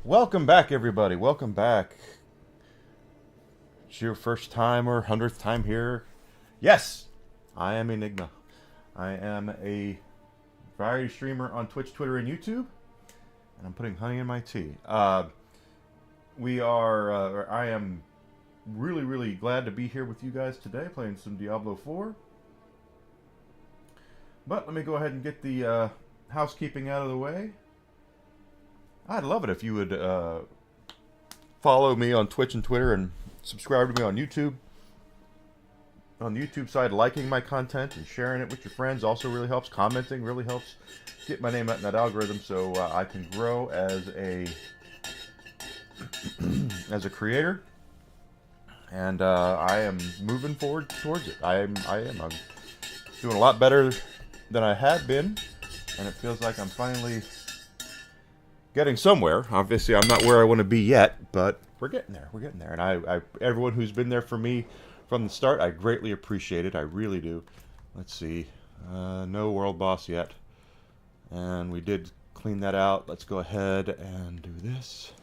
Welcome back, everybody. Welcome back. It's your first time or 100th time here. Yes, I am Enigma. I am a variety streamer on Twitch, Twitter, and YouTube. And I'm putting honey in my tea. I am really glad to be here with you guys today playing some Diablo 4. But let me go ahead and get the housekeeping out of the way. I'd love it if you would follow me on Twitch and Twitter and subscribe to me on YouTube. On the YouTube side, liking my content and sharing it with your friends also really helps. Commenting really helps get my name out in that algorithm so I can grow as a as a creator. And I am moving forward towards it. I'm doing a lot better than I had been, and it feels like I'm finally getting somewhere. Obviously, I'm not where I want to be yet, but we're getting there. We're getting there. And I everyone who's been there for me from the start, I greatly appreciate it. I really do. Let's see. No world boss yet. And we did clean that out. Let's go ahead and do this.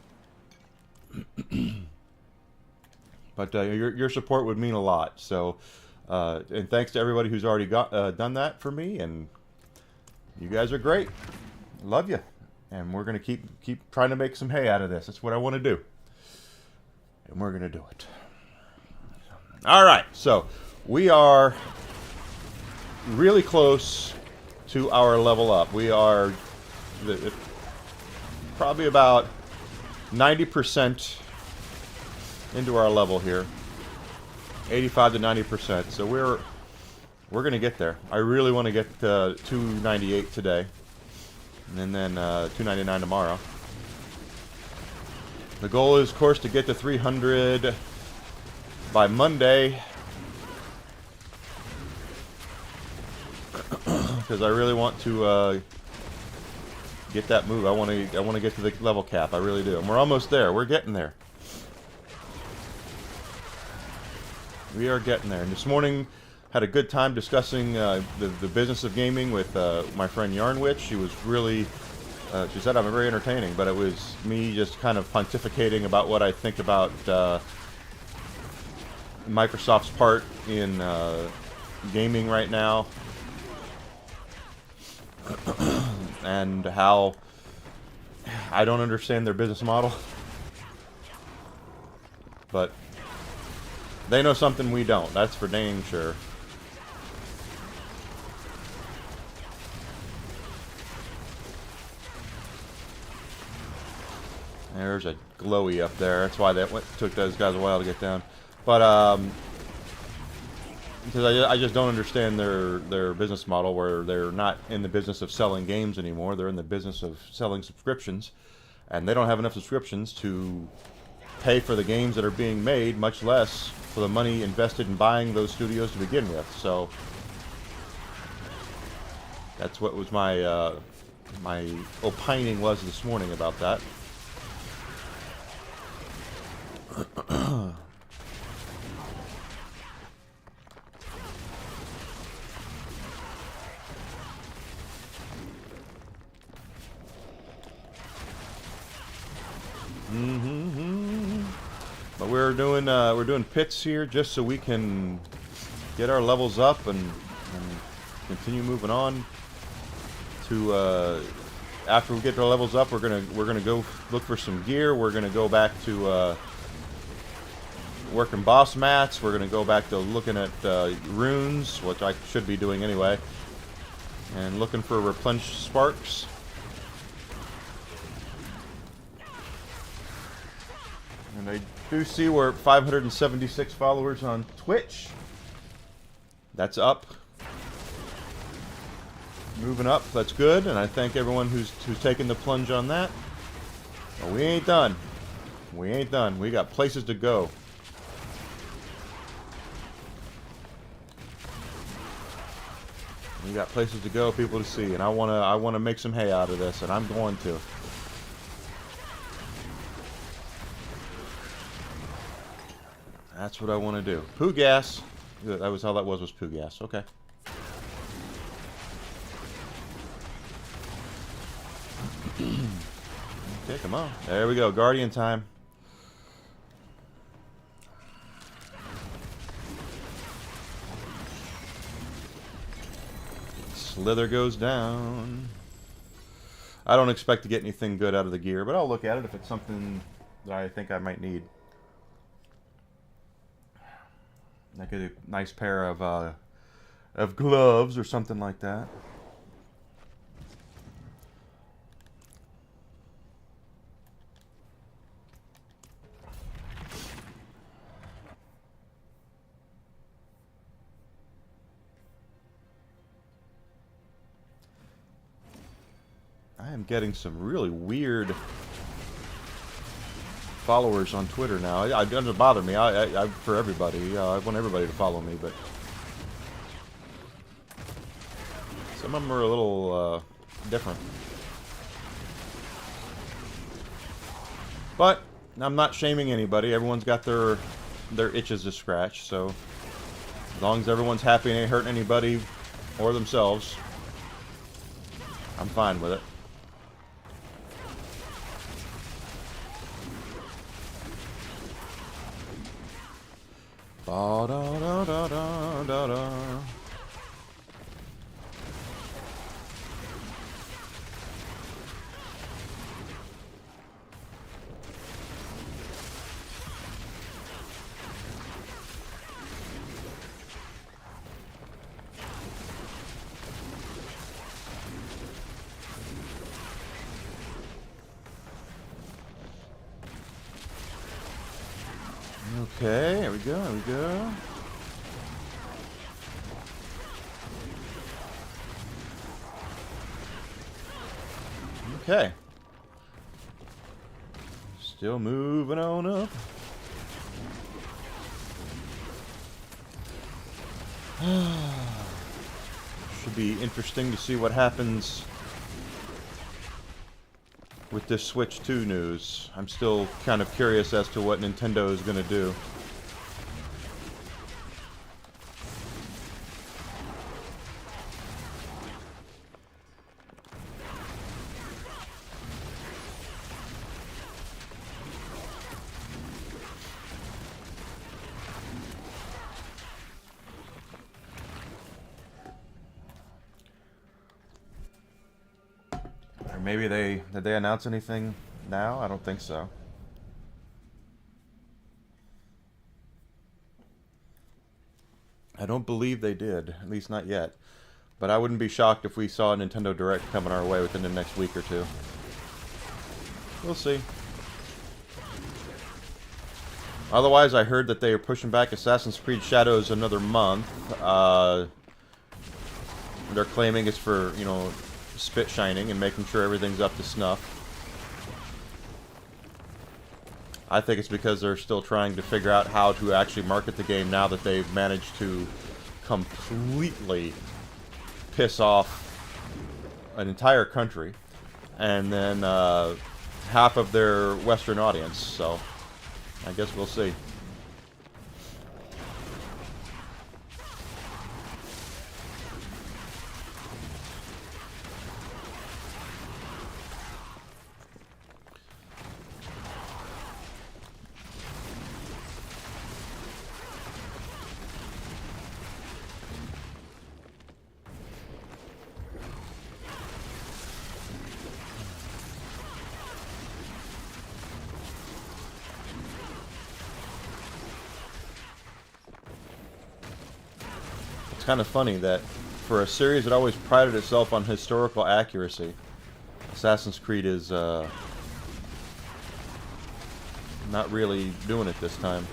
But your support would mean a lot. So, and thanks to everybody who's already done that for me. And you guys are great. Love you. And we're going to keep trying to make some hay out of this. That's what I want to do. And we're going to do it. All right. So we are really close to our level up. We are probably about 90% into our level here. 85 to 90%. So we're going to get there. I really want to get to 298 today. And then 299 tomorrow. The goal is, of course, to get to 300 by Monday, because I really want to get that move. I want to get to the level cap. I really do, and we're almost there. We're getting there. We are getting there. And this morning, had a good time discussing the business of gaming with my friend Yarnwitch. She was really, she said I'm very entertaining, but it was me just kind of pontificating about what I think about Microsoft's part in gaming right now, and how I don't understand their business model, but they know something we don't. That's for dang sure. There's a glowy up there. That's why took those guys a while to get down. But because I just don't understand their business model, where they're not in the business of selling games anymore. They're in the business of selling subscriptions, and they don't have enough subscriptions to pay for the games that are being made, much less for the money invested in buying those studios to begin with. So that's what was my my opining was this morning about that. But we're doing pits here just so we can get our levels up and continue moving on to after we get our levels up. We're gonna go look for some gear. We're gonna go back to working boss mats. We're gonna go back to looking at runes, which I should be doing anyway, and looking for replenished sparks. And I do see we're at 576 followers on Twitch. That's up. Moving up, that's good, and I thank everyone who's taken the plunge on that. But we ain't done. We ain't done. We got places to go. We got places to go, people to see, and I wanna make some hay out of this, and I'm going to. That's what I want to do. Poo gas. That was how that was poo gas. Okay. Okay, come on. There we go. Guardian time. Slither goes down. I don't expect to get anything good out of the gear, but I'll look at it if it's something that I think I might need. Like a nice pair of gloves or something like that. I am getting some really weird followers on Twitter now. It doesn't bother me. For everybody, I want everybody to follow me, but some of them are a little different. But I'm not shaming anybody. Everyone's got their itches to scratch. So as long as everyone's happy and ain't hurting anybody or themselves, I'm fine with it. Da da da da da da da. Okay, here we go, here we go. Okay. Still moving on up. Should be interesting to see what happens with this Switch 2 news. I'm still kind of curious as to what Nintendo is going to do. Maybe did they announce anything now? I don't think so. I don't believe they did, at least not yet. But I wouldn't be shocked if we saw a Nintendo Direct coming our way within the next week or two. We'll see. Otherwise, I heard that they are pushing back Assassin's Creed Shadows another month. They're claiming it's for, you know, spit shining and making sure everything's up to snuff. I think it's because they're still trying to figure out how to actually market the game now that they've managed to completely piss off an entire country and then half of their Western audience. So I guess we'll see. It's kind of funny that for a series that always prided itself on historical accuracy, Assassin's Creed is not really doing it this time.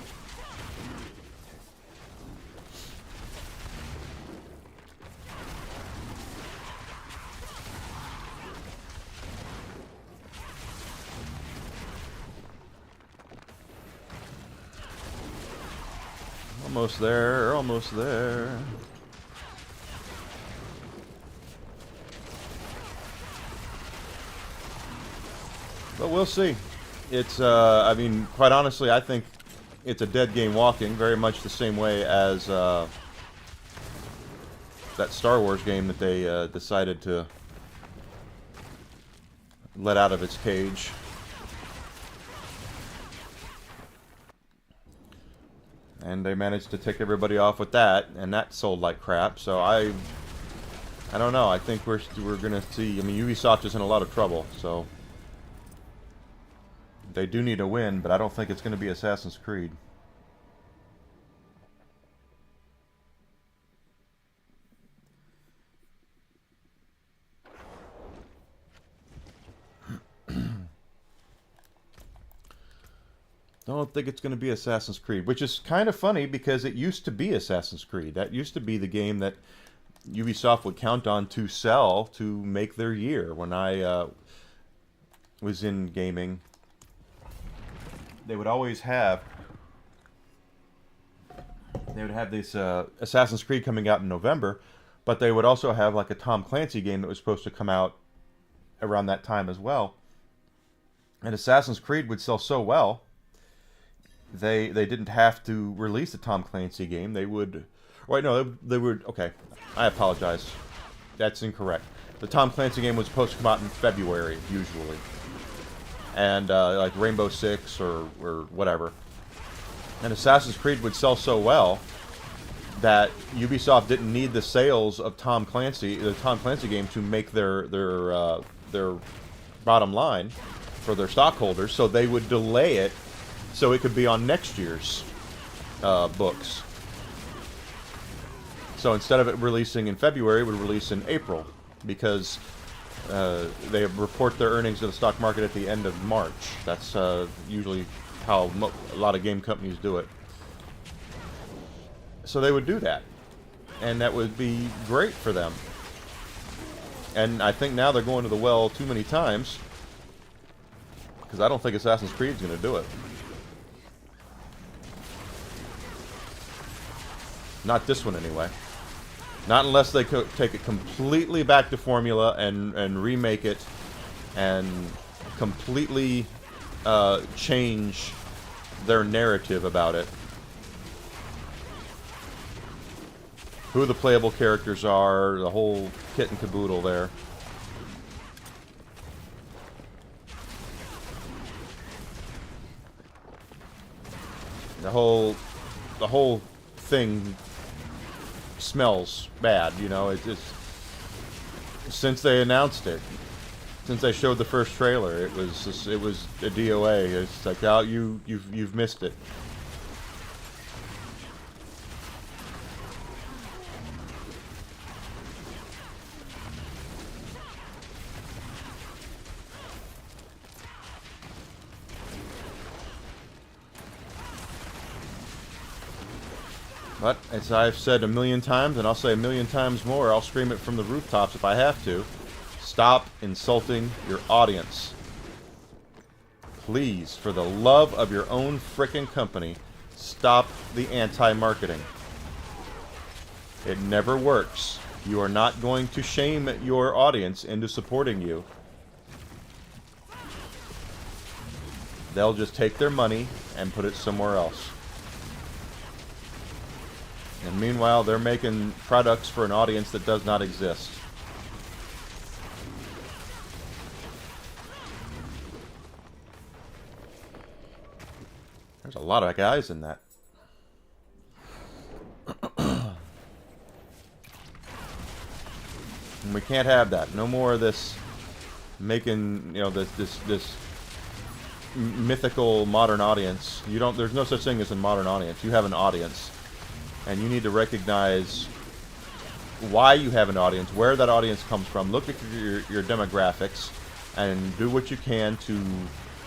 Almost there, almost there. But we'll see. It's, I mean, quite honestly, I think it's a dead game walking, very much the same way as that Star Wars game that they decided to let out of its cage. And they managed to tick everybody off with that, and that sold like crap. So I don't know. I think we're gonna see. I mean, Ubisoft is in a lot of trouble, so they do need a win, but I don't think it's going to be Assassin's Creed. I don't think it's going to be Assassin's Creed, which is kind of funny because it used to be Assassin's Creed. That used to be the game that Ubisoft would count on to sell to make their year. When I was in gaming, they would always have this Assassin's Creed coming out in November, but they would also have like a Tom Clancy game that was supposed to come out around that time as well. And Assassin's Creed would sell so well, they didn't have to release a Tom Clancy game. They would, wait, no, they would. Okay, I apologize. That's incorrect. The Tom Clancy game was supposed to come out in February usually, and like Rainbow Six or whatever. And Assassin's Creed would sell so well that Ubisoft didn't need the sales of the Tom Clancy game, to make their bottom line for their stockholders. So they would delay it so it could be on next year's books. So instead of it releasing in February, it would release in April, because they report their earnings to the stock market at the end of March. That's usually how a lot of game companies do it. So they would do that, and that would be great for them. And I think now they're going to the well too many times, because I don't think Assassin's Creed is going to do it. Not this one, anyway. Not unless they take it completely back to formula and remake it and completely change their narrative about it. Who the playable characters are, the whole kit and caboodle there. The whole thing smells bad, you know. It's since they announced it, since they showed the first trailer, it was a DOA. It's like, oh, you've missed it. But, as I've said a million times, and I'll say a million times more, I'll scream it from the rooftops if I have to, stop insulting your audience. Please, for the love of your own frickin' company, stop the anti-marketing. It never works. You are not going to shame your audience into supporting you. They'll just take their money and put it somewhere else. And meanwhile, they're making products for an audience that does not exist. There's a lot of guys in that. And we can't have that. No more of this making, you know, this mythical modern audience. There's no such thing as a modern audience. You have an audience. And you need to recognize why you have an audience, where that audience comes from. Look at your demographics and do what you can to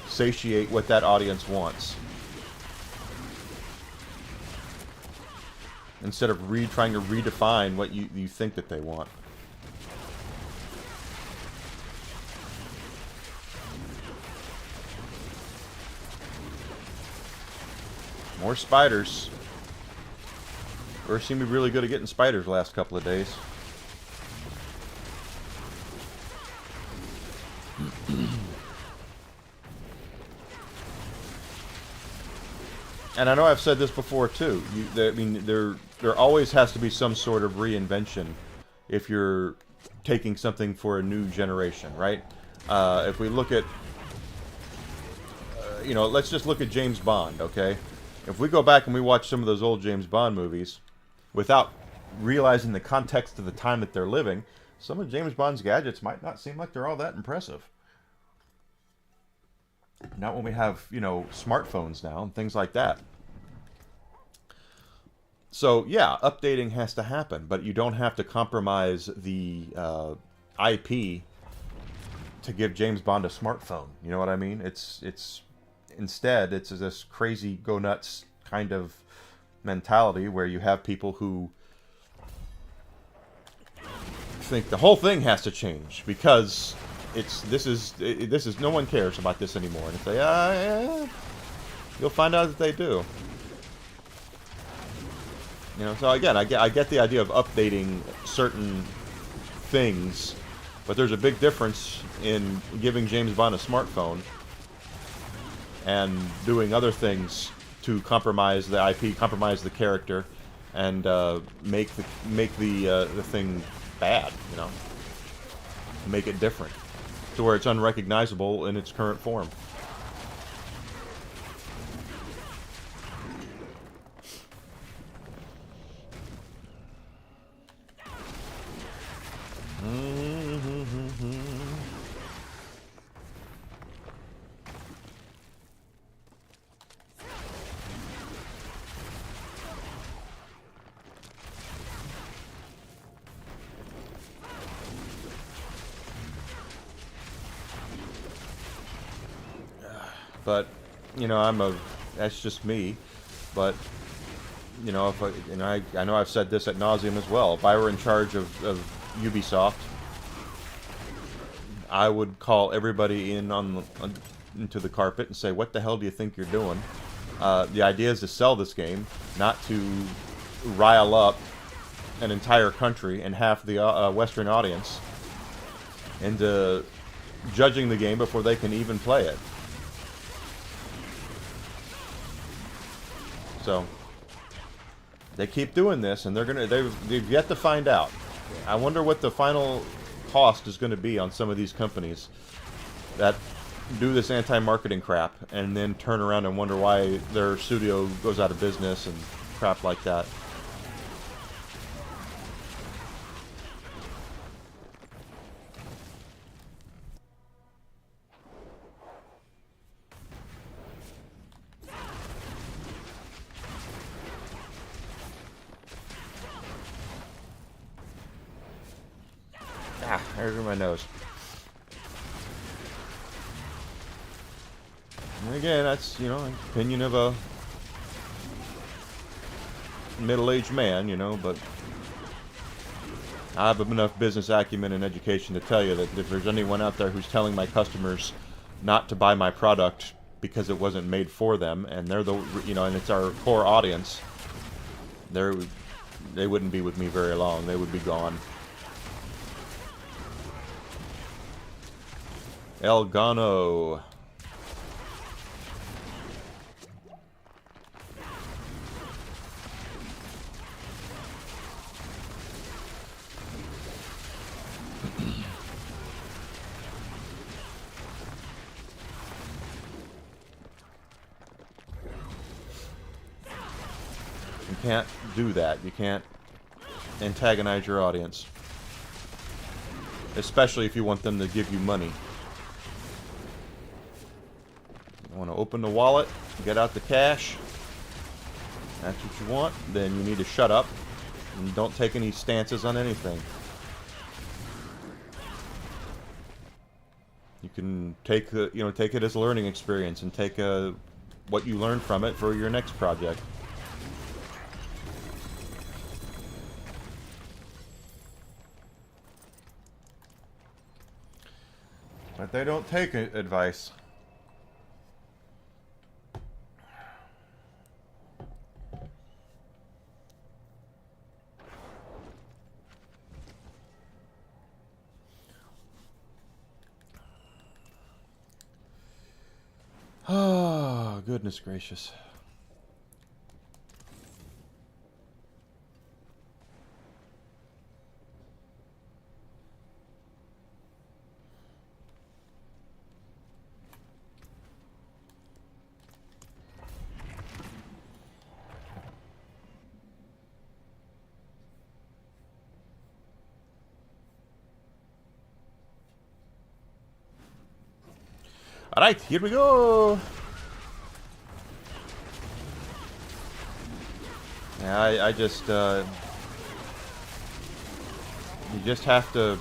satiate what that audience wants. Instead of trying to redefine what you think that they want. More spiders. We seem to be really good at getting spiders the last couple of days. And I know I've said this before too. I mean, there always has to be some sort of reinvention if you're taking something for a new generation, right? If we look at, you know, let's just look at James Bond, okay? If we go back and we watch some of those old James Bond movies, without realizing the context of the time that they're living, some of James Bond's gadgets might not seem like they're all that impressive. Not when we have, smartphones now and things like that. So, yeah, updating has to happen, but you don't have to compromise the IP to give James Bond a smartphone. You know what I mean? Instead, it's this crazy go nuts kind of mentality where you have people who think the whole thing has to change because this is no one cares about this anymore, and say, yeah, you'll find out that they do. So again, I get the idea of updating certain things, but there's a big difference in giving James Bond a smartphone and doing other things to compromise the IP, compromise the character, and make the thing bad. Make it different to where it's unrecognizable in its current form. But, that's just me. But, I know I've said this ad nauseum as well. If I were in charge of Ubisoft, I would call everybody into the carpet and say, what the hell do you think you're doing? The idea is to sell this game, not to rile up an entire country and half the Western audience into judging the game before they can even play it. So they keep doing this, and they've yet to find out. I wonder what the final cost is going to be on some of these companies that do this anti-marketing crap and then turn around and wonder why their studio goes out of business and crap like that. There's my nose. And again, that's, an opinion of a middle-aged man, but I have enough business acumen and education to tell you that if there's anyone out there who's telling my customers not to buy my product because it wasn't made for them, and they're and it's our core audience, they wouldn't be with me very long. They would be gone. Elgano. You can't do that. You can't antagonize your audience. Especially if you want them to give you money. You want to open the wallet, get out the cash. That's what you want. Then you need to shut up and don't take any stances on anything. You can take take it as a learning experience and take what you learned from it for your next project. But they don't take advice. Oh, goodness gracious. Alright, here we go! Yeah, I just, you just have to...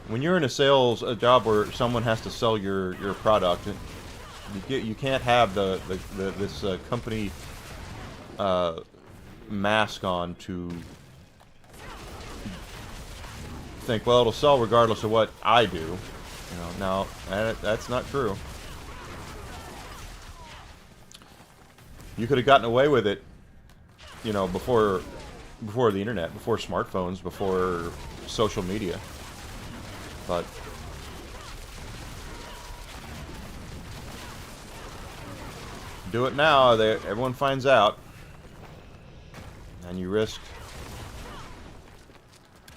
When you're in a job where someone has to sell your product, you can't have this company mask on to think, well, it'll sell regardless of what I do. You know, no, that's not true. You could have gotten away with it, you know, before the internet, before smartphones, before social media. But do it now, everyone finds out, and you risk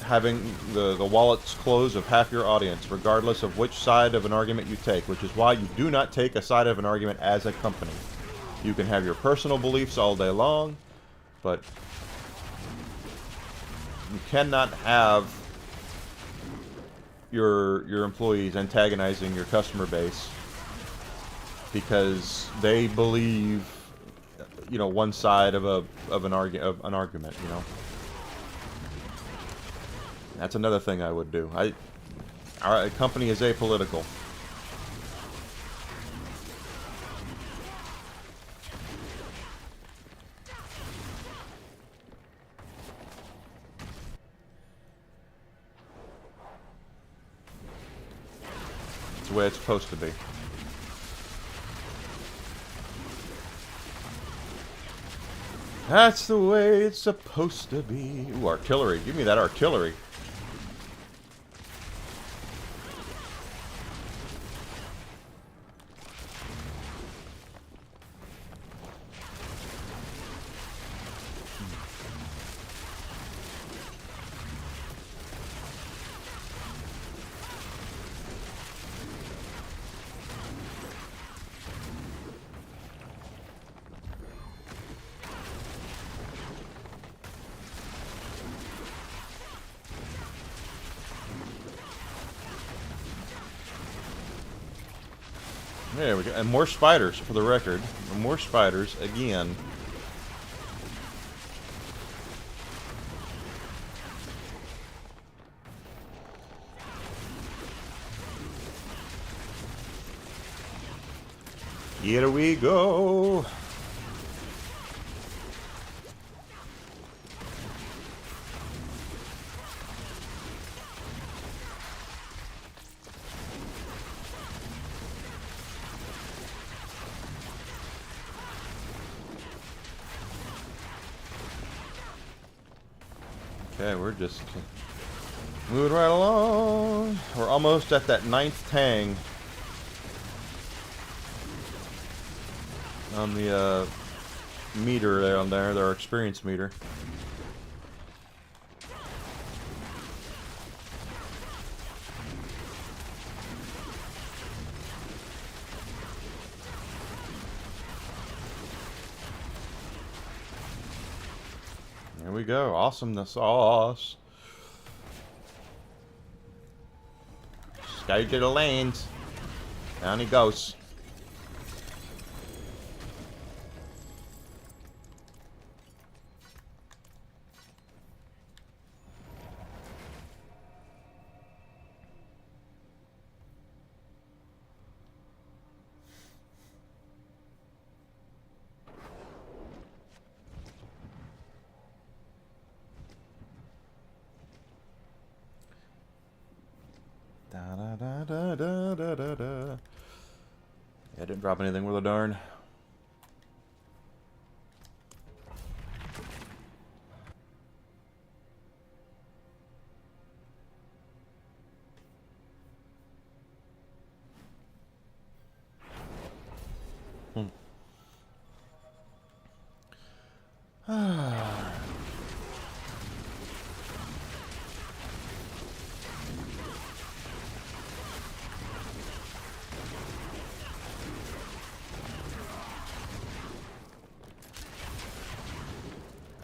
having the wallets close of half your audience, regardless of which side of an argument you take, which is why you do not take a side of an argument as a company. You can have your personal beliefs all day long, but you cannot have your employees antagonizing your customer base because they believe, you know, one side of an argument, you know. That's another thing I would do. Our company is apolitical. It's the way it's supposed to be. That's the way it's supposed to be. Ooh, artillery. Give me that artillery. There we go. And more spiders, for the record. More spiders, again. Here we go. Okay, we're just moving right along. We're almost at that 9th tang on the meter down there, our experience meter. There we go. Awesomeness sauce. Stay to the lanes. Down he goes. Da da da da da da da da. Yeah, I didn't drop anything worth a darn.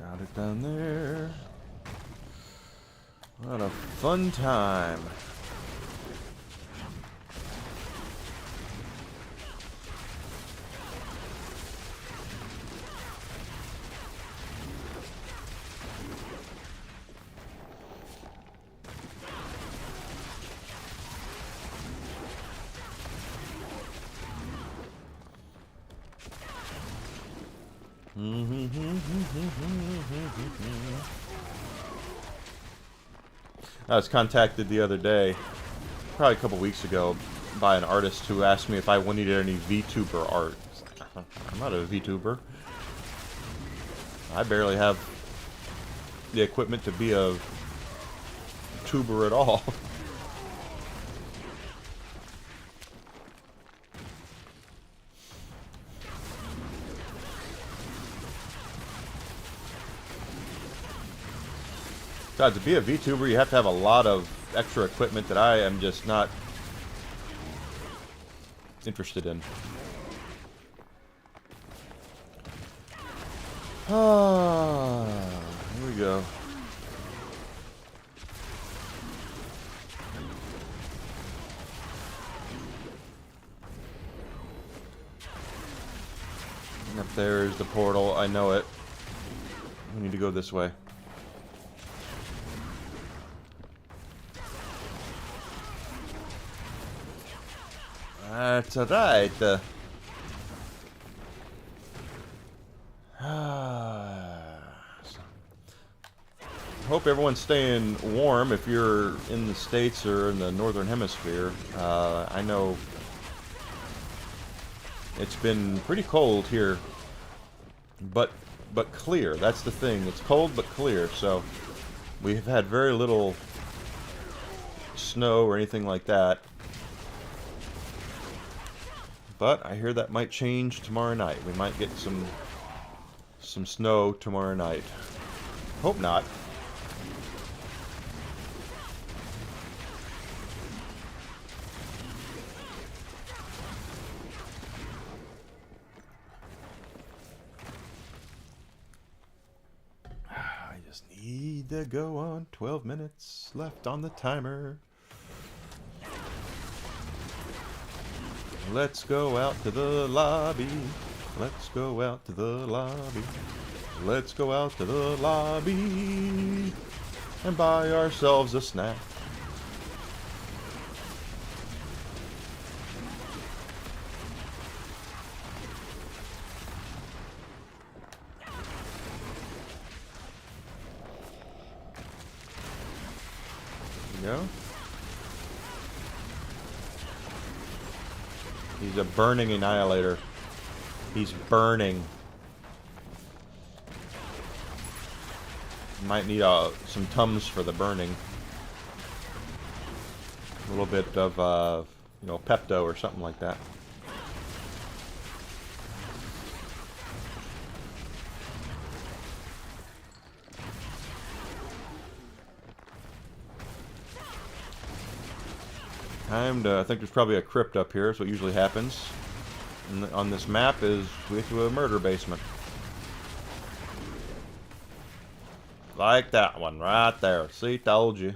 Got it down there. What a fun time. I was contacted the other day, probably a couple weeks ago, by an artist who asked me if I needed any VTuber art. I'm not a VTuber. I barely have the equipment to be a tuber at all. God, to be a VTuber, you have to have a lot of extra equipment that I am just not interested in. Ah, here we go. And up there's the portal. I know it. We need to go this way. That's alright. Hope everyone's staying warm if you're in the States or in the Northern Hemisphere. I know it's been pretty cold here, but clear. That's the thing. It's cold but clear, so we've had very little snow or anything like that. But I hear that might change tomorrow night. We might get some snow tomorrow night. Hope not. I just need to go on. 12 minutes left on the timer. Let's go out to the lobby. Let's go out to the lobby. Let's go out to the lobby and buy ourselves a snack. There you go. He's a burning annihilator. He's burning. Might need some Tums for the burning. A little bit of, you know, Pepto or something like that. Time to, I think there's probably a crypt up here, so what usually happens on this map is we get to a murder basement. Like that one right there. See, told you.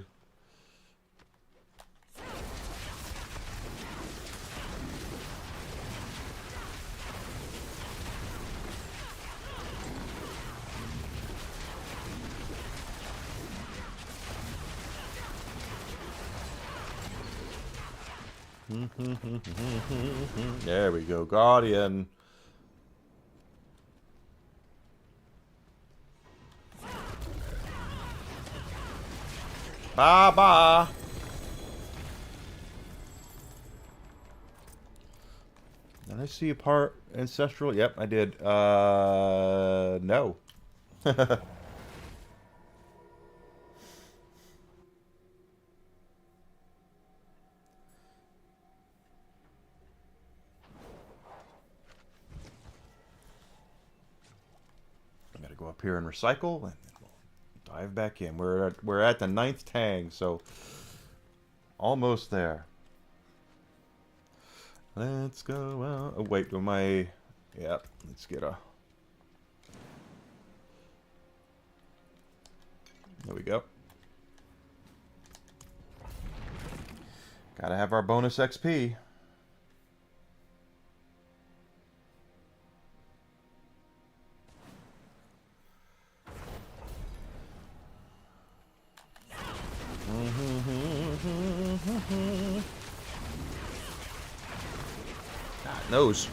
There we go, Guardian. Bye-bye. Did I see a part ancestral? Yep, I did. No. Go up here and recycle, and then we'll dive back in. We're at the 9th tang, so almost there. Let's go out. Oh wait, Yep. Let's get a. There we go. Gotta have our bonus XP. God knows.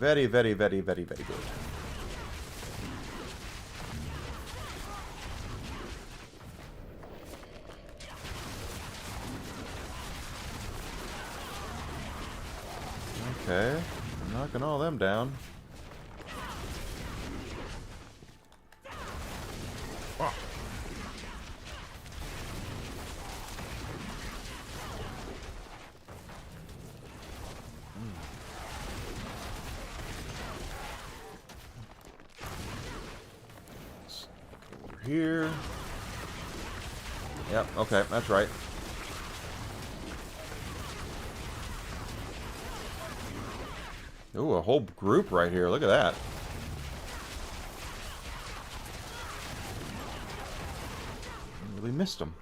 Very, very, very, very, very good. Okay, I'm knocking all them down. Oh. Over here. Yep, okay, that's right. Ooh, a whole group right here. Look at that. I really missed them.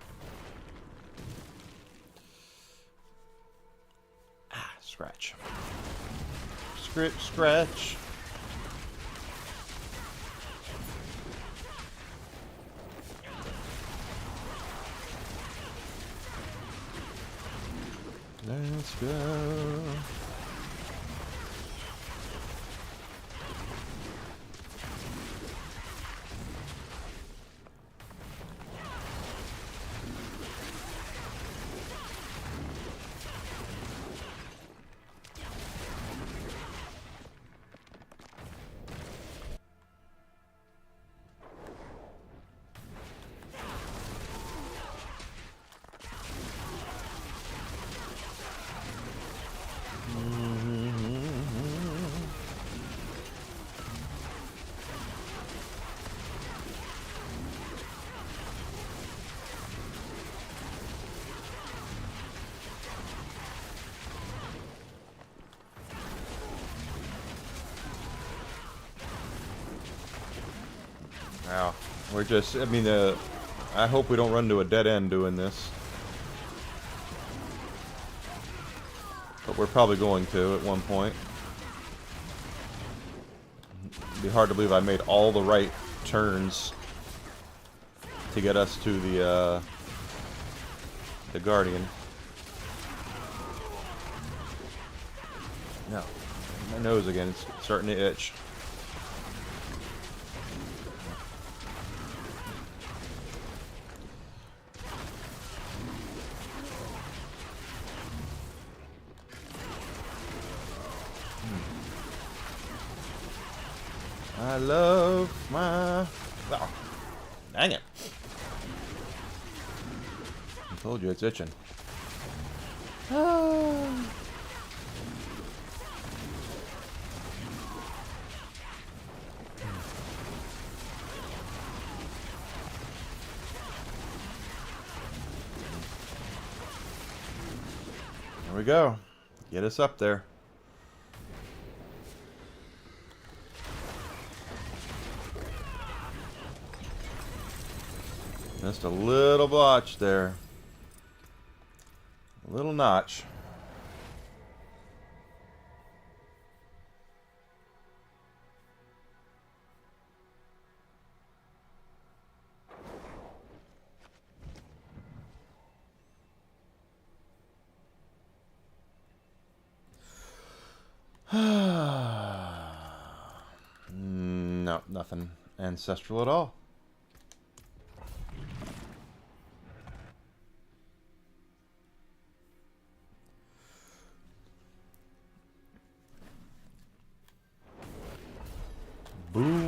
Ah, scratch. Scratch. Let's go. Wow, we're just, I mean, I hope we don't run to a dead end doing this. But we're probably going to at one point. It'd be hard to believe I made all the right turns to get us to the Guardian. No, my nose again, it's starting to itch. I love my... Oh, dang it. I told you it's itching. Ah. There we go. Get us up there. Just a little blotch there. A little notch. No, nothing ancestral at all. Boom.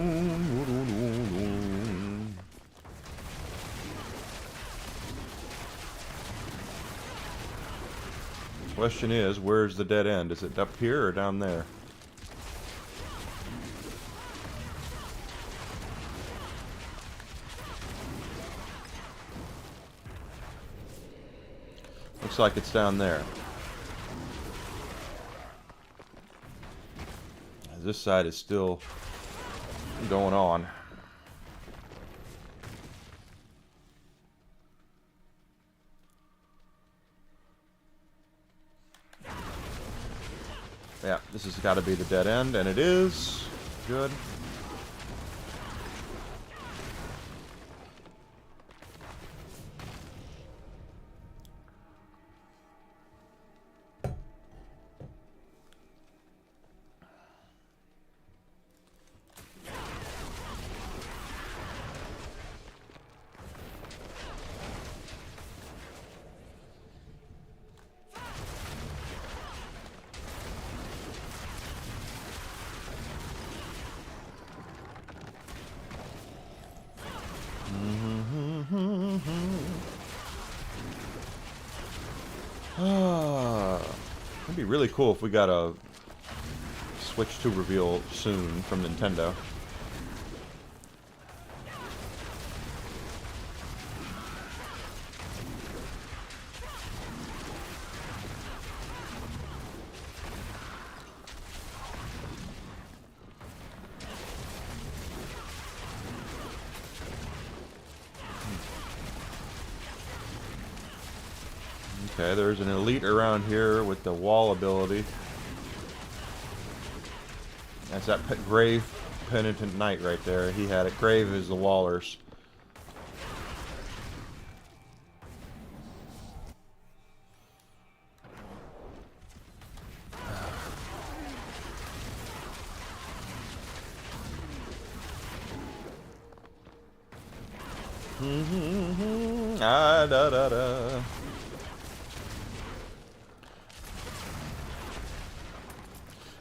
Question is, where's the dead end? Is it up here or down there? Looks like it's down there. This side is still going on. Yeah, this has got to be the dead end, and it is. Good. It'd be really cool if we got a Switch 2 reveal soon from Nintendo. Okay, there's an elite around here with the wall ability. That's that Grave Penitent Knight right there. He had it. Grave is the Wallers. Ah, da da da.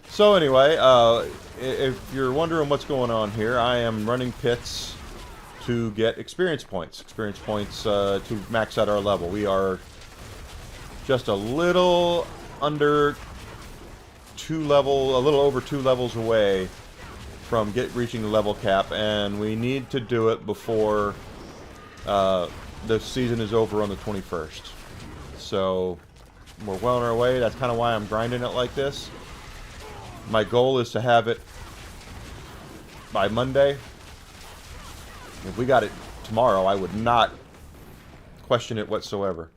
So anyway, if you're wondering what's going on here, I am running pits to get experience points. Experience points to max out our level. We are just a little under a little over 2 levels away from reaching the level cap, and we need to do it before the season is over on the 21st. So we're well on our way. That's kind of why I'm grinding it like this. My goal is to have it by Monday. If we got it tomorrow, I would not question it whatsoever.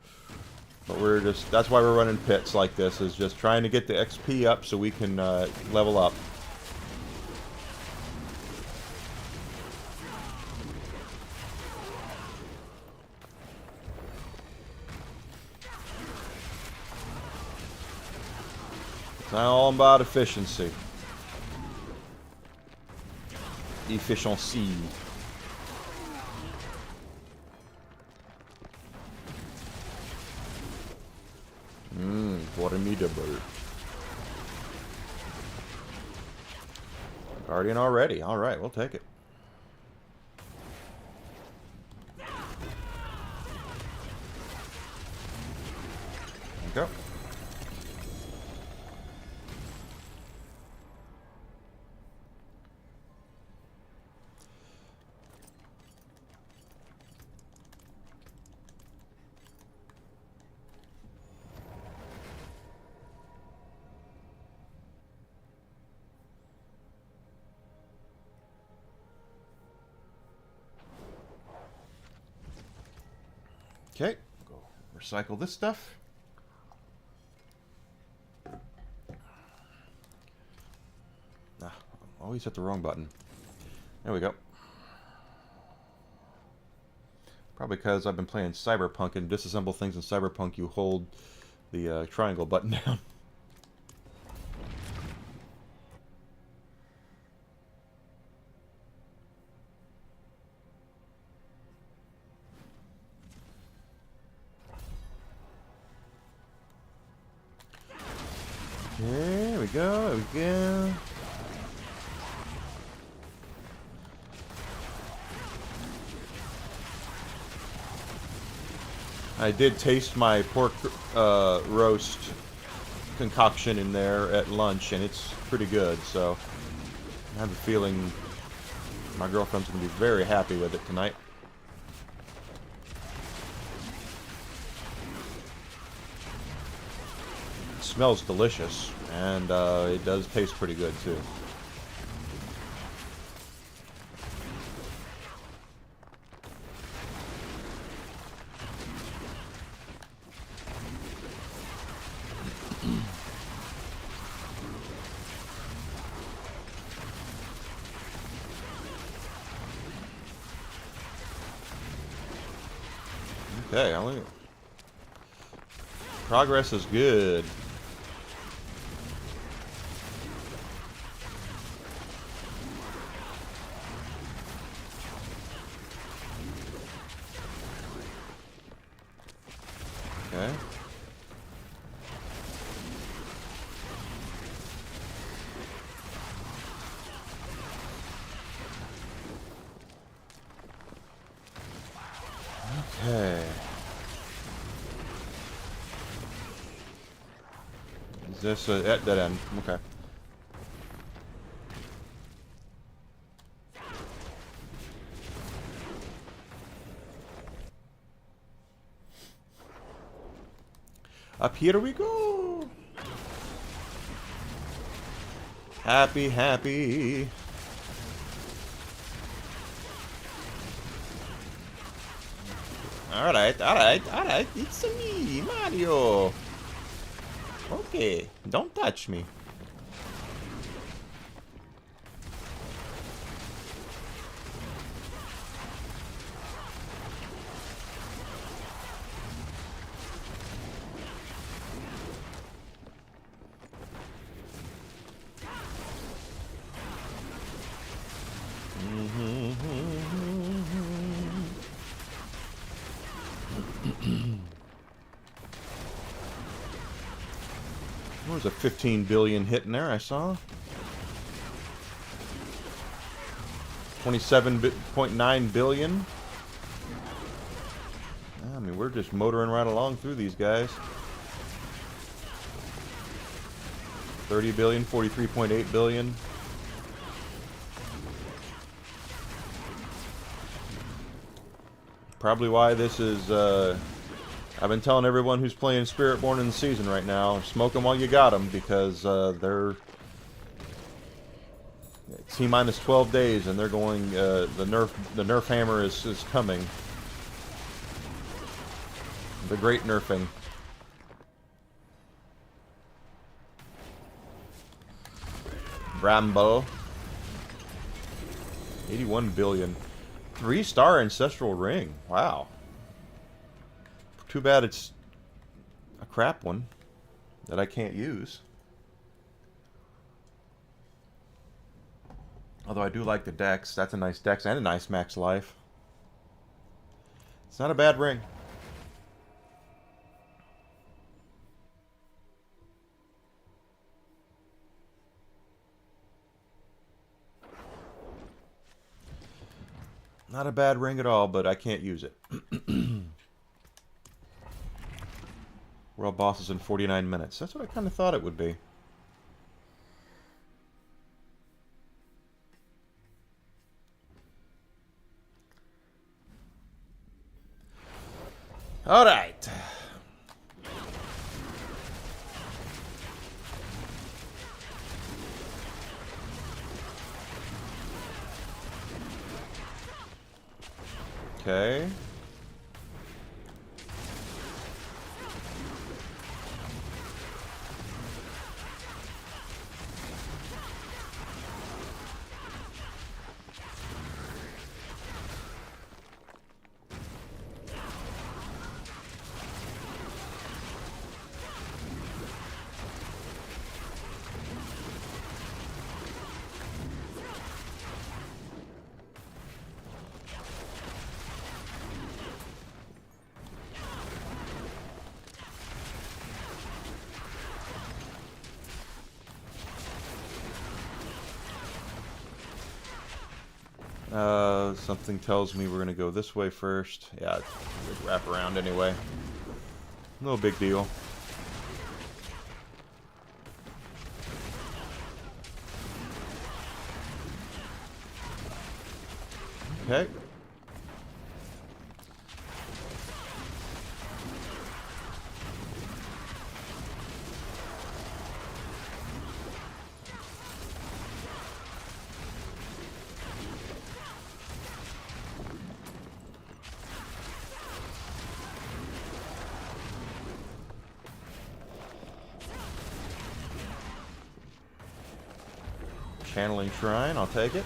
But that's why we're running pits like this, is just trying to get the XP up so we can level up. It's all about efficiency. Efficiency. Formidable. Guardian already. Alright, we'll take it. There we go. Okay, go recycle this stuff. Always hit the wrong button. There we go. Probably because I've been playing Cyberpunk, and disassemble things in Cyberpunk, you hold the triangle button down. There we go, there we go. I did taste my pork roast concoction in there at lunch, and it's pretty good, so I have a feeling my girlfriend's going to be very happy with it tonight. It smells delicious, and it does taste pretty good, too. Okay, progress is good. Okay. Okay. Is this at dead end? Okay. Up here we go. Happy, happy. Alright, alright, alright. It's me, Mario. Okay, don't touch me. There was a 15 billion hit in there, I saw. 27.9 billion. I mean, we're just motoring right along through these guys. 30 billion, 43.8 billion. Probably why this is, I've been telling everyone who's playing Spiritborn in the season right now, smoke them while you got them, because they're T-minus 12 days, and they're going, the nerf hammer is coming. The great nerfing. Bramble. 81 billion. 3-star Ancestral Ring. Wow. Too bad it's a crap one that I can't use. Although I do like the Dex. That's a nice Dex and a nice max life. It's not a bad ring. Not a bad ring at all, but I can't use it. World bosses in 49 minutes. That's what I kind of thought it would be. All right. Okay. Something tells me we're gonna go this way first. Yeah, it's wrap around anyway. No big deal. Okay. Channeling Shrine, I'll take it.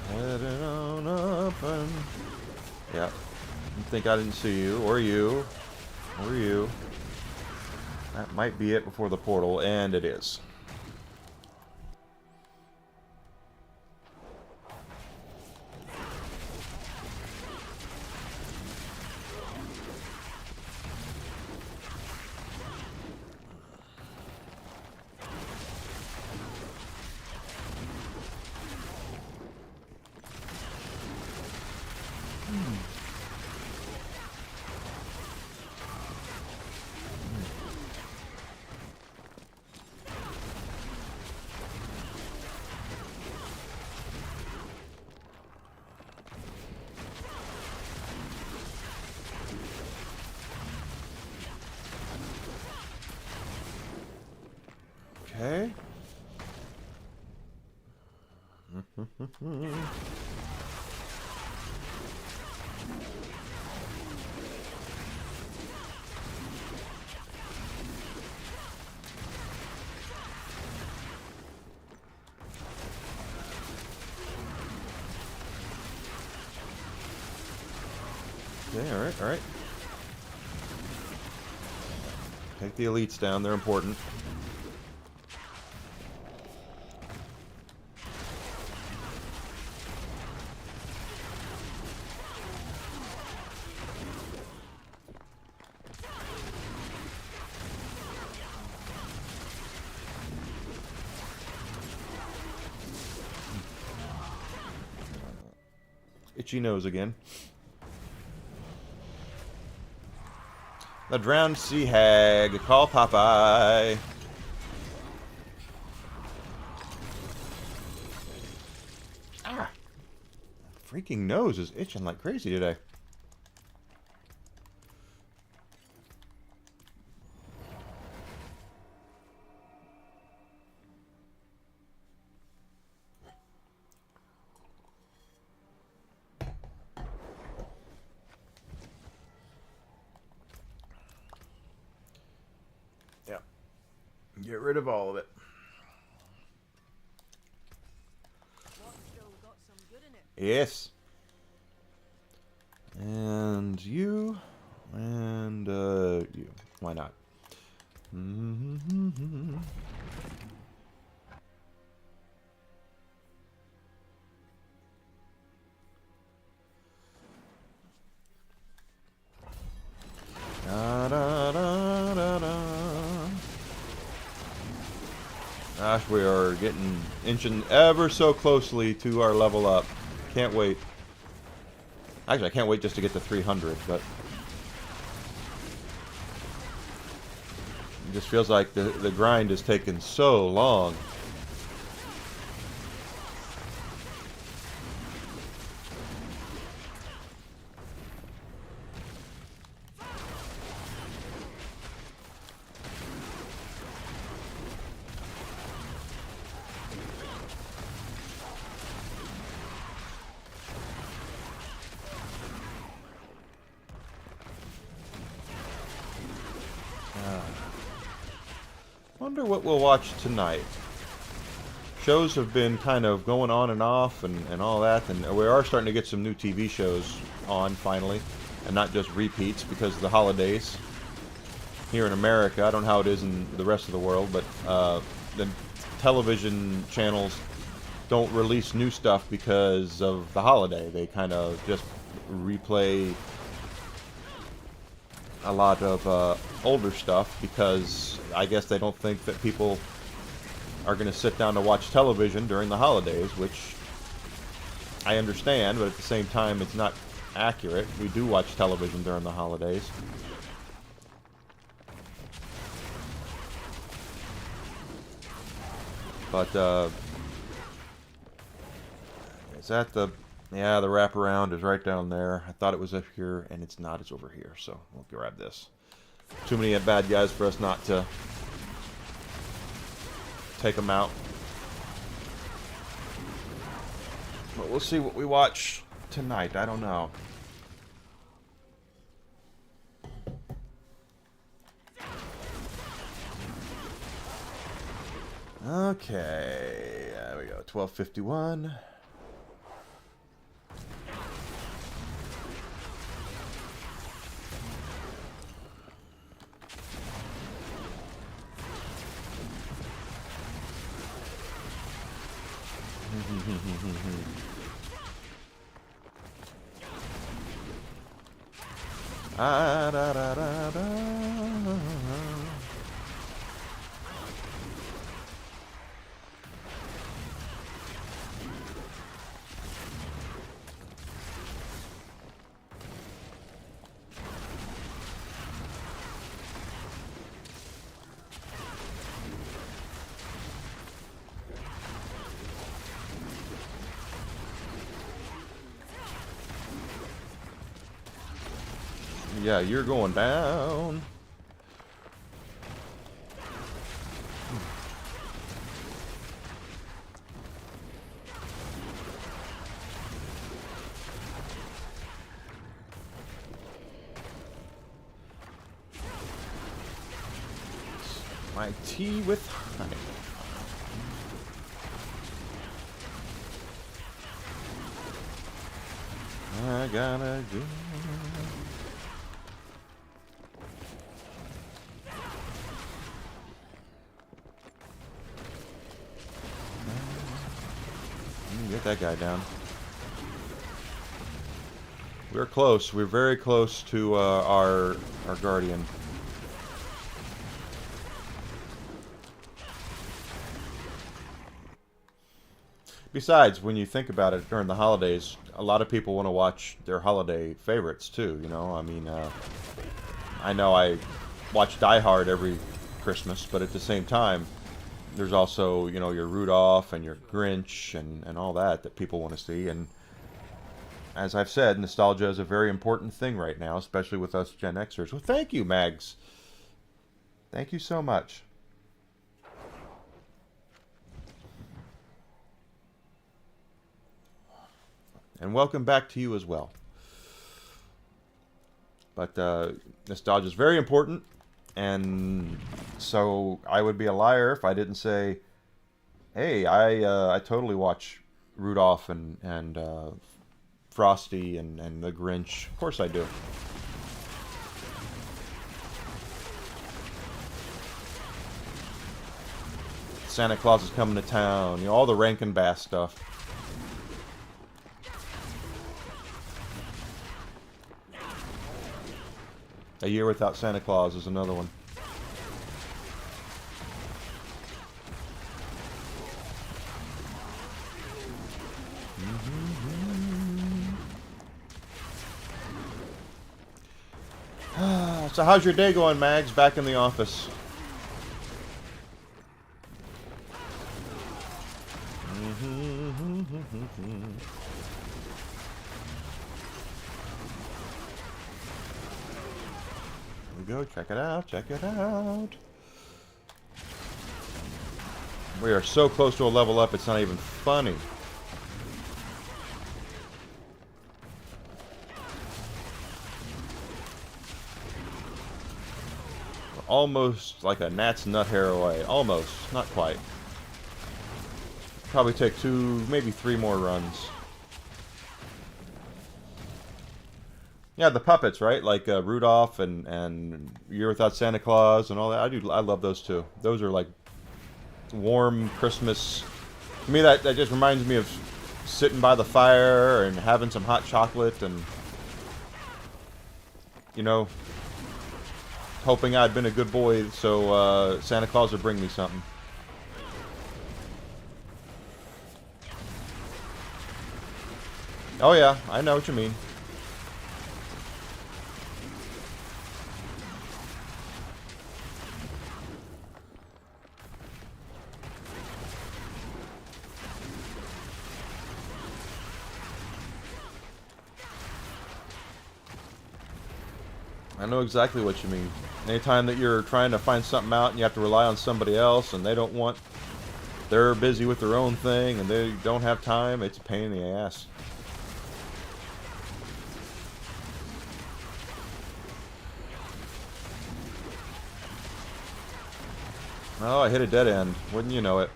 Heading on up and... Yeah. You think I didn't see you, or you, or you. That might be it before the portal, and it is. Okay. Okay, alright, alright. Take the elites down, they're important. Itchy nose again. The drowned sea hag. Call Popeye. Ah! Freaking nose is itching like crazy today. Yeah. Get rid of all of it. Yes. And you. And you. Why not? Da, da, da, da, da. Gosh, we are inching ever so closely to our level up. Can't wait. Actually, I can't wait just to get to 300, but it just feels like the grind is taking so long. Wonder what we'll watch tonight. Shows have been kind of going on and off and all that, and we are starting to get some new TV shows on finally, and not just repeats because of the holidays here in America. I don't know how it is in the rest of the world, but the television channels don't release new stuff because of the holiday. They kind of just replay a lot of older stuff because I guess they don't think that people are going to sit down to watch television during the holidays, which I understand, but at the same time it's not accurate. We do watch television during the holidays. But is that the... Yeah, the wraparound is right down there. I thought it was up here, and it's not. It's over here, so we'll grab this. Too many bad guys for us not to take them out. But we'll see what we watch tonight. I don't know. Okay, there we go. 12:51. Ah, da, da, da, da. Yeah, you're going down. my tea with honey. I gotta go. Get that guy down. We're close. We're very close to our guardian. Besides, when you think about it, during the holidays, a lot of people want to watch their holiday favorites too. You know, I mean, I know I watch Die Hard every Christmas, but at the same time, there's also, you know, your Rudolph and your Grinch and all that people want to see. And as I've said, nostalgia is a very important thing right now, especially with us Gen Xers. Well, thank you, Mags. Thank you so much. And welcome back to you as well. But nostalgia is very important, and so I would be a liar if I didn't say, hey, I totally watch Rudolph and Frosty and the Grinch. Of course I do. Santa Claus is coming to town. You know, all the Rankin Bass stuff. A Year Without Santa Claus is another one. So how's your day going, Mags? Back in the office. Here we go. Check it out. Check it out. We are so close to a level up, it's not even funny. Almost like a gnat's nut hair away. Almost. Not quite. Probably take 2, maybe 3 more runs. Yeah, the puppets, right? Like Rudolph and Year Without Santa Claus and all that. I love those too. Those are like warm Christmas. To me, that just reminds me of sitting by the fire and having some hot chocolate and, you know, hoping I'd been a good boy so Santa Claus would bring me something. Oh yeah, I know what you mean. I know exactly what you mean. Anytime that you're trying to find something out and you have to rely on somebody else and they don't want, they're busy with their own thing and they don't have time, it's a pain in the ass. Oh, I hit a dead end. Wouldn't you know it?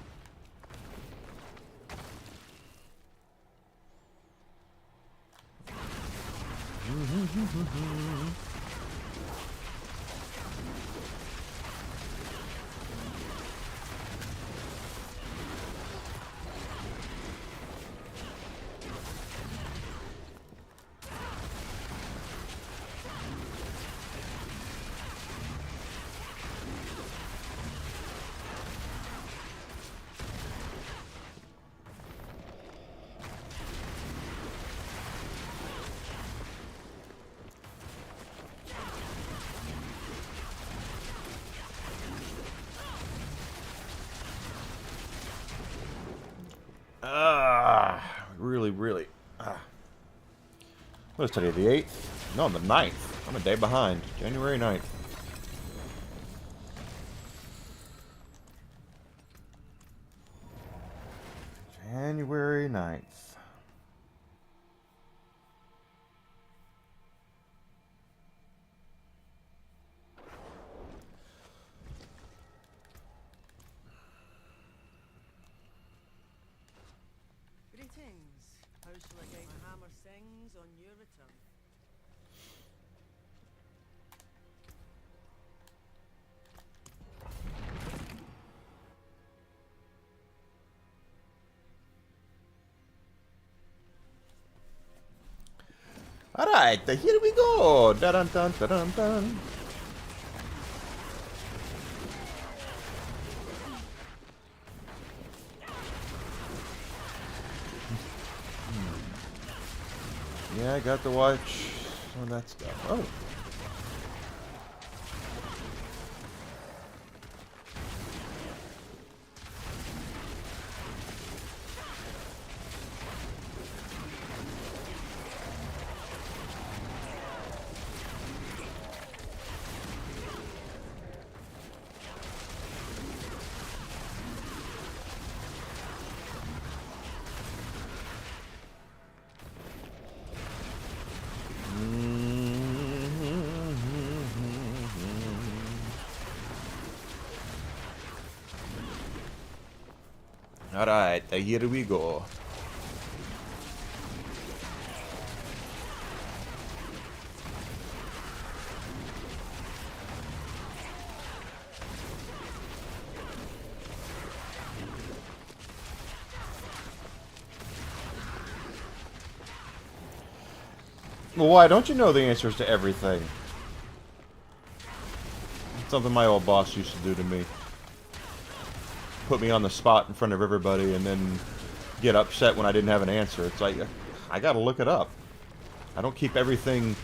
Really. What is today, the 8th? No, the 9th. I'm a day behind. January 9th. January 9th. Greetings. How shall I get my hammer sings on your return? Alright, here we go! Dun dun dun dun dun. Yeah, I got to watch some of that stuff. Oh. Alright, here we go. Well, why don't you know the answers to everything? Something my old boss used to do to me. Put me on the spot in front of everybody and then get upset when I didn't have an answer. It's like, I gotta look it up. I don't keep everything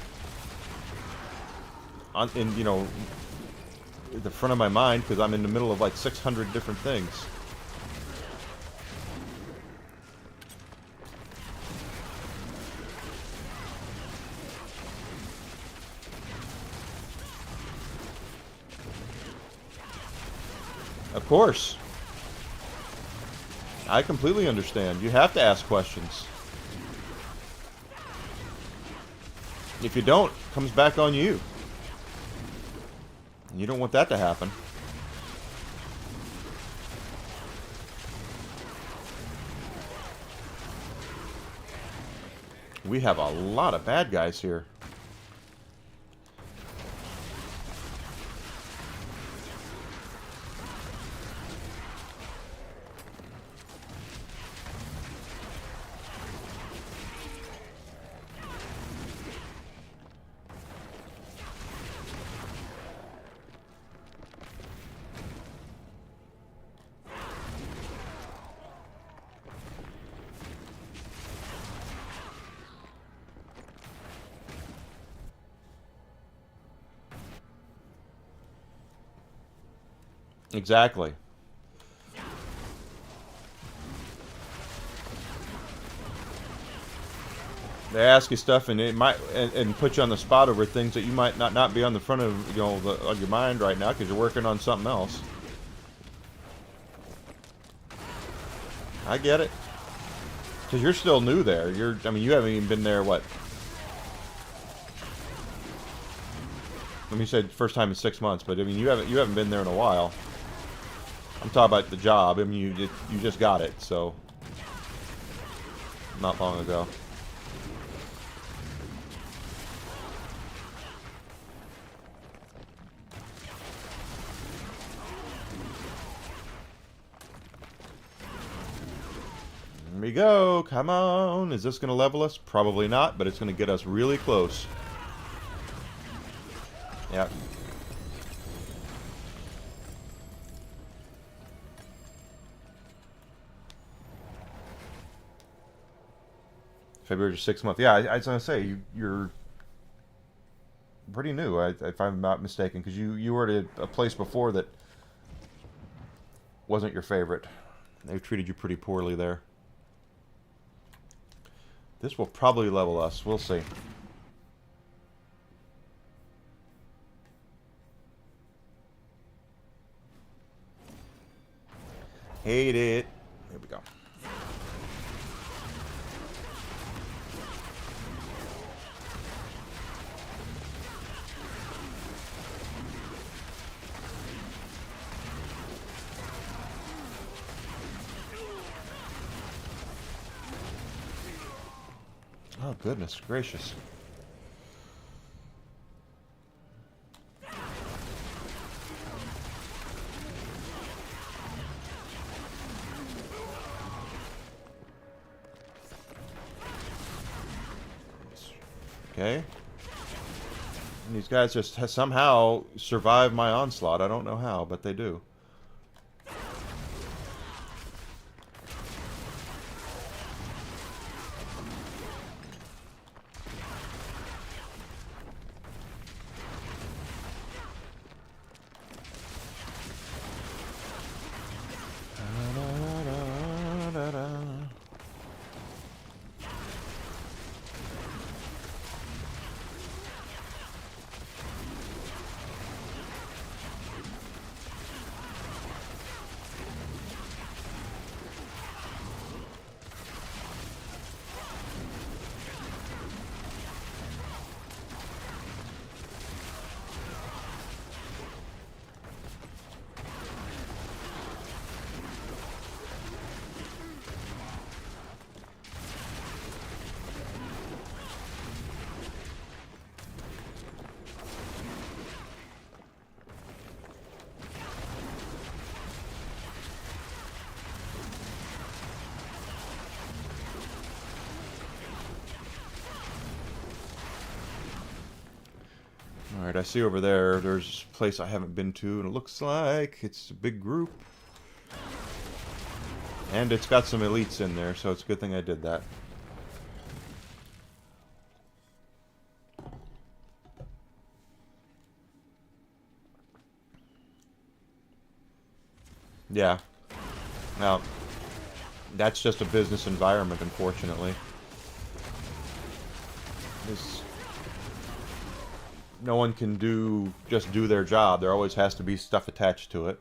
in, you know, the front of my mind because I'm in the middle of like 600 different things. Of course. I completely understand. You have to ask questions. If you don't, it comes back on you. You don't want that to happen. We have a lot of bad guys here. Exactly. They ask you stuff and it might and put you on the spot over things that you might not be on the front of, you know, of your mind right now because you're working on something else. I get it. Because you're still new there. I mean, you haven't even been there, what? Let me say first time in 6 months, but I mean, you haven't been there in a while. I'm talking about the job. I mean, you just got it, so not long ago. Here we go. Come on. Is this going to level us? Probably not, but it's going to get us really close. Yep. February 6th month. Yeah, I was going to say, you're pretty new, if I'm not mistaken, because you were at a place before that wasn't your favorite. They treated you pretty poorly there. This will probably level us. We'll see. Hate it. Here we go. Oh, goodness gracious. Okay. And these guys just somehow survive my onslaught. I don't know how, but they do. Alright, I see over there, there's a place I haven't been to, and it looks like it's a big group. And it's got some elites in there, so it's a good thing I did that. Yeah. Now, that's just a business environment, unfortunately. No one can just do their job. There always has to be stuff attached to it.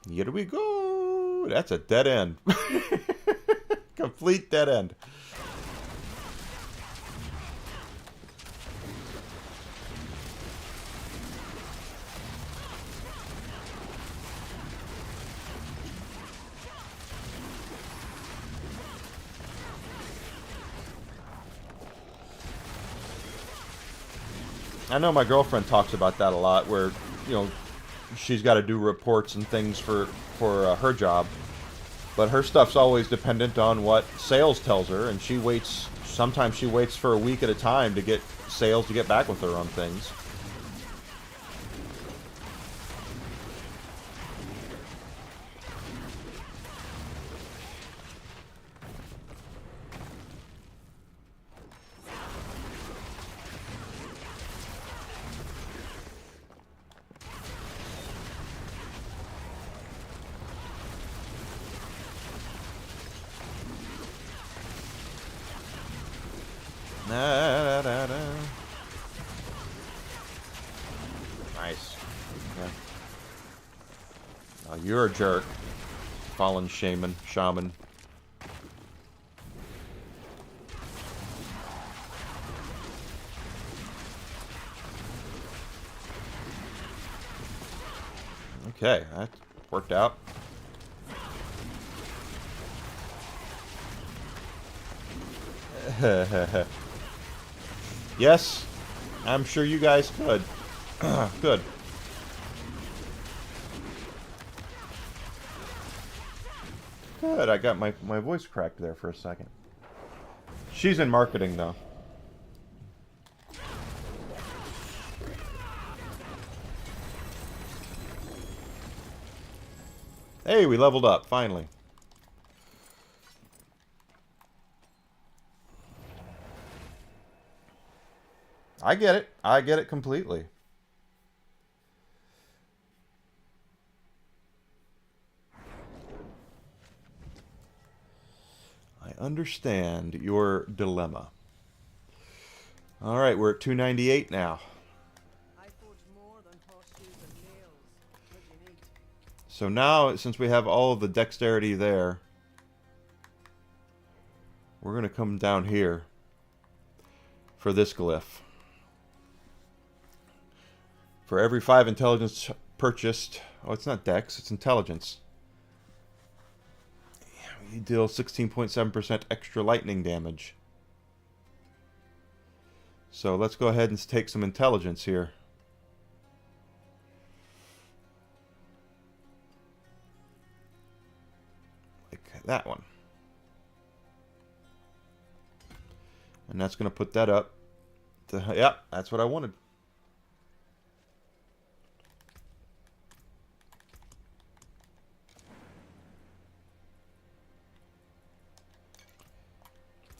Here we go. That's a dead end. Complete dead end. I know my girlfriend talks about that a lot, where, you know, she's got to do reports and things for her job, but her stuff's always dependent on what sales tells her, and she waits. Sometimes she waits for a week at a time to get sales to get back with her on things. Nice. Yeah. Oh, you're a jerk. Fallen shaman. Okay, that worked out. Yes, I'm sure you guys could. Good. Good, I got my voice cracked there for a second. She's in marketing, though. Hey, we leveled up, finally. I get it. I get it completely. I understand your dilemma. All right, we're at 298 now. I forge more than horseshoes and nails. What do you need? So now, since we have all of the dexterity there, we're going to come down here for this glyph. For every 5 intelligence purchased... Oh, it's not dex, it's intelligence. You deal 16.7% extra lightning damage. So let's go ahead and take some intelligence here. Like that one. And that's going to put that up to, yeah, that's what I wanted.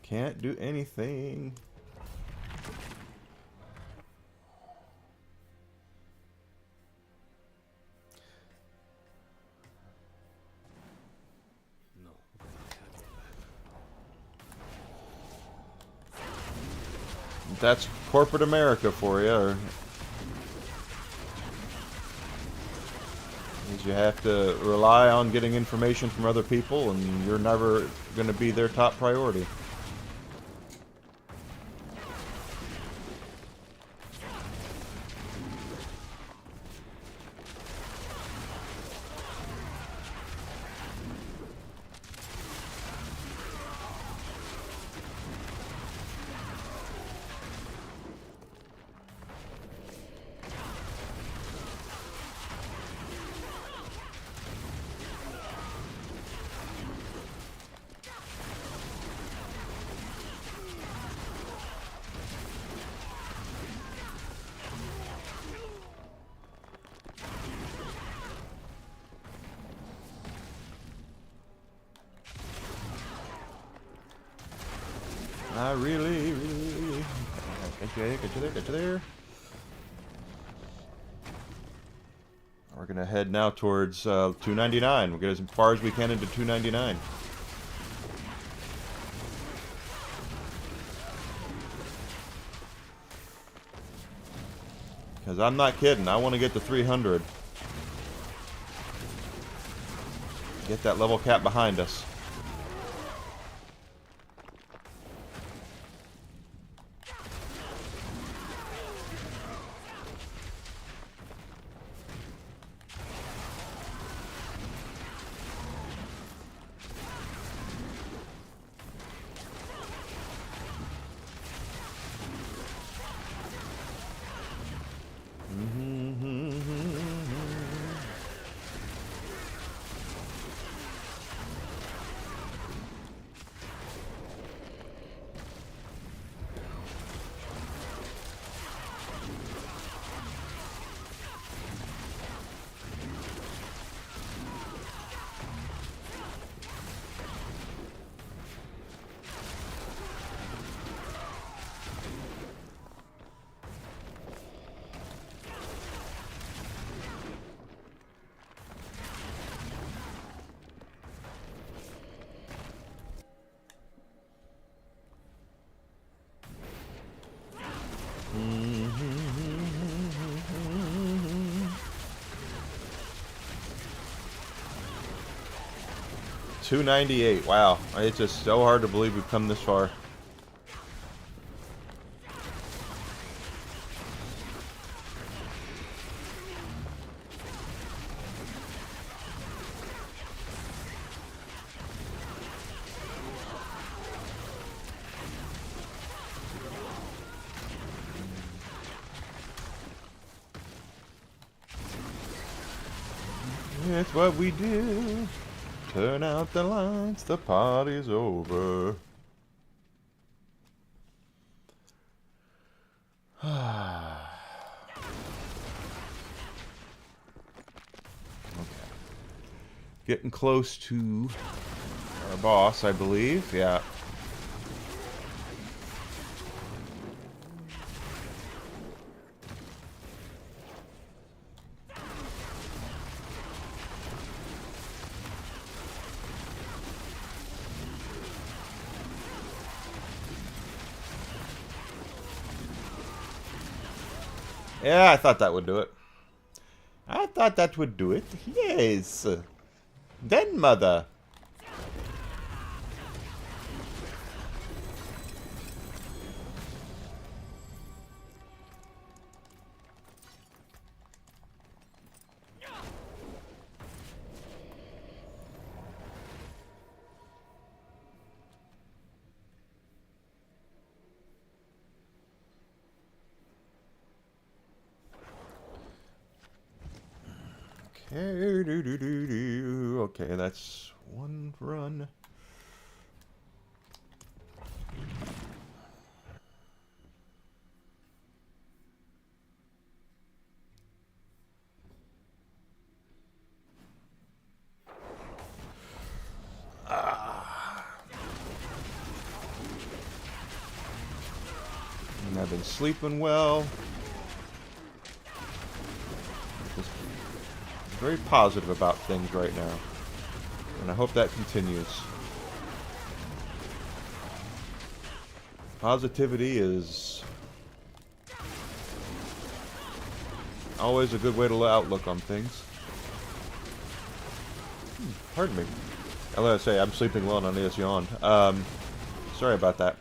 Can't do anything. That's corporate America for you. Or is you have to rely on getting information from other people, and you're never going to be their top priority. I really, get you there. We're gonna head now towards 299. We'll get as far as we can into 299. Because I'm not kidding. I want to get to 300. Get that level cap behind us. $298. Wow, it's just so hard to believe we've come this far. It's what we do. Turn out the lights, the party's over. Okay. Getting close to our boss, I believe. Yeah. Yeah, I thought that would do it. I thought that would do it. Yes. Then, mother. Okay, that's one run. And I've been sleeping well. Just very positive about things right now. And I hope that continues. Positivity is always a good way to outlook on things. Pardon me. I let say I'm sleeping well and I just yawned. Sorry about that.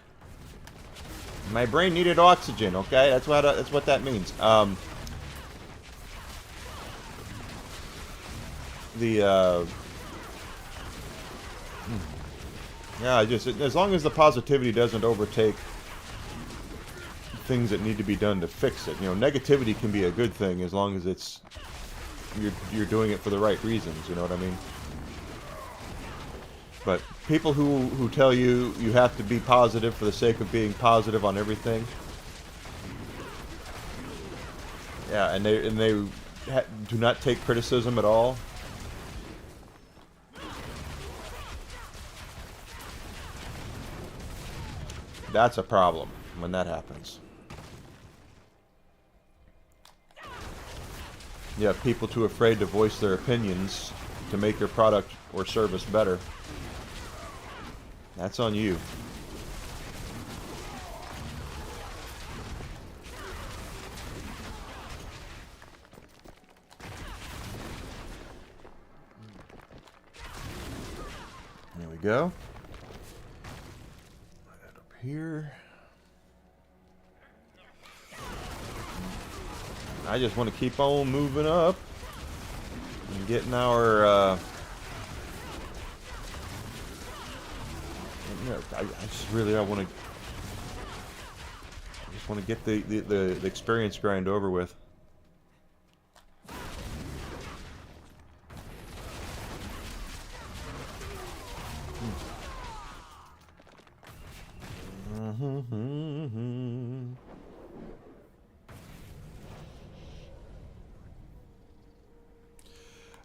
My brain needed oxygen. Okay, that's what that means. Yeah, as long as the positivity doesn't overtake things that need to be done to fix it. You know, negativity can be a good thing as long as it's you're doing it for the right reasons. You know what I mean? But people who tell you you have to be positive for the sake of being positive on everything, yeah, and they do not take criticism at all. That's a problem when that happens. You have people too afraid to voice their opinions to make your product or service better. That's on you. There we go. Right up here. I just want to keep on moving up and getting our I just really want to get the experience grind over with.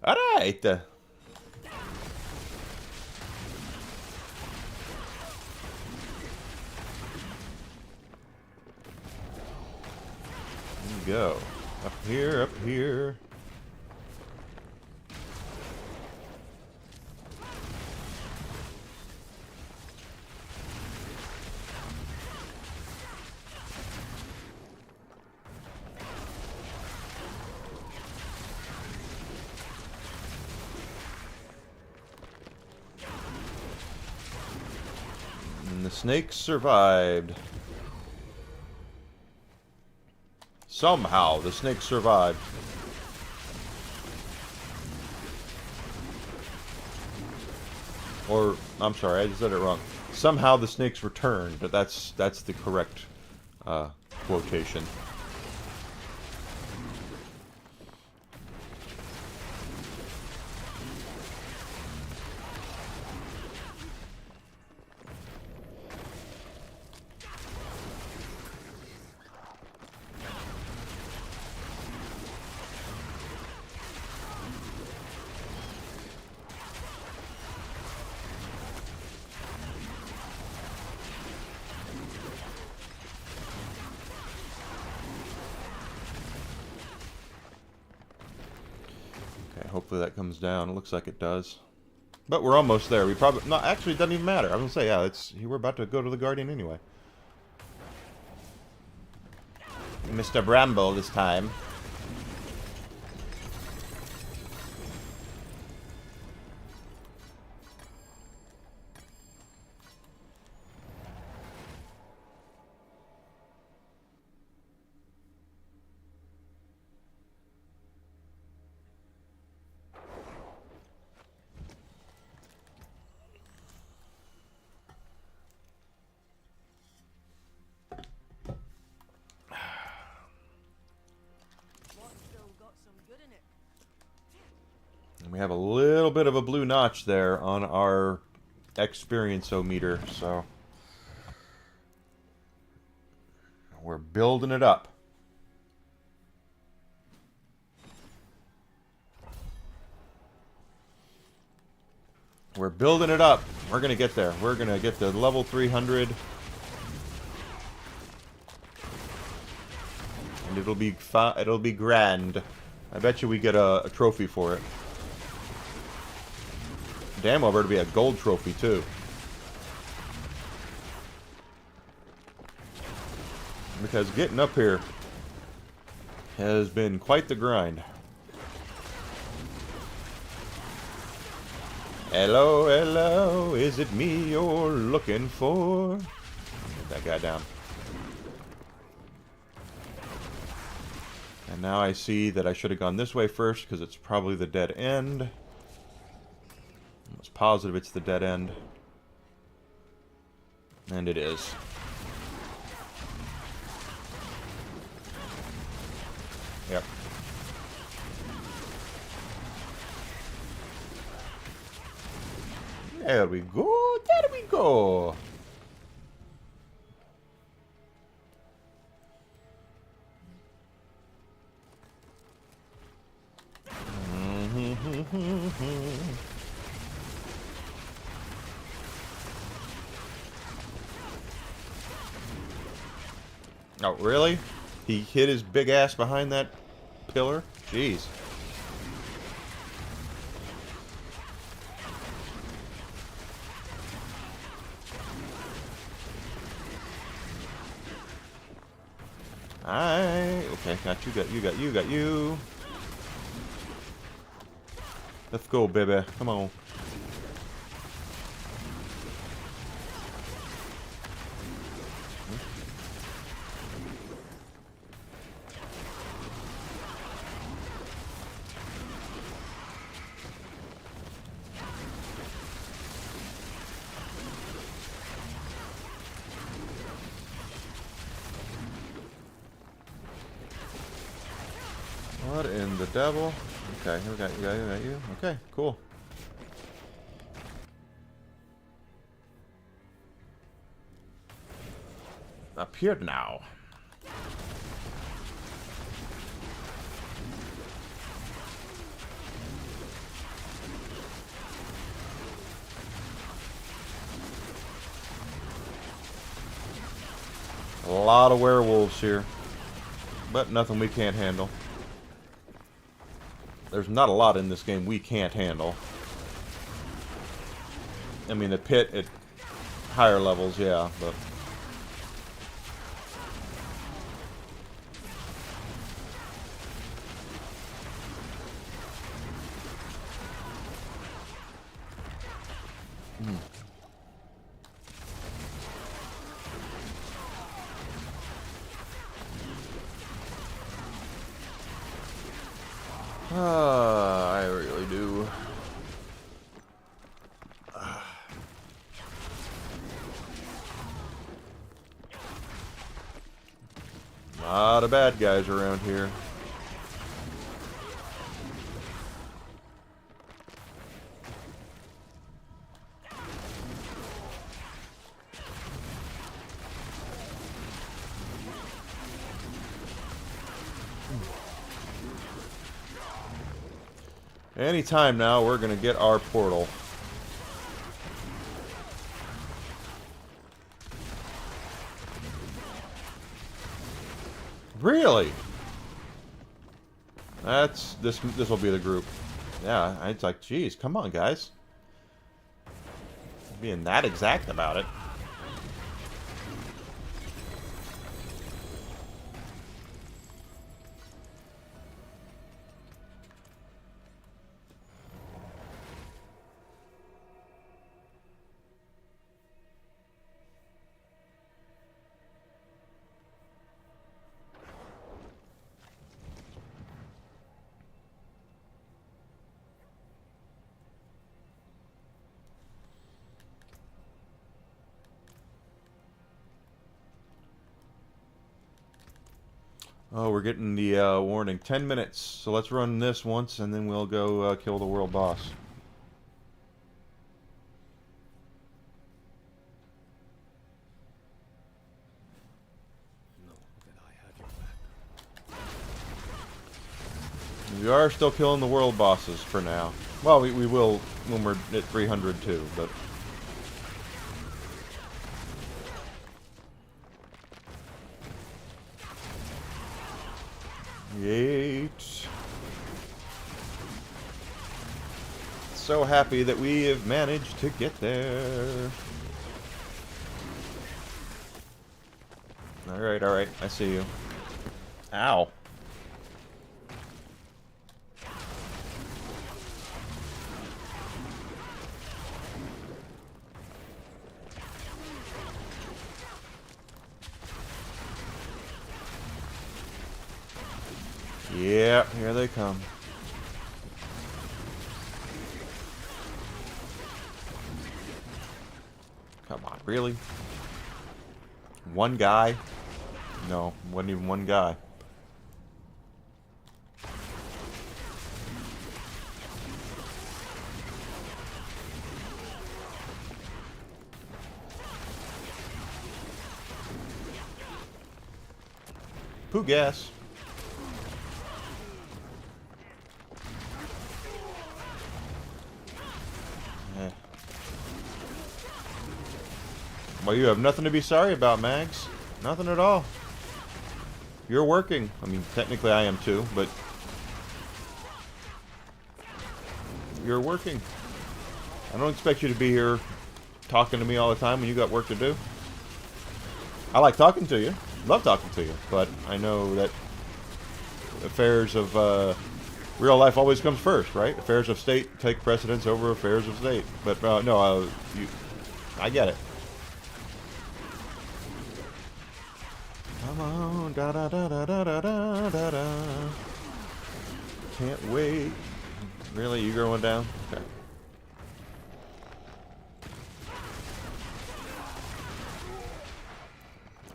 All right. There you go. Up here, up here. And the snakes survived. Somehow, the snakes survived. Or, I'm sorry, I said it wrong. Somehow the snakes returned, but that's the correct quotation. Hopefully that comes down. It looks like it does. But we're almost there. We probably... No, actually, it doesn't even matter. I was going to say, yeah, we're about to go to the Guardian anyway. Mr. Bramble this time. We have a little bit of a blue notch there on our experience-o-meter, so we're building it up. We're building it up. We're going to get there. We're going to get to level 300. And it'll be grand. I bet you we get a trophy for it. Damn well better be a gold trophy too. Because getting up here has been quite the grind. Hello, hello, is it me you're looking for? Get that guy down. And now I see that I should have gone this way first because it's probably the dead end. I'm almost positive it's the dead end. And it is. Yep. There we go. There we go. Oh, really? He hit his big ass behind that pillar? Jeez. Okay, got you. Let's go, baby. Come on. What in the devil? Okay, we got you. Okay, cool. Up here now. A lot of werewolves here, but nothing we can't handle. There's not a lot in this game we can't handle. I mean, the pit at higher levels, yeah, but... I really do. Lot of bad guys around here. Anytime now, we're gonna get our portal. Really? That's this will be the group. Yeah, it's like, geez, come on, guys. Being that exact about it. Oh, we're getting the warning. 10 minutes. So let's run this once, and then we'll go kill the world boss. Know that I have your back. We are still killing the world bosses for now. Well, we will when we're at 300 too, but... Yeet. So happy that we have managed to get there. Alright, I see you. Ow. Yeah, here they come. Come on, really? One guy? No, wasn't even one guy. Pooh gas. Eh. Well, you have nothing to be sorry about, Mags. Nothing at all. You're working. I mean, technically I am too, but... You're working. I don't expect you to be here talking to me all the time when you got work to do. I like talking to you. Love talking to you. But I know that affairs of real life always comes first, right? Affairs of state take precedence over affairs of state. But no, I get it. Come on, da da da da da da da da da. Can't wait. Really, you going down? Okay.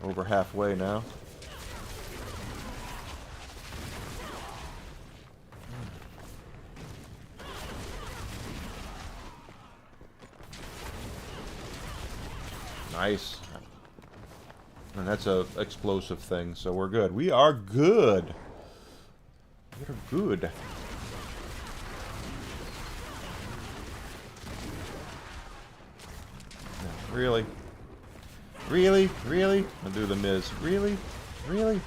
Over halfway now. Nice. And that's a explosive thing, so we're good. We are good. We're good. Really? Really? Really? I'll do the Miz. Really? Really?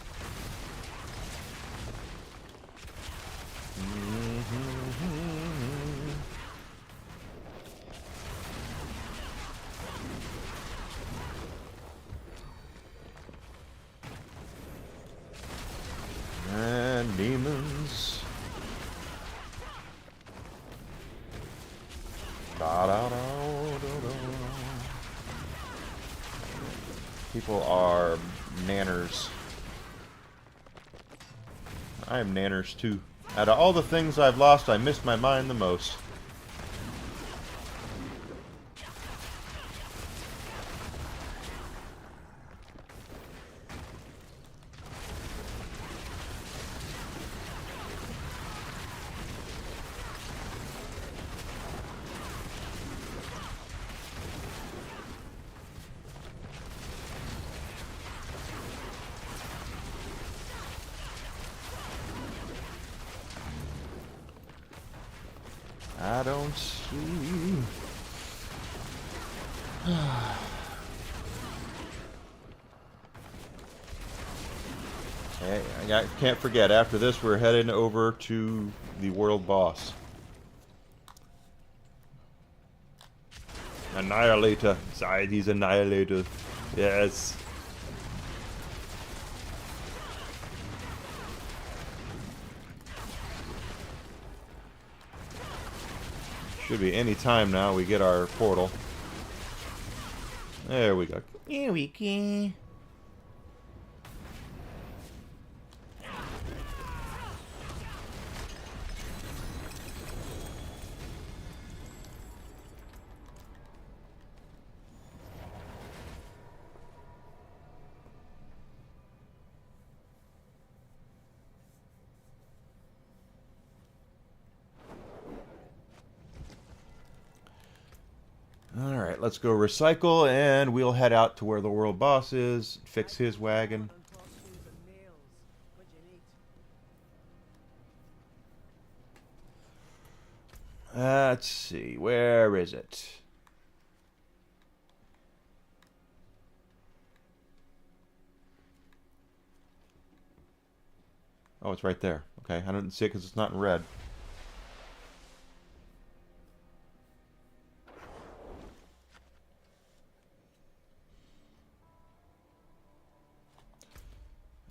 And demons. Da da da da da. People are nanners. I am nanners too. Out of all the things I've lost, I missed my mind the most. I don't see. Hey, I can't forget, after this we're heading over to the world boss. Annihilator. Society's Annihilator. Yes. Should be any time now we get our portal. There we go. Here we go. Alright, let's go recycle, and we'll head out to where the world boss is, fix his wagon. More than horseshoes and nails. What'd you need? Let's see, where is it? Oh, it's right there. Okay, I didn't see it because it's not in red.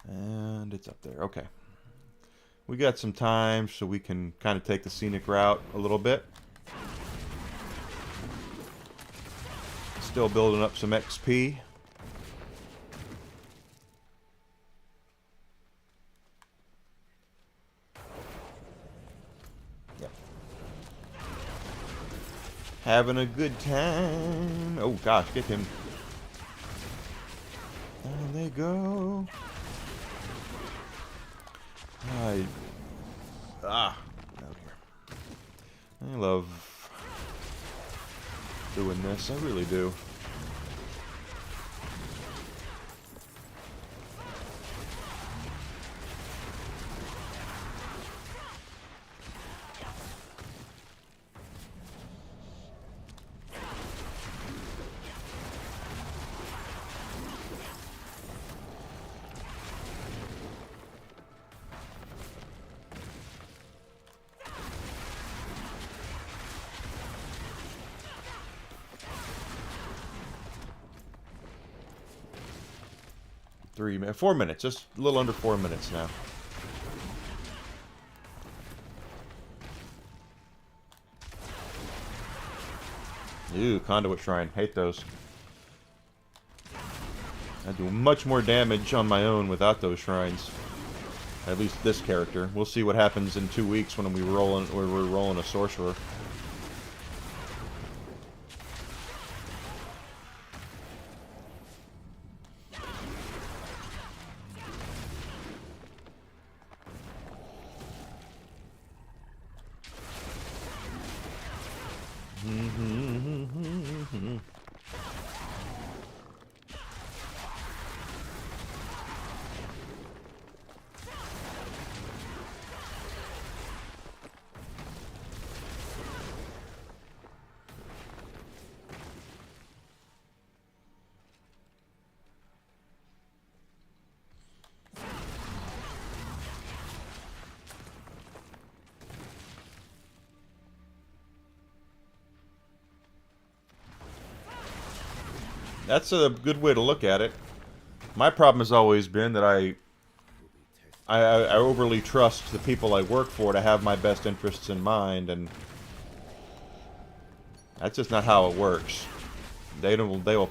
And it's up there. Okay. We got some time, so we can kind of take the scenic route a little bit. Still building up some XP. Yep. Having a good time. Oh gosh, get him. Down they go. Out here. I love doing this. I really do. 4 minutes, just a little under 4 minutes now. Ooh, conduit shrine. Hate those. I do much more damage on my own without those shrines. At least this character. We'll see what happens in 2 weeks when we're rolling a sorcerer. That's a good way to look at it. My problem has always been that I overly trust the people I work for to have my best interests in mind, and that's just not how it works. They will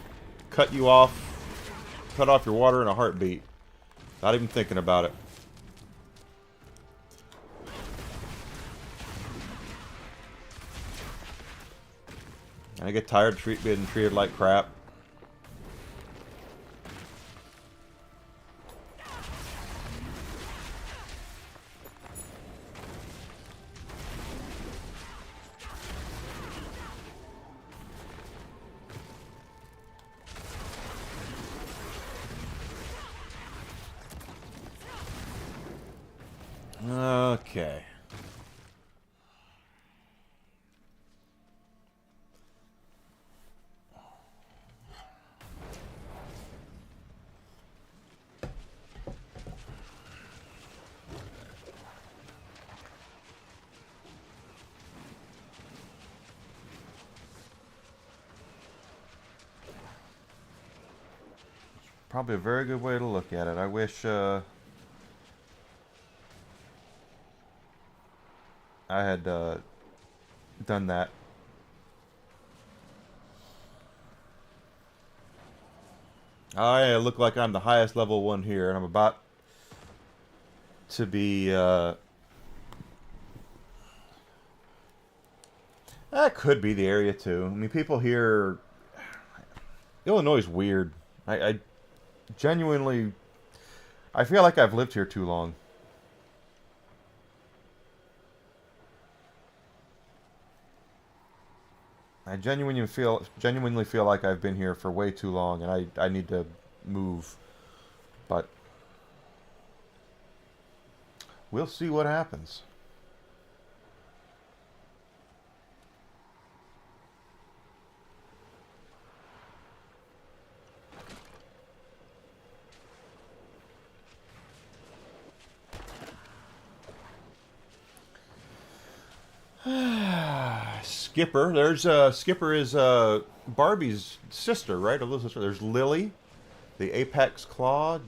cut you off, cut off your water in a heartbeat, not even thinking about it. And I get tired of being treated like crap. Okay. Probably a very good way to look at it. I wish I had done that. I look like I'm the highest level one here, and I'm about to be that could be the area too. I mean, people here, Illinois is weird. I genuinely, I feel like I've lived here too long. I genuinely feel like I've been here for way too long, and I need to move. But we'll see what happens. Skipper. Skipper is Barbie's sister, right? A little sister. There's Lily, the Apex Claw,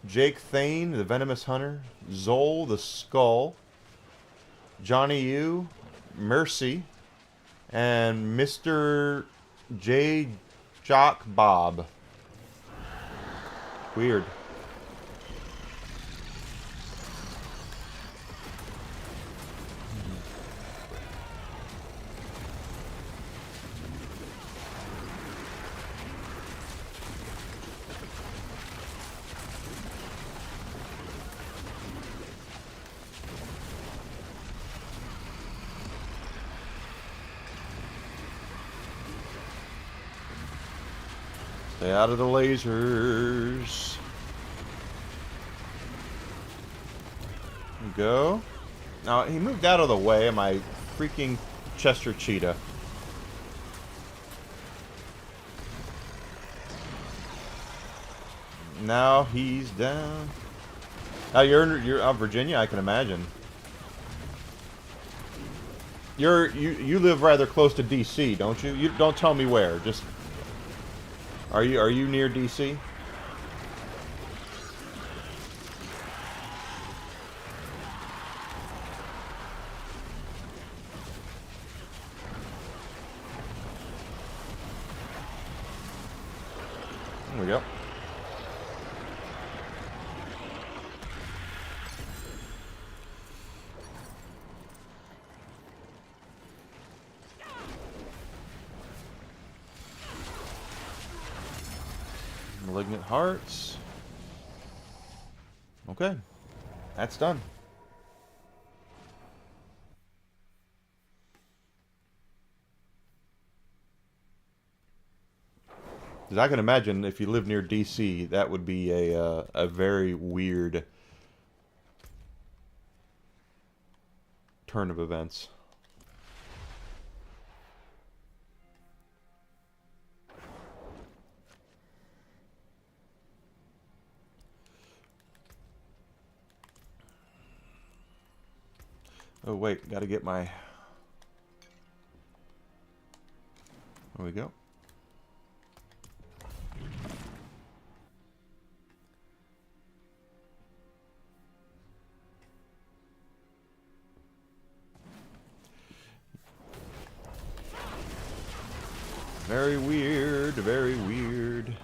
Jake Thane, the Venomous Hunter, Zol, the Skull, Johnny U, Mercy, and Mr. J. Jock Bob. Weird. Stay out of the lasers. Go. Now, he moved out of the way of my freaking Chester Cheetah. Now he's down. Now you're out Virginia, I can imagine. You live rather close to DC, don't you? You don't tell me where. Just are you near DC? There we go. Malignant Hearts. Okay. That's done. Because I can imagine if you live near DC, that would be a very weird turn of events. Oh wait, gotta get my... There we go. Very weird, very weird.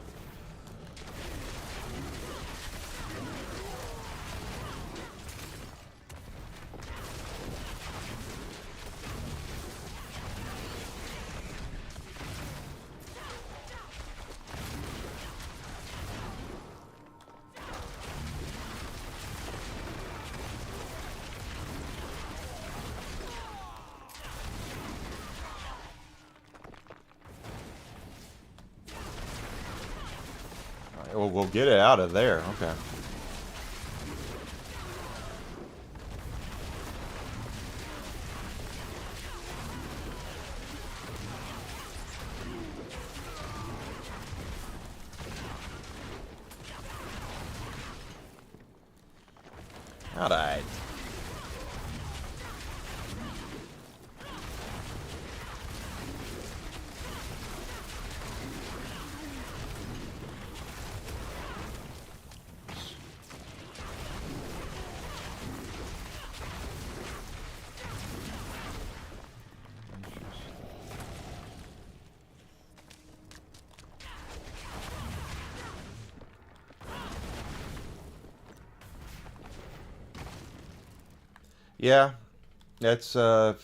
Well, we'll get it out of there. Okay. All right. Yeah, that's kind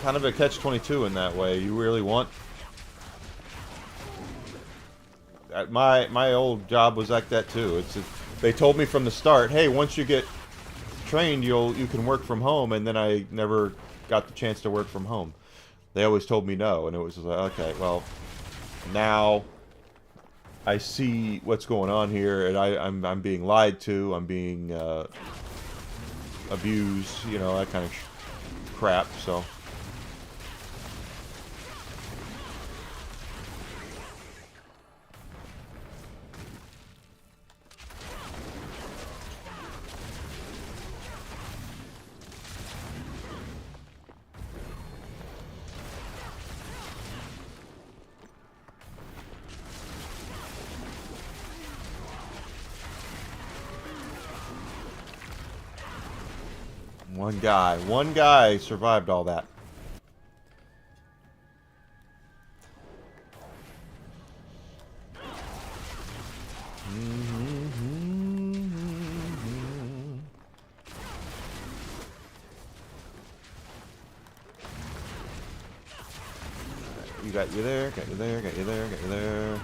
of a catch-22 in that way. You really want... My old job was like that too. They told me from the start, hey, once you get trained, you can work from home, and then I never got the chance to work from home. They always told me no, and it was just like, okay, well, now I see what's going on here, and I'm being lied to, I'm being abused, you know, that kind of crap. So. One guy survived all that. You got you there, got you there, got you there, got you there.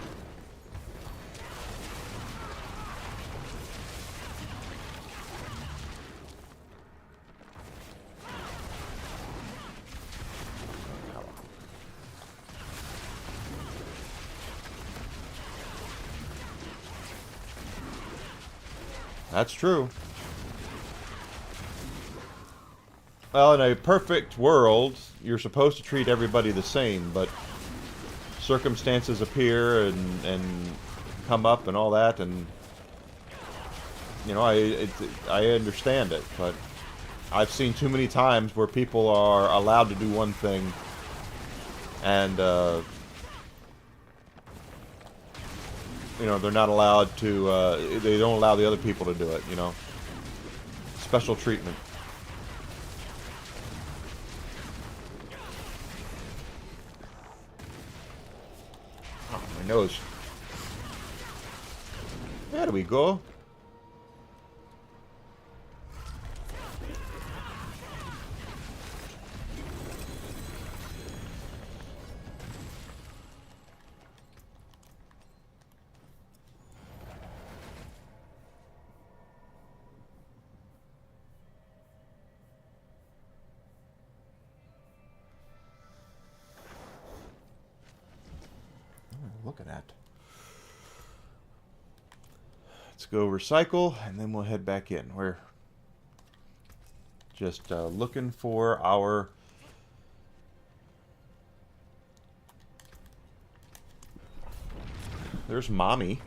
That's true. Well, in a perfect world, you're supposed to treat everybody the same, but circumstances appear and come up and all that, and you know, I understand it, but I've seen too many times where people are allowed to do one thing, and you know, they're not allowed to. They don't allow the other people to do it. You know, special treatment. Oh, my nose. There we go. Look at that. Let's go recycle, and then we'll head back in. We're just looking for our... There's Mommy.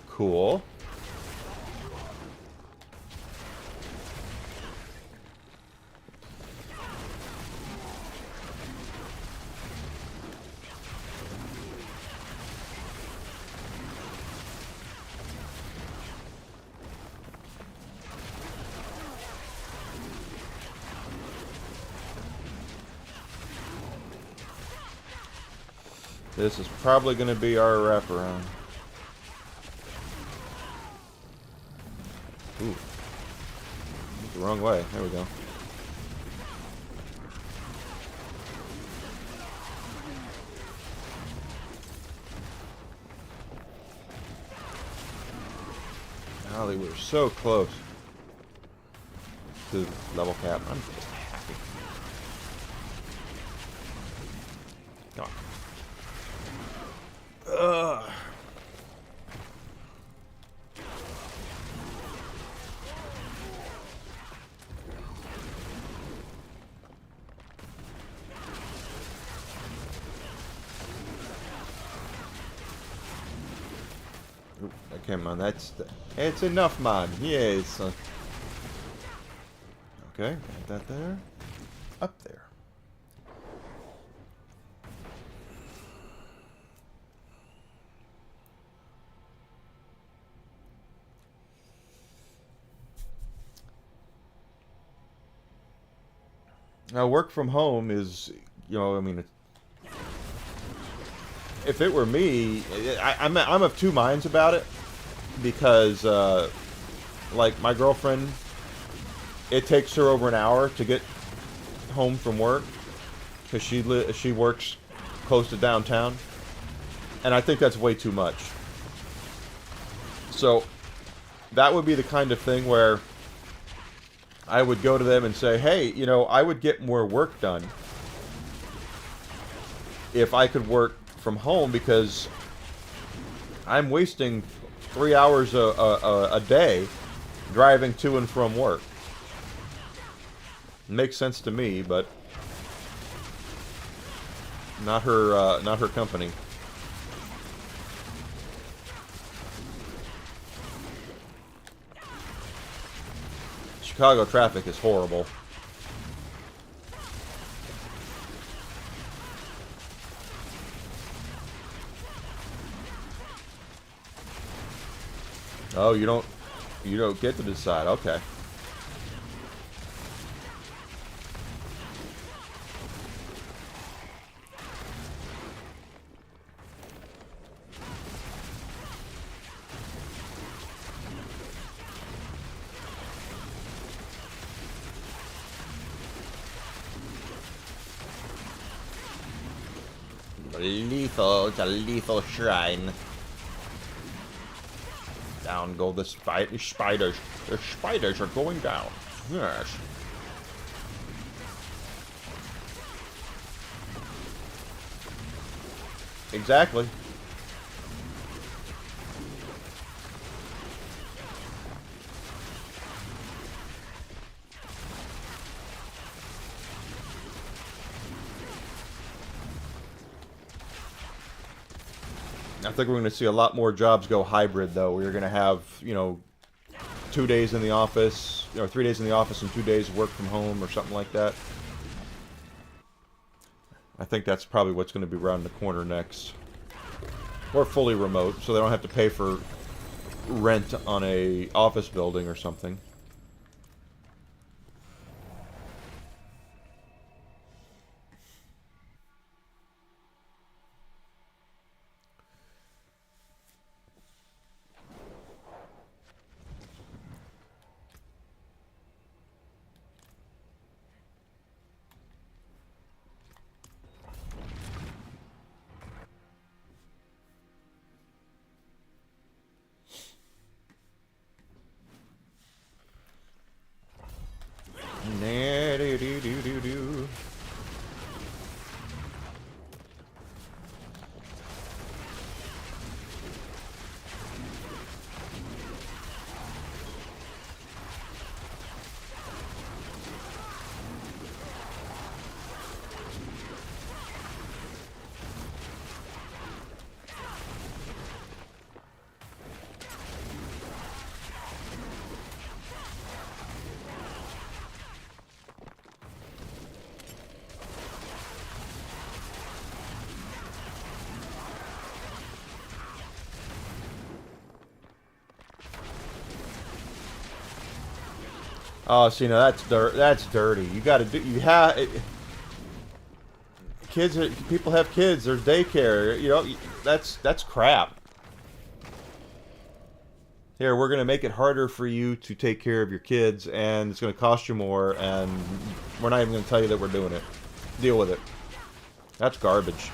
Cool. This is probably going to be our wraparound. Ooh. Went the wrong way. There we go. Oh, they were so close to level cap. I'm just happy. Come on. Ugh. Oop, okay, man, it's enough, man. Yes. Okay, got that there. Up there. Now, work from home is, you know, I mean, if it were me, I'm of two minds about it, because like my girlfriend, it takes her over an hour to get home from work because she works close to downtown, and I think that's way too much. So that would be the kind of thing where I would go to them and say, hey, you know, I would get more work done if I could work from home, because I'm wasting 3 hours a day driving to and from work. Makes sense to me, but not her company. Chicago traffic is horrible. Oh, you don't get to decide. Okay. It's a lethal shrine. Down go the spiders. The spiders are going down. Yes. Exactly. I think we're going to see a lot more jobs go hybrid, though. We're going to have, you know, 2 days in the office, or 3 days in the office and 2 days work from home, or something like that. I think that's probably what's going to be around the corner next. Or fully remote, so they don't have to pay for rent on a office building or something. Do. Oh, see, now that's that's dirty. You got to do. You have kids. People have kids. There's daycare. You know, that's crap. Here, we're gonna make it harder for you to take care of your kids, and it's gonna cost you more, and we're not even gonna tell you that we're doing it. Deal with it. That's garbage.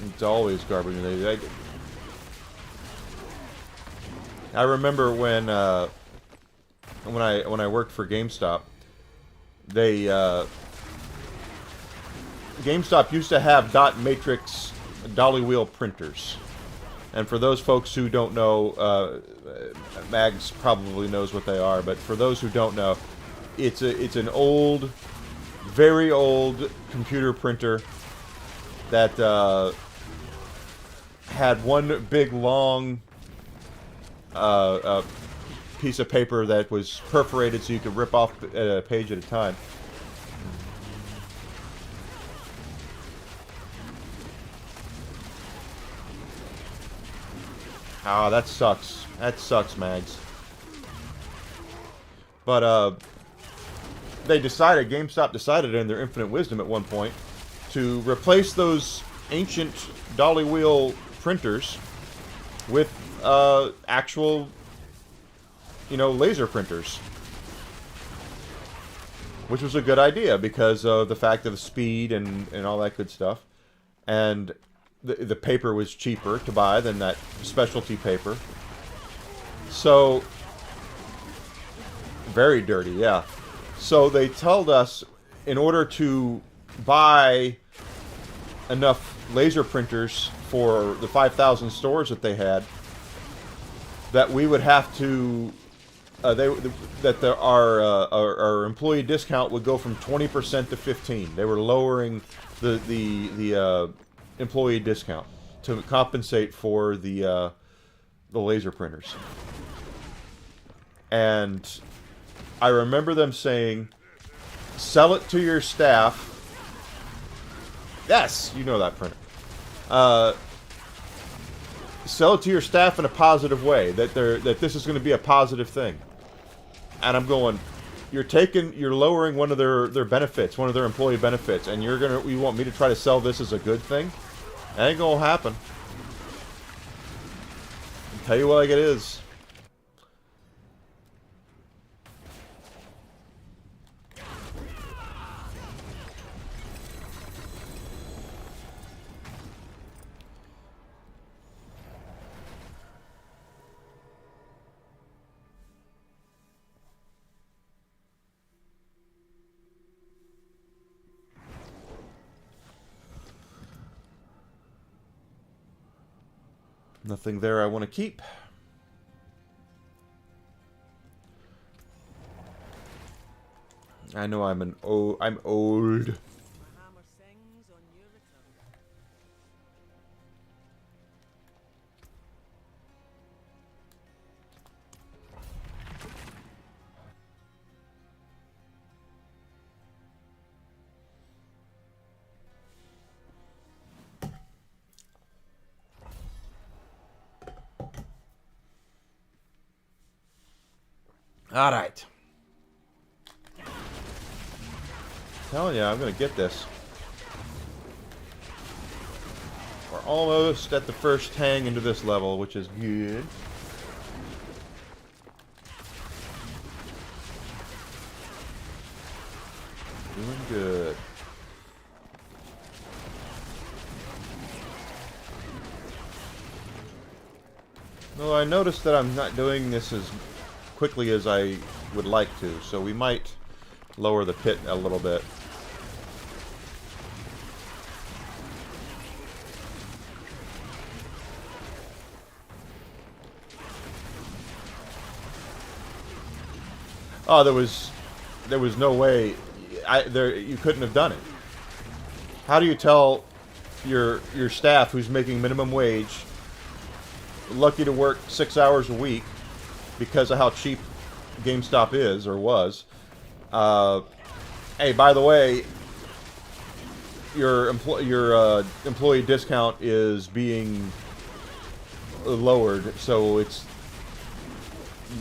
It's always garbage. I remember when I worked for GameStop, they GameStop used to have dot matrix dolly wheel printers, and for those folks who don't know, Mags probably knows what they are, but for those who don't know, it's an old, very old computer printer that had one big long piece of paper that was perforated so you could rip off a page at a time. Ah, that sucks. That sucks, Mags. But, GameStop decided in their infinite wisdom at one point to replace those ancient dolly wheel printers with, actual, laser printers. Which was a good idea because of the fact of the speed and all that good stuff. And the paper was cheaper to buy than that specialty paper. So, very dirty, yeah. So they told us in order to buy enough laser printers for the 5,000 stores that they had, that we would have to, our employee discount would go from 20% to 15%. They were lowering the employee discount to compensate for the laser printers. And I remember them saying, sell it to your staff. Yes, you know that printer. Sell it to your staff in a positive way, that this is going to be a positive thing. And I'm going, you're lowering one of their benefits, one of their employee benefits, and you want me to try to sell this as a good thing? That ain't gonna happen. I'll tell you what like it is. Nothing there I want to keep. I know I'm old. My hammer sings on your return. All right. Telling you, I'm gonna get this. We're almost at the first hang into this level, which is good. Doing good. Well, I noticed that I'm not doing this as quickly as I would like to, so we might lower the pit a little bit. Oh, there was no way you couldn't have done it. How do you tell your staff who's making minimum wage, lucky to work 6 hours a week because of how cheap GameStop is or was? Hey, by the way, your employee discount is being lowered, so it's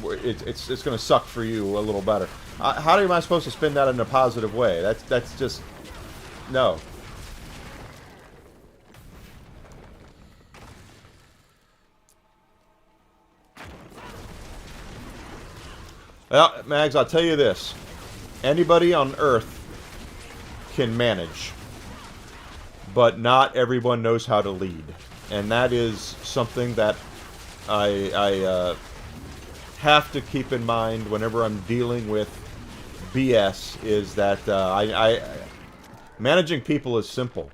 going to suck for you a little better. How am I supposed to spin that in a positive way? That's just no. Well, Mags, I'll tell you this. Anybody on Earth can manage, but not everyone knows how to lead. And that is something that I have to keep in mind whenever I'm dealing with BS, is that managing people is simple.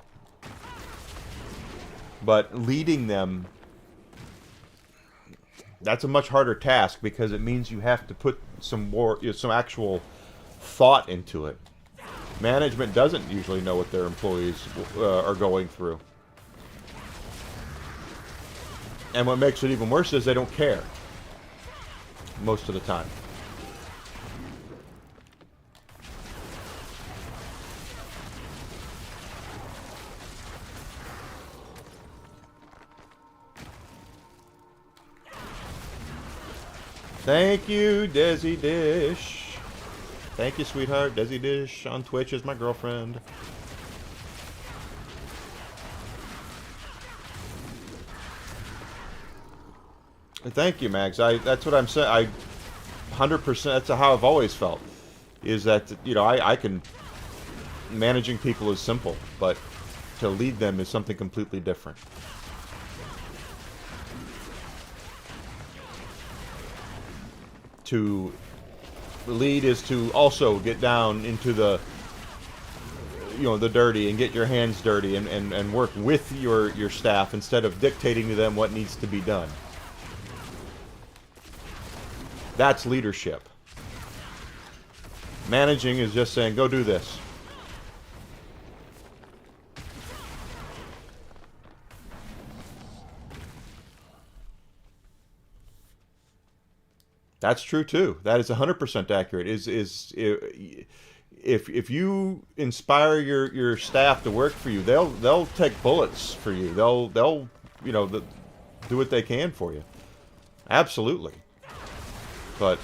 But leading them, that's a much harder task, because it means you have to put some actual thought into it. Management doesn't usually know what their employees are going through. And what makes it even worse is they don't care. Most of the time. Thank you, Desi Dish. Thank you, sweetheart. Desi Dish on Twitch is my girlfriend. Thank you, Mags. That's what I'm saying. 100%. That's how I've always felt. Is that, you know, I can. Managing people is simple, but to lead them is something completely different. To lead is to also get down into the, you know, the dirty and get your hands dirty and work with your staff instead of dictating to them what needs to be done. That's leadership. Managing is just saying, go do this. That's true too. That is 100% accurate. If you inspire your staff to work for you, they'll take bullets for you. They'll you know do what they can for you. Absolutely. But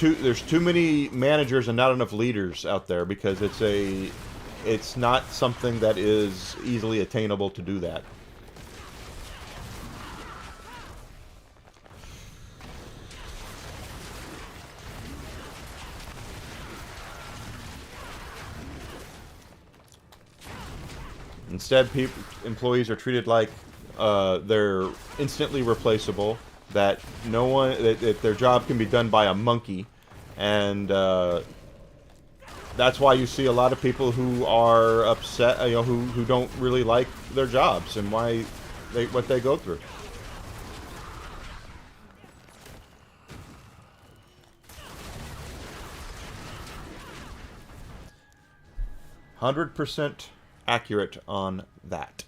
there's too many managers and not enough leaders out there because it's not something that is easily attainable to do that. Instead, employees are treated like they're instantly replaceable. That that their job can be done by a monkey, and that's why you see a lot of people who are upset, you know, who don't really like their jobs and what they go through. %100% accurate on that.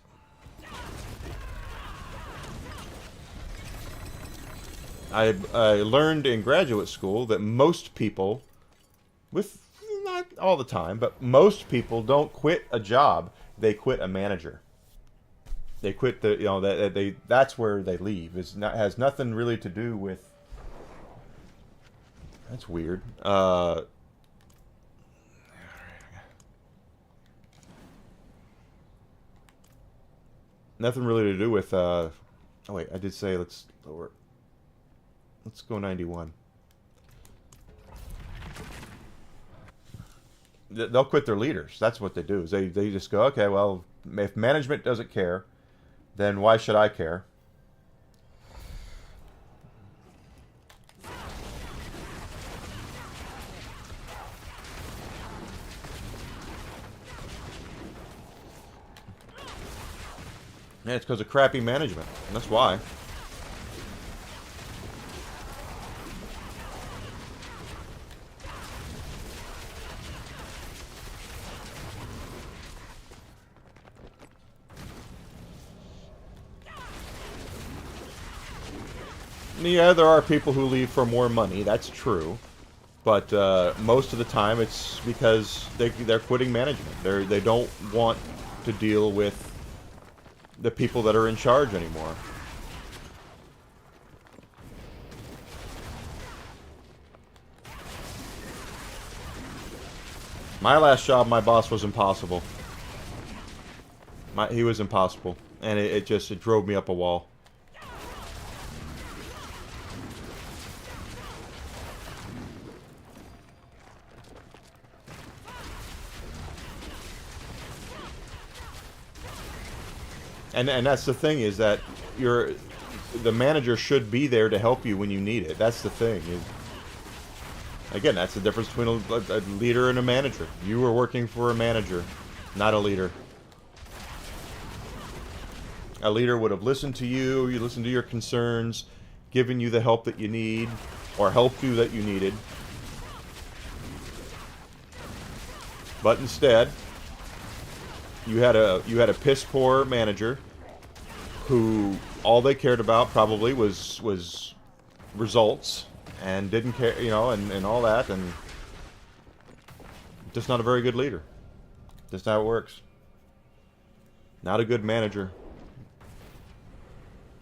I learned in graduate school that most people, with not all the time, but most people don't quit a job. They quit a manager. They quit the, you know, that's where they leave. Has nothing really to do with. That's weird. Nothing really to do with. Oh wait, I did say let's lower. Let's go 91. They'll quit their leaders. That's what they do. Is they just go, okay, well, if management doesn't care, then why should I care? Yeah, it's because of crappy management. That's why. Yeah, there are people who leave for more money. That's true, but most of the time it's because they're quitting management. They don't want to deal with the people that are in charge anymore. My last job, my boss was impossible. He was impossible, and it drove me up a wall. And that's the thing, is that the manager should be there to help you when you need it. That's the thing. Again, that's the difference between a leader and a manager. You were working for a manager, not a leader. A leader would have listened to you, listened to your concerns, given you the help that you need, or helped you that you needed. But instead, you had a piss poor manager who all they cared about probably was results and didn't care, you know, and all that, and just not a very good leader. Just how it works. Not a good manager.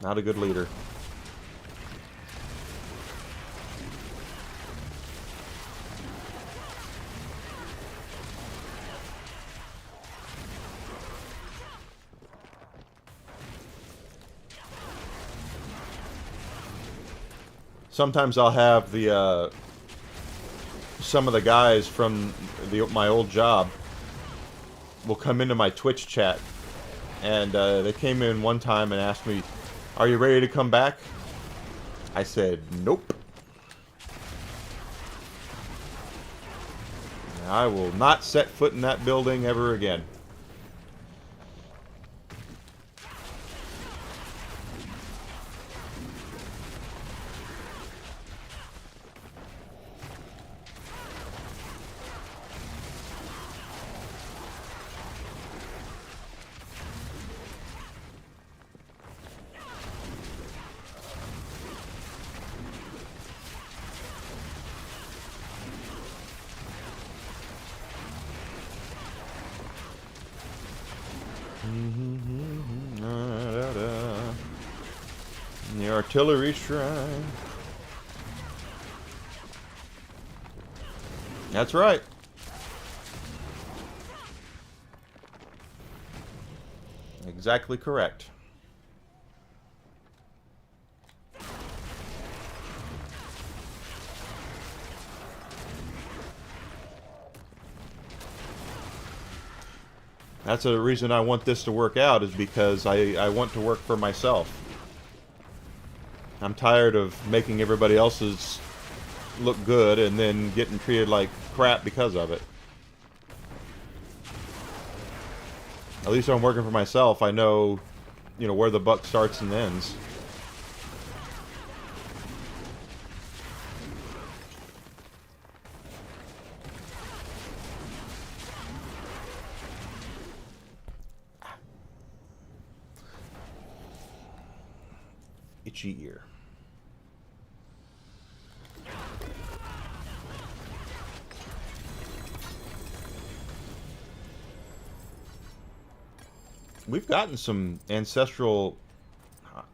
Not a good leader. Sometimes I'll have the some of the guys from my old job will come into my Twitch chat, and they came in one time and asked me, "Are you ready to come back?" I said, "Nope. I will not set foot in that building ever again." The artillery shrine. That's right. Exactly correct. That's the reason I want this to work out, is because I want to work for myself. I'm tired of making everybody else's look good and then getting treated like crap because of it. At least when I'm working for myself, I know, you know, where the buck starts and ends. Itchy ear. We've gotten some ancestral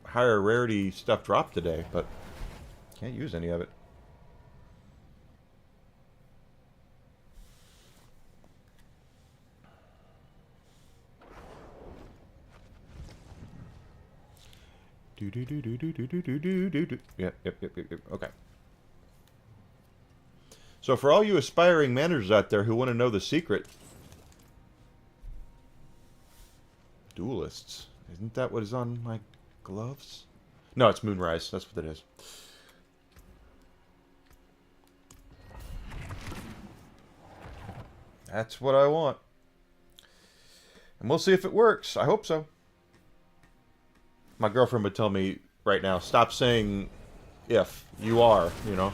higher rarity stuff dropped today, but can't use any of it. Yep. Okay. So for all you aspiring managers out there who want to know the secret, duelists. Isn't that what is on my gloves? No, it's Moonrise. That's what it is. That's what I want. And we'll see if it works. I hope so. My girlfriend would tell me right now, stop saying if. You are, you know.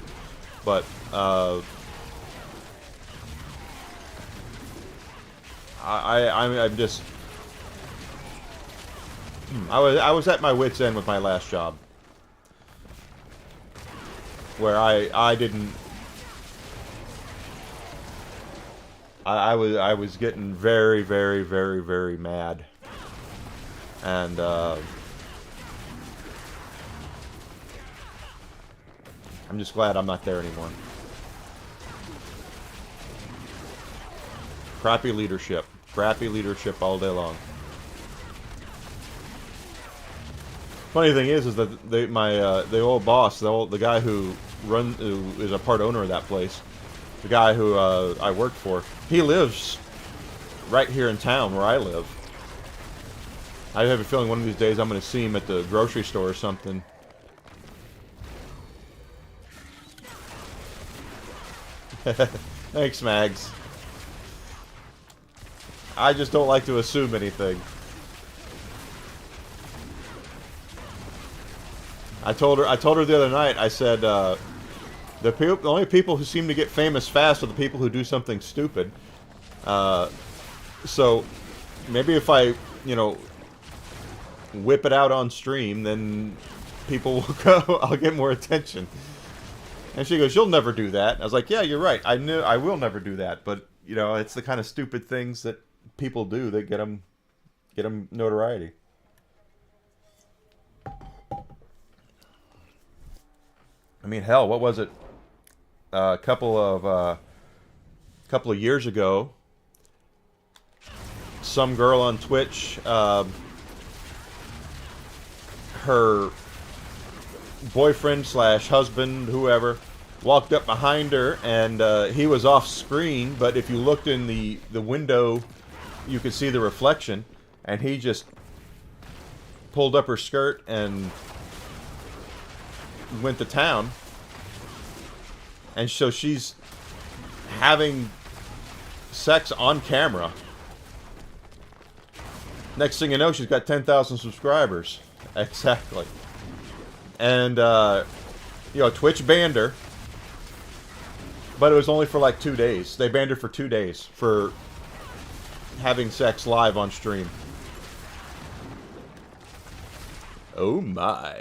But, I'm just... I was at my wit's end with my last job, where I didn't. I was getting very mad, and I'm just glad I'm not there anymore. Crappy leadership all day long. Funny thing is that the old boss, the guy who is a part owner of that place, the guy who I worked for, he lives right here in town where I live. I have a feeling one of these days I'm going to see him at the grocery store or something. Thanks, Mags. I just don't like to assume anything. I told her the other night, I said, the only people who seem to get famous fast are the people who do something stupid. So, maybe if I, you know, whip it out on stream, then people will go, I'll get more attention. And she goes, you'll never do that. I was like, yeah, you're right. I knew I will never do that. But, you know, it's the kind of stupid things that people do that get them notoriety. I mean, hell, what was it? A couple of years ago, some girl on Twitch, her boyfriend slash husband, whoever, walked up behind her, and he was off screen, but if you looked in the window, you could see the reflection, and he just pulled up her skirt and went to town. And so she's having sex on camera. Next thing you know, she's got 10,000 subscribers. Exactly. And, you know, Twitch banned her. But it was only for like 2 days. They banned her for 2 days for having sex live on stream. Oh my.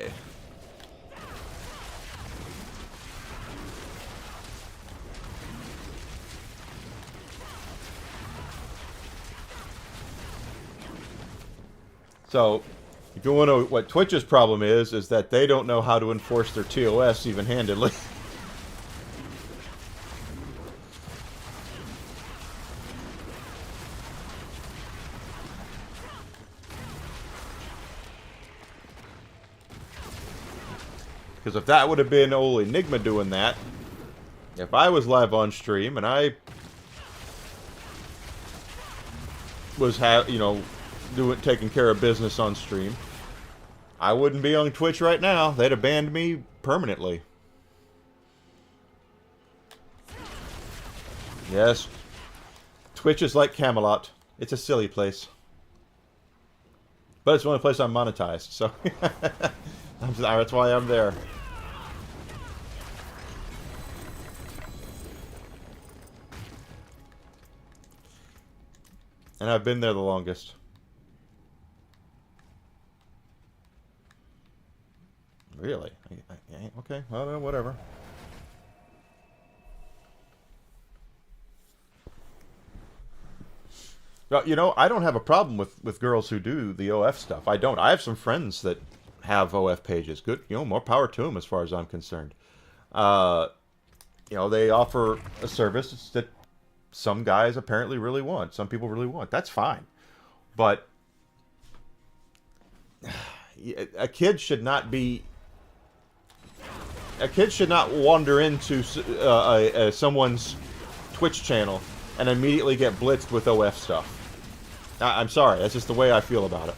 So, if you want to know what Twitch's problem is that they don't know how to enforce their TOS even-handedly. Because if that would have been old Enigma doing that, if I was live on stream and I was taking care of business on stream, I wouldn't be on Twitch right now. They'd have banned me permanently. Yes, Twitch is like Camelot. It's a silly place, but it's the only place I'm monetized, so that's why I'm there. And I've been there the longest. Really? Okay, well, whatever. Well, you know, I don't have a problem with girls who do the OF stuff. I don't. I have some friends that have OF pages. Good, you know, more power to them as far as I'm concerned. You know, they offer a service that some guys apparently really want. Some people really want. That's fine. But a kid should not wander into someone's Twitch channel and immediately get blitzed with OF stuff. I'm sorry. That's just the way I feel about it.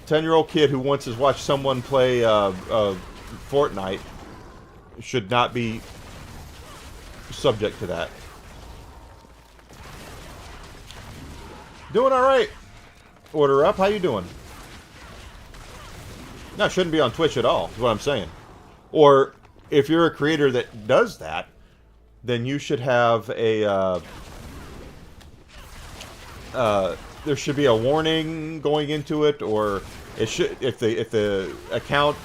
10-year-old kid who wants to watch someone play Fortnite should not be subject to that. Doing all right. Order up. How you doing? No, it shouldn't be on Twitch at all, is what I'm saying. Or if you're a creator that does that, then you should have a there should be a warning going into it, or it should, if the account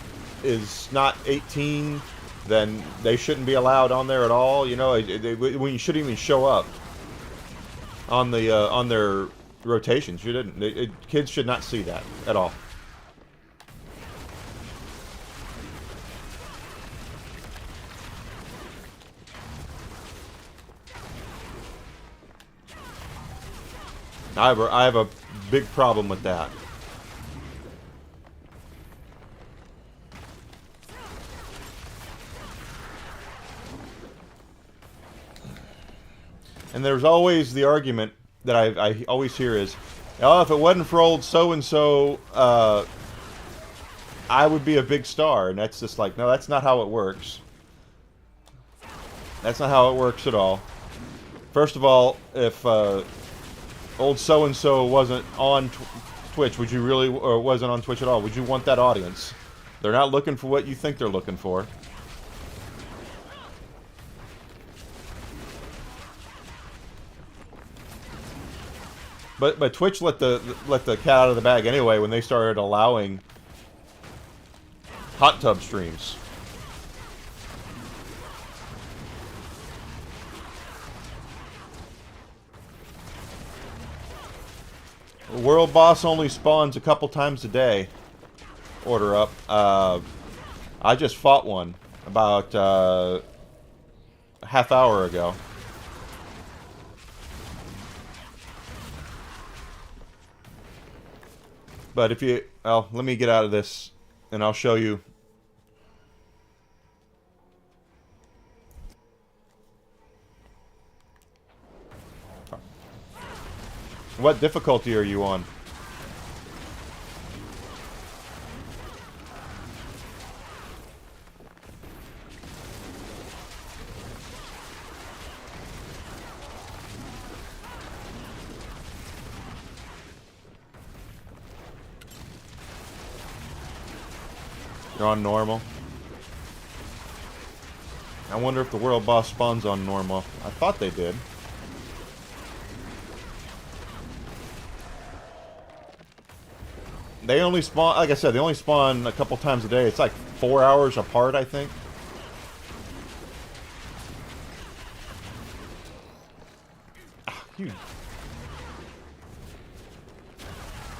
is not 18, then they shouldn't be allowed on there at all. You know, when you shouldn't even show up on the on their rotations. You didn't. Kids should not see that at all. I have a big problem with that. And there's always the argument that I always hear is, oh, if it wasn't for old so-and-so, I would be a big star. And that's just like, no, that's not how it works. That's not how it works at all. First of all, if old so-and-so wasn't on Twitch, would you really, or wasn't on Twitch at all, would you want that audience? They're not looking for what you think they're looking for. But Twitch let the cat out of the bag anyway when they started allowing hot tub streams. The world boss only spawns a couple times a day. Order up. I just fought one about a half hour ago. But if you... well, let me get out of this, and I'll show you. What difficulty are you on? You're on normal. I wonder if the world boss spawns on normal. I thought they did. They only spawn, like I said, they only spawn a couple times a day. It's like 4 hours apart, I think.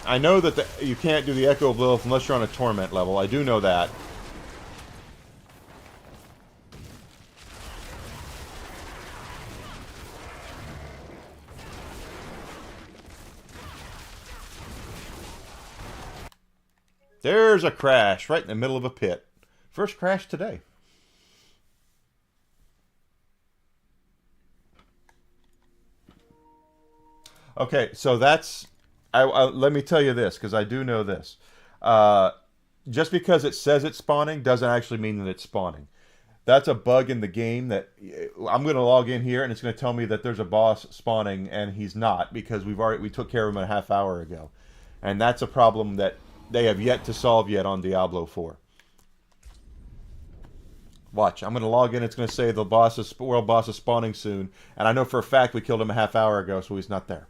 I know that you can't do the Echo of Lilith unless you're on a Torment level. I do know that. There's a crash right in the middle of a pit. First crash today. Okay, so that's... let me tell you this, because I do know this. Just because it says it's spawning doesn't actually mean that it's spawning. That's a bug in the game that... I'm going to log in here, and it's going to tell me that there's a boss spawning, and he's not, because we took care of him a half hour ago. And that's a problem that they have yet to solve yet on Diablo 4. Watch, I'm going to log in, it's going to say the world boss is spawning soon, and I know for a fact we killed him a half hour ago, so he's not there.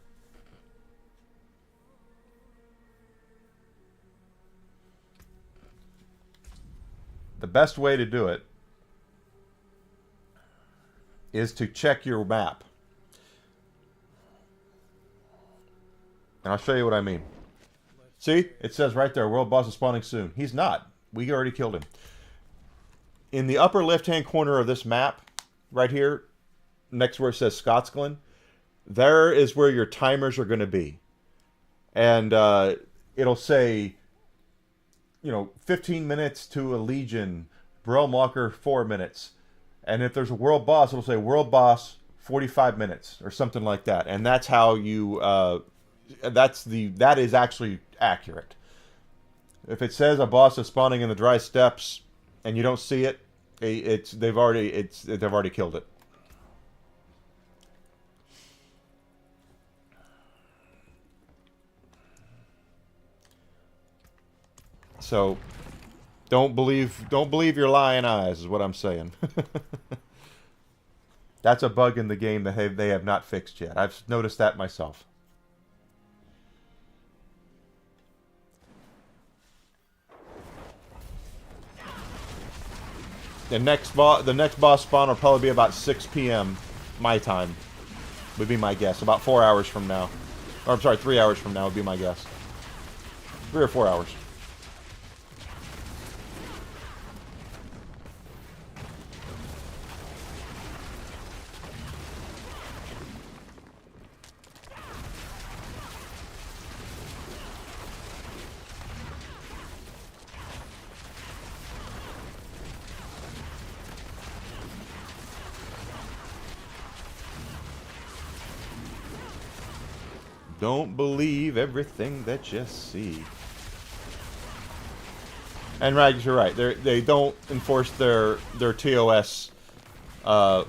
The best way to do it is to check your map. And I'll show you what I mean. See? It says right there, world boss is spawning soon. He's not. We already killed him. In the upper left-hand corner of this map, right here, next where it says Scotsglen, there is where your timers are going to be. And it'll say... 15 minutes to a Legion, Realmwalker 4 minutes. And if there's a world boss, it'll say world boss 45 minutes or something like that. And that's how you that is actually accurate. If it says a boss is spawning in the dry steppes and you don't see it, they've already killed it. So, don't believe your lying eyes is what I'm saying. That's a bug in the game that they have not fixed yet. I've noticed that myself. The next boss spawn will probably be about 6 p.m. my time. Would be my guess. About 4 hours from now. Or I'm sorry, 3 hours from now would be my guess. 3 or 4 hours. Don't believe everything that you see. And Rags, you're right. They don't enforce their TOS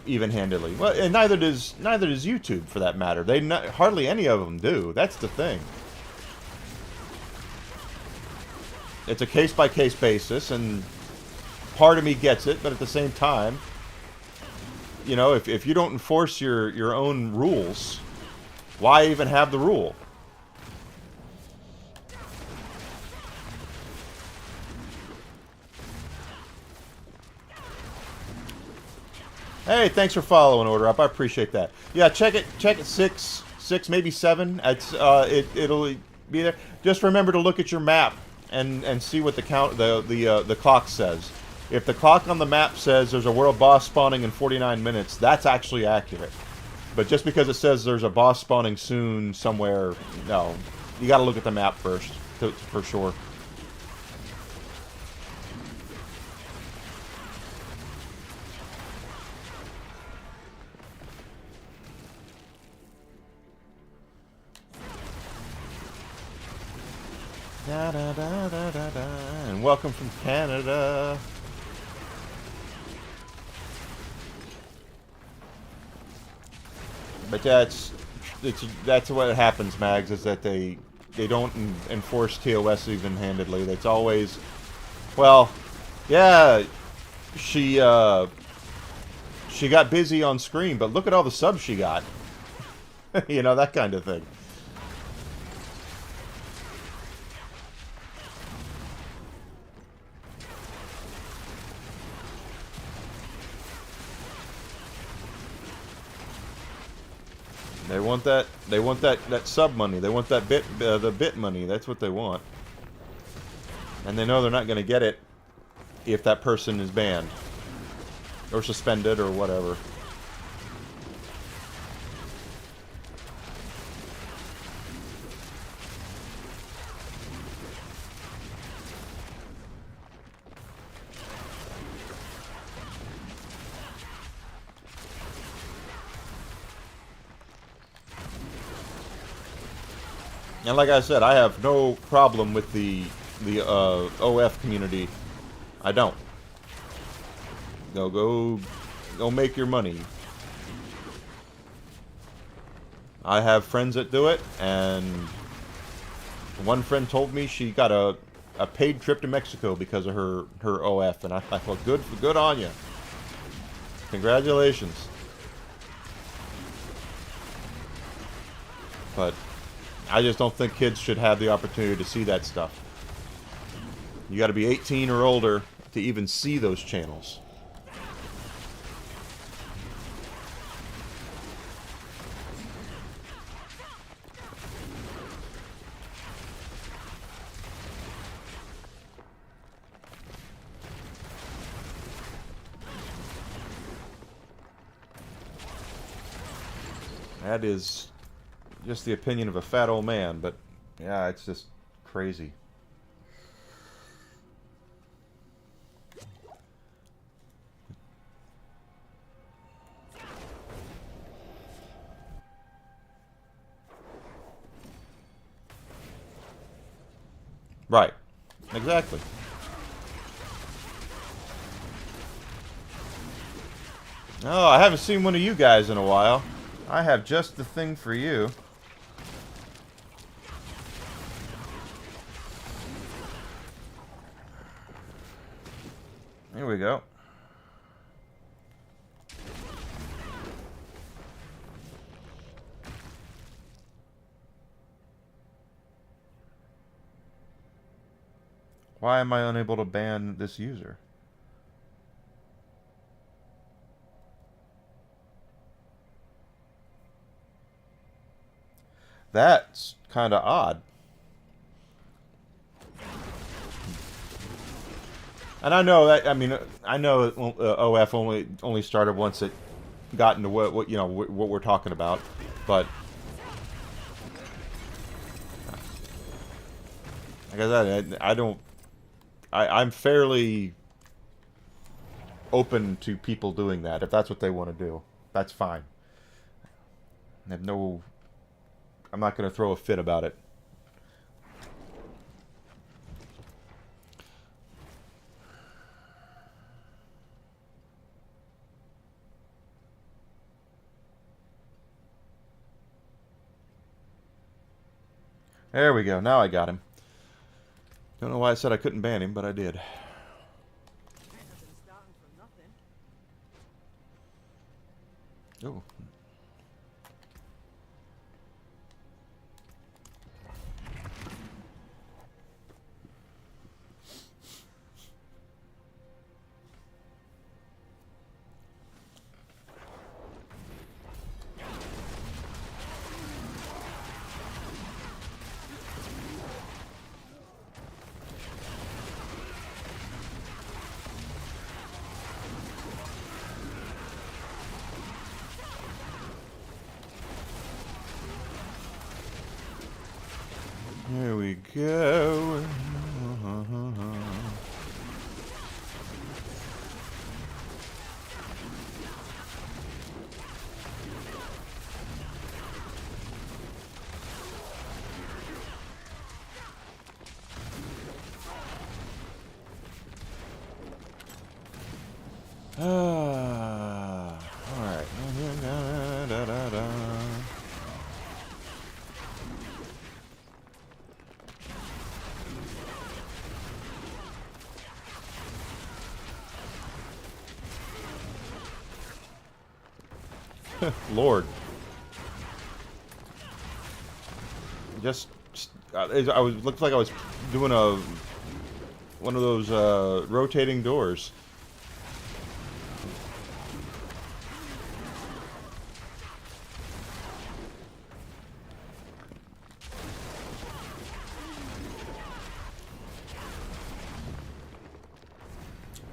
even-handedly. Well, and neither does YouTube, for that matter. Hardly any of them do. That's the thing. It's a case-by-case basis, and part of me gets it, but at the same time, if you don't enforce your own rules, why even have the rule? Hey, thanks for following Order Up. I appreciate that. Yeah, check it. Check it 6, maybe 7. It'll be there. Just remember to look at your map and see what the clock says. If the clock on the map says there's a world boss spawning in 49 minutes, that's actually accurate. But just because it says there's a boss spawning soon somewhere, no. You got to look at the map first for sure. Da, da, da, da, da, da. And welcome from Canada. But that's what happens, Mags, is that they don't enforce TOS even-handedly. It's always, well, yeah, she got busy on screen, but look at all the subs she got. You know, that kind of thing. They want that. They want that sub money. They want that the bit money. That's what they want. And they know they're not going to get it if that person is banned or suspended or whatever. And like I said, I have no problem with the OF community. I don't. Go make your money. I have friends that do it, and one friend told me she got a paid trip to Mexico because of her OF, and I thought, good on you. Congratulations. But I just don't think kids should have the opportunity to see that stuff. You got to be 18 or older to even see those channels. That is just the opinion of a fat old man, but yeah, it's just crazy. Right. Exactly. Oh, I haven't seen one of you guys in a while. I have just the thing for you. Here we go. Why am I unable to ban this user? That's kind of odd. And I know that, I mean, I know OF only started once it got into what you know what we're talking about, but like I said, I'm fairly open to people doing that. If that's what they want to do, that's fine. I have no, I'm not going to throw a fit about it. There we go. Now I got him. Don't know why I said I couldn't ban him, but I did. Oh. we go. Alright. Lord. I was looked like I was doing one of those rotating doors.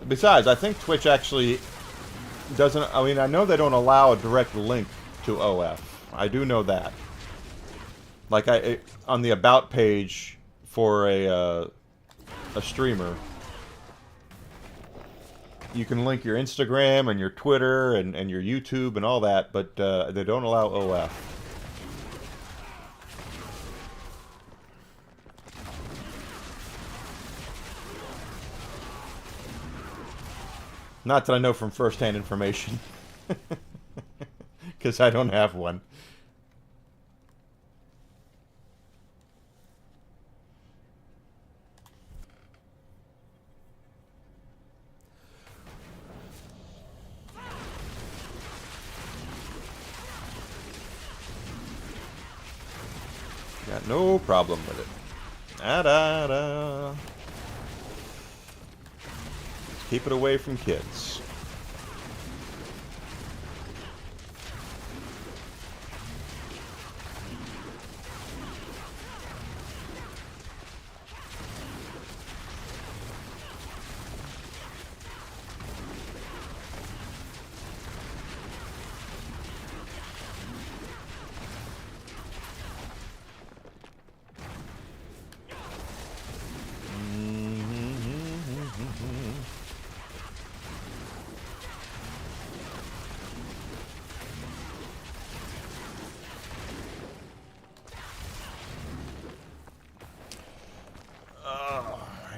Besides, I think Twitch actually doesn't. I mean, I know they don't allow a direct link to OF. I do know that. Like on the about page for a streamer, you can link your Instagram and your Twitter and your YouTube and all that, but they don't allow OF. Not that I know from first-hand information, because I don't have one. Got no problem with it. Da-da-da. Keep it away from kids.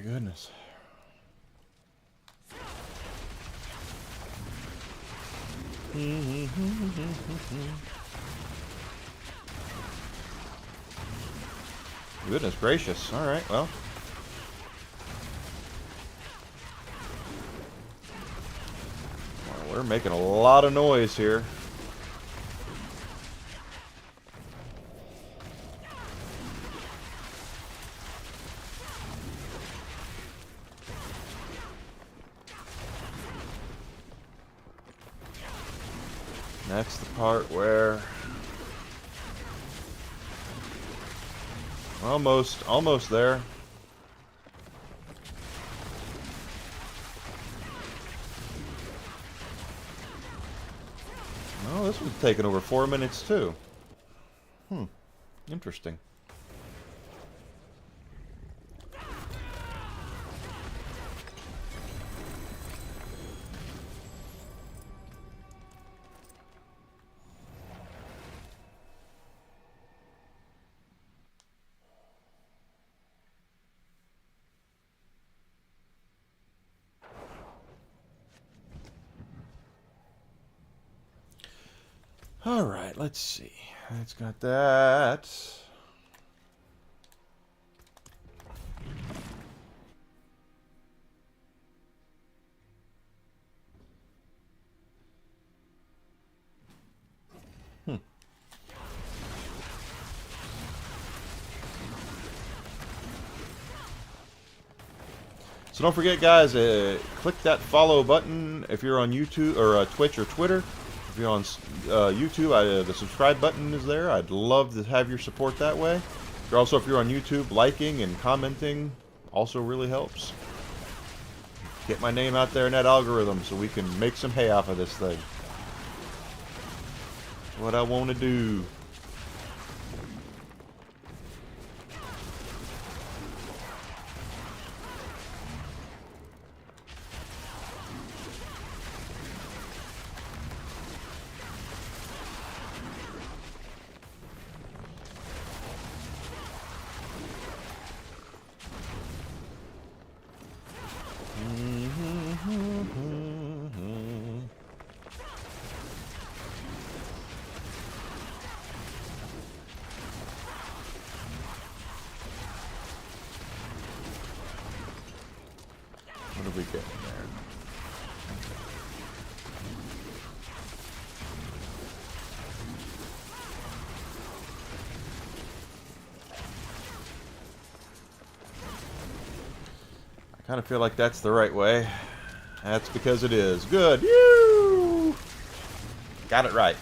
Goodness. Goodness gracious. All right, well. We're making a lot of noise here. That's the part where almost there. Oh, this one's taking over 4 minutes too. Interesting. All right, let's see. It's got that. So don't forget, guys, click that follow button if you're on YouTube or Twitch or Twitter. If you're on YouTube, the subscribe button is there. I'd love to have your support that way. If you're on YouTube, liking and commenting also really helps. Get my name out there in that algorithm so we can make some hay off of this thing. That's what I want to do. I kind of feel like that's the right way. That's because it is. Good. You got it right.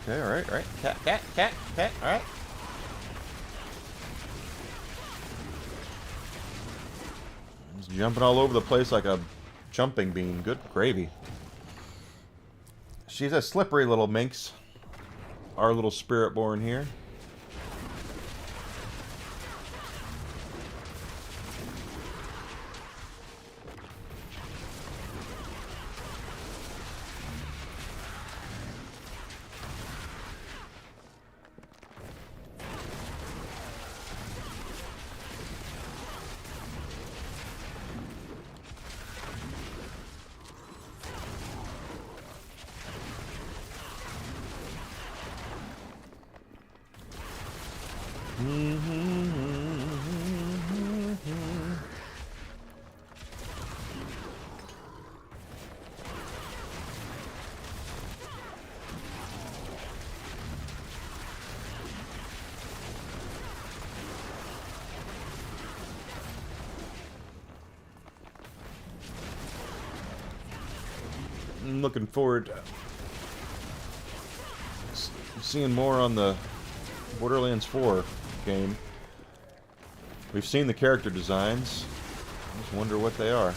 Okay, alright, alright. Cat, alright. He's jumping all over the place like a jumping bean. Good gravy. She's a slippery little minx. Our little spirit born here. I'm looking forward to seeing more on the Borderlands 4 game. We've seen the character designs. I just wonder what they are.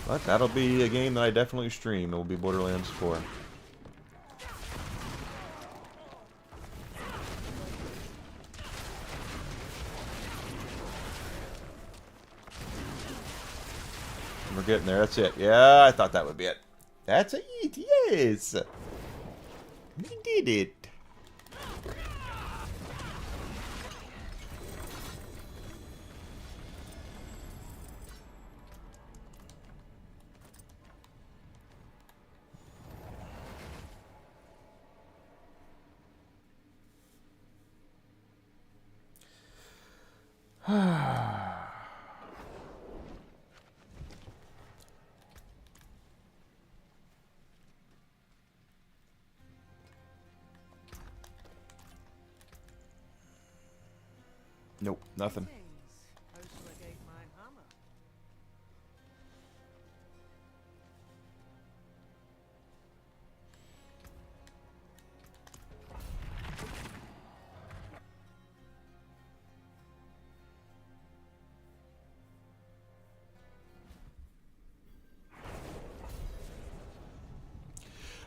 But that'll be a game that I definitely stream. It will be Borderlands 4. We're getting there. That's it. Yeah, I thought that would be it. That's it. Yes. We did it. Nope, nothing. How shall I get my hammer?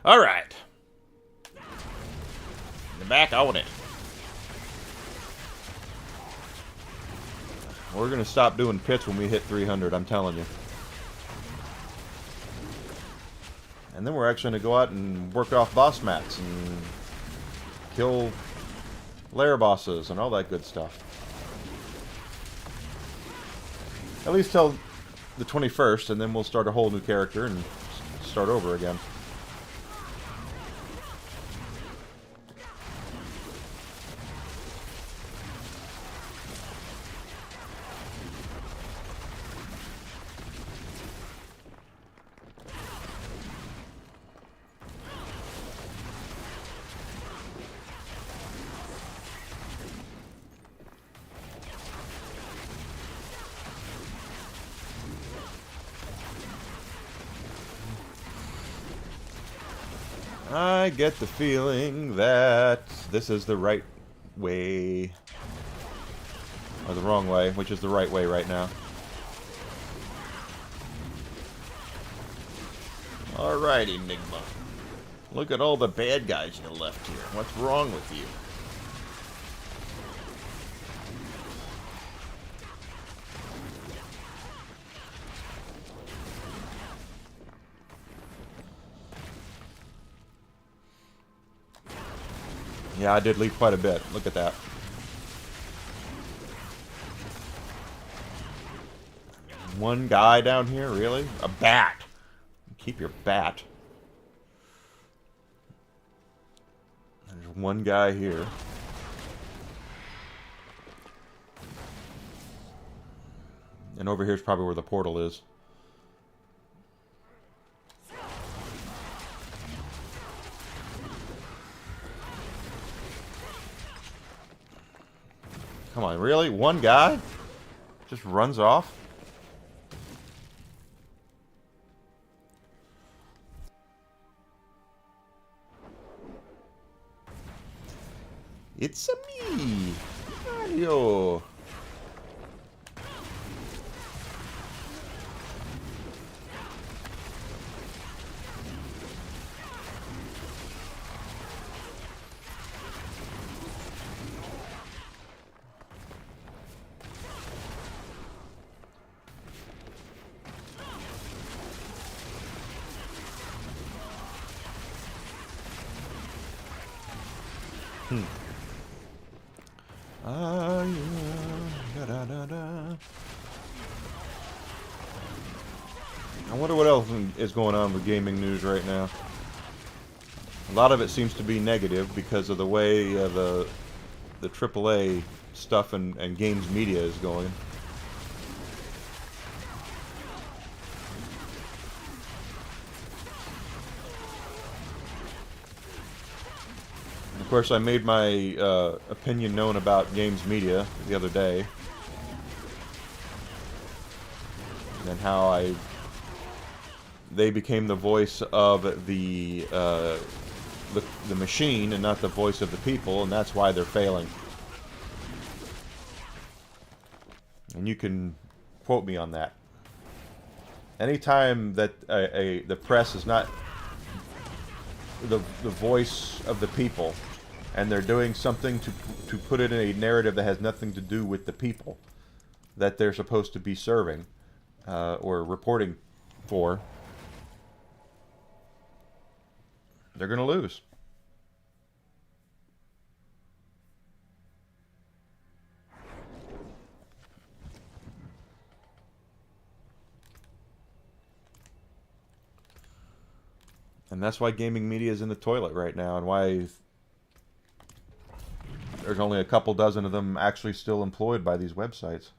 All right. The back on it. We're going to stop doing pits when we hit 300, I'm telling you. And then we're actually going to go out and work off boss mats and kill lair bosses and all that good stuff. At least till the 21st, and then we'll start a whole new character and start over again. I get the feeling that this is the right way. Or the wrong way, which is the right way right now. Alright, Enigma. Look at all the bad guys you left here. What's wrong with you? Yeah, I did leave quite a bit. Look at that. One guy down here, really? A bat. Keep your bat. There's one guy here. And over here's probably where the portal is. Come on, really? One guy? Just runs off? It's a me, Mario. Yeah. Da, da, da, da. I wonder what else is going on with gaming news right now. A lot of it seems to be negative because of the way the AAA stuff and games media is going. Of course, I made my opinion known about games media the other day, and how they became the voice of the machine and not the voice of the people, and that's why they're failing. And you can quote me on that. Anytime that the press is not the voice of the people, and they're doing something to put it in a narrative that has nothing to do with the people that they're supposed to be serving or reporting for, they're going to lose. And that's why gaming media is in the toilet right now, and why there's only a couple dozen of them actually still employed by these websites.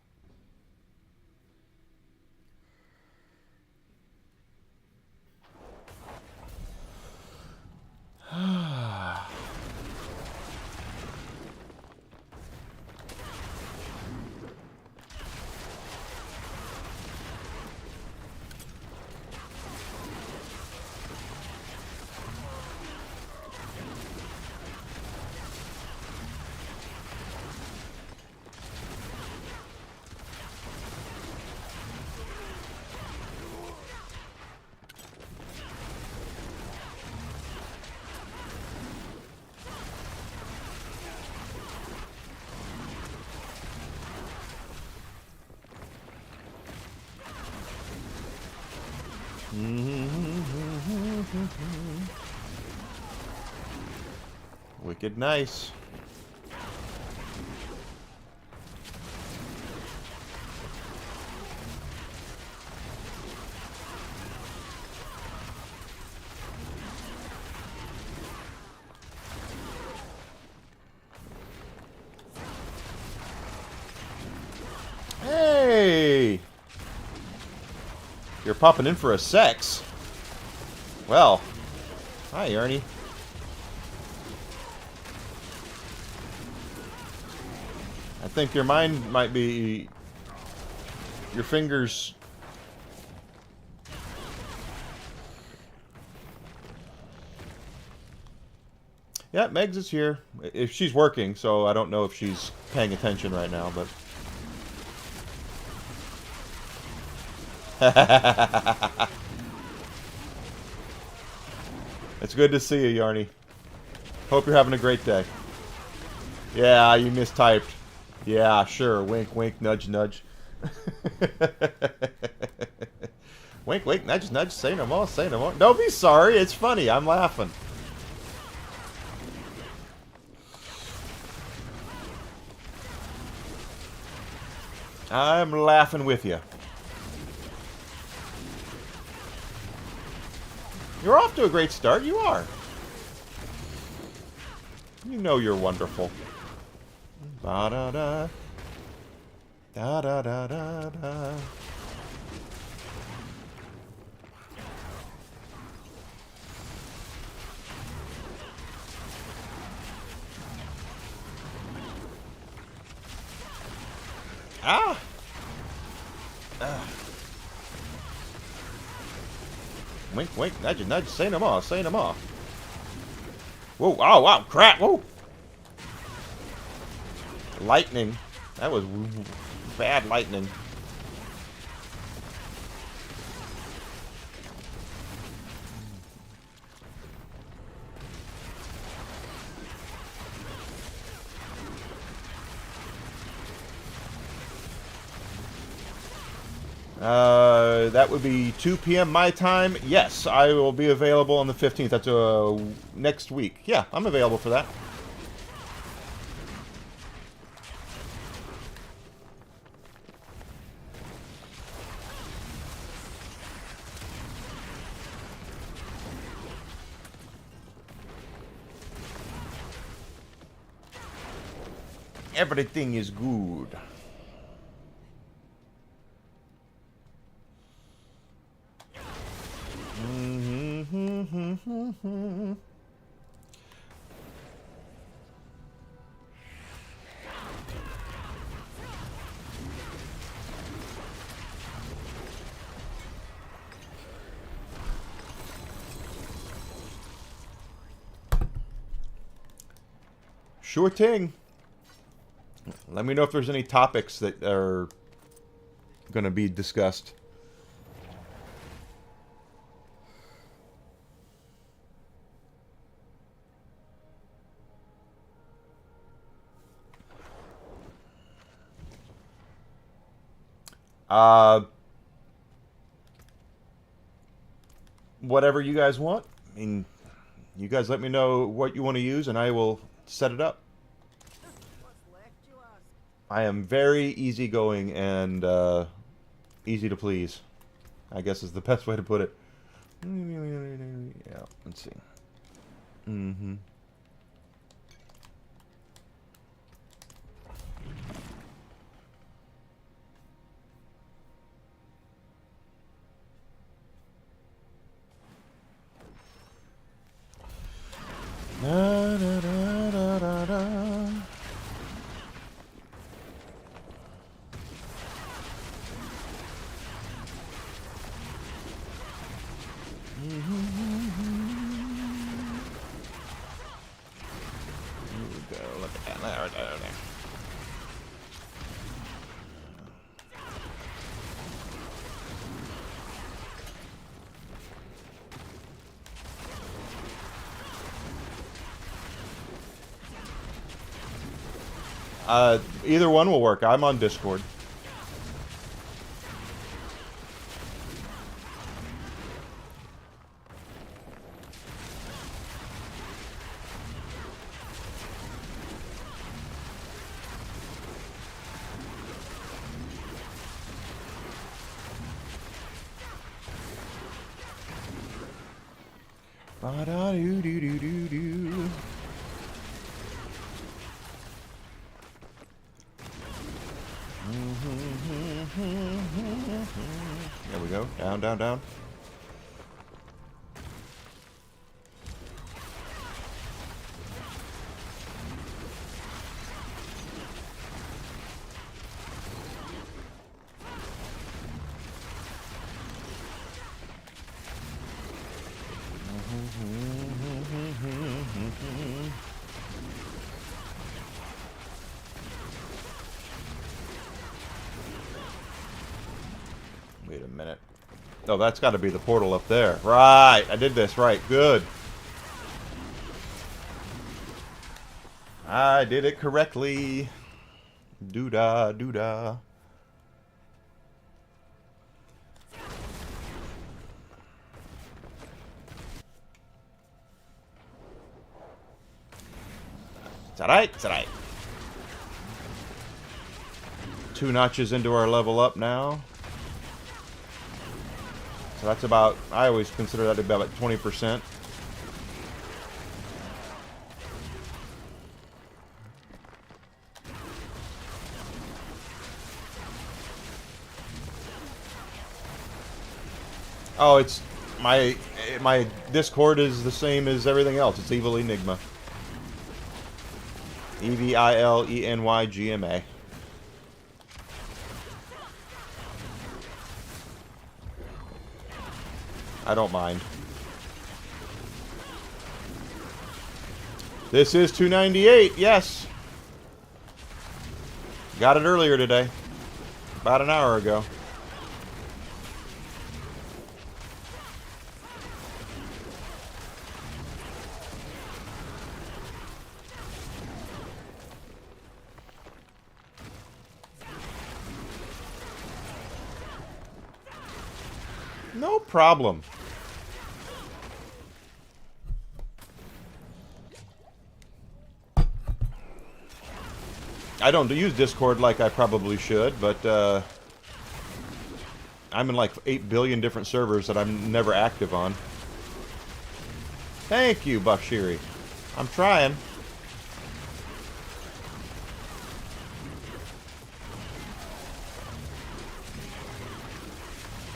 Wicked nice. Hey! You're popping in for a sex. Well, hi, Ernie. I think your mind might be... Your fingers... Yeah, Megs is here. If she's working, so I don't know if she's paying attention right now, but... It's good to see you, Yarny. Hope you're having a great day. Yeah, you mistyped. Yeah, sure. Wink, wink, nudge, nudge. Wink, wink, nudge, nudge. Say no more, say no more. Don't be sorry. It's funny. I'm laughing. I'm laughing with you. You're off to a great start. You are. You know you're wonderful. Da da da. Da da da da da. Ah! Wink, wink, nudge, nudge, say no more, say no more. Whoa, oh, wow, crap, whoa! Lightning. That was bad lightning. That would be 2 p.m. my time. Yes, I will be available on the 15th. That's next week. Yeah, I'm available for that. Everything is good. Sure thing. Let me know if there's any topics that are going to be discussed. Whatever you guys want. I mean, you guys let me know what you want to use and I will set it up. What's left, you ask? I am very easygoing and easy to please, I guess is the best way to put it. Yeah, let's see. Mm-hmm. Da, da, da, da, da, da. Here we go. Look at that. There. Either one will work. I'm on Discord. Ba-da-doo-doo-doo-doo-doo. There we go. Down, down, down. Wait a minute. Oh, that's got to be the portal up there. Right. I did this right. Good. I did it correctly. Doo-dah, doo-dah. It's alright. It's alright. 2 notches into our level up now. So that's about, I always consider that to be about 20%. Oh, it's my Discord is the same as everything else. It's Evil Enigma. EVILENYGMA. I don't mind. This is 298, yes. Got it earlier today. About an hour ago. No problem. I don't use Discord like I probably should, but I'm in like 8 billion different servers that I'm never active on. Thank you, Bashiri. I'm trying.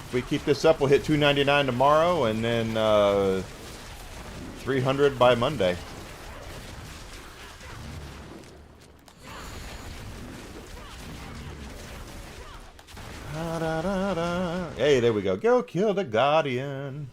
If we keep this up, we'll hit 299 tomorrow, and then 300 by Monday. Hey, there we go. Go kill the Guardian.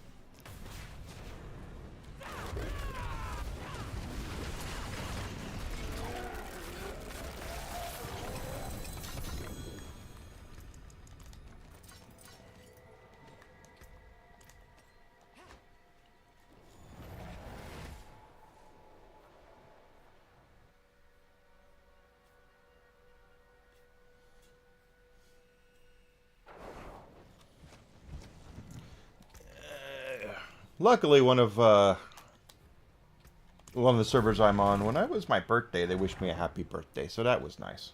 Luckily, one of the servers I'm on, when it was my birthday, they wished me a happy birthday, so that was nice.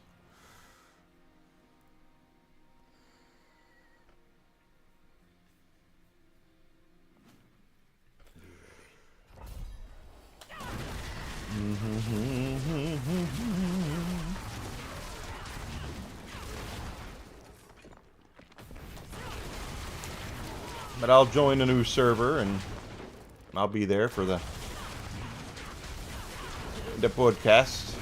But I'll join a new server, and I'll be there for the podcast.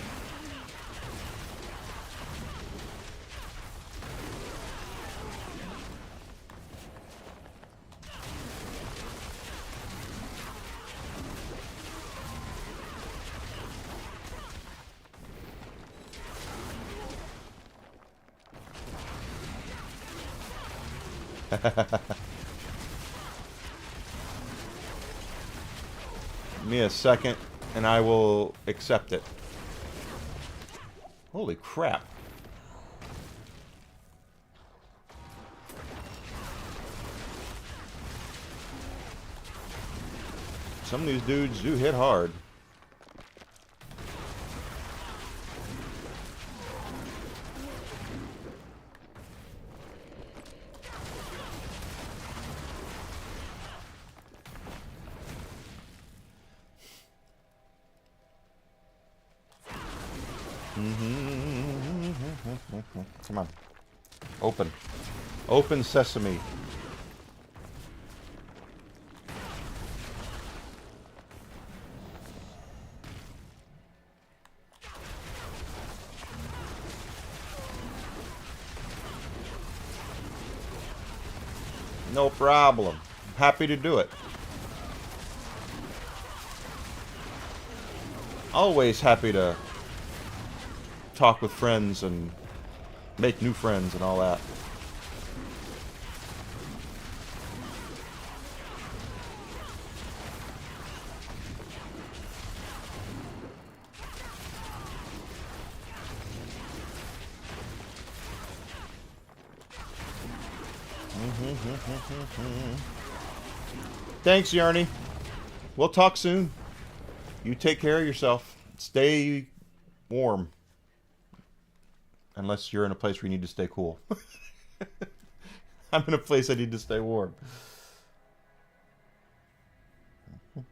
Give me a second, and I will accept it. Holy crap. Some of these dudes do hit hard. Come on. Open. Open sesame. No problem. Happy to do it. Always happy to talk with friends and make new friends and all that. Thanks, Yarny. We'll talk soon. You take care of yourself. Stay warm. Unless you're in a place where you need to stay cool. I'm in a place I need to stay warm. That's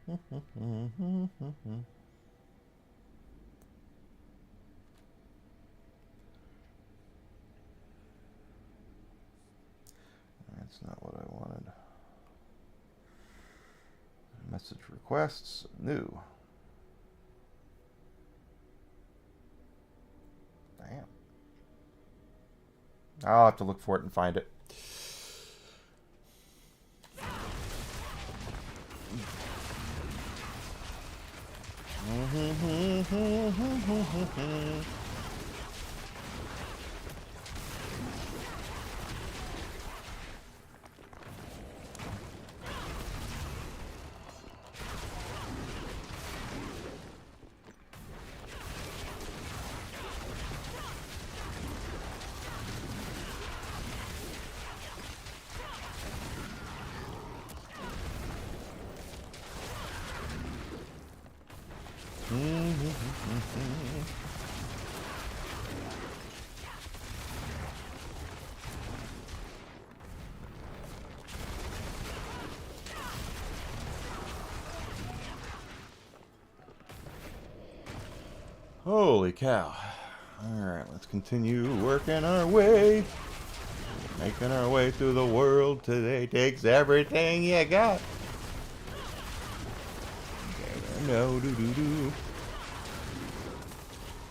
not what I wanted. Message requests, new. Damn. I'll have to look for it and find it. Holy cow. Alright, let's continue working our way. Making our way through the world today takes everything you got. No, do.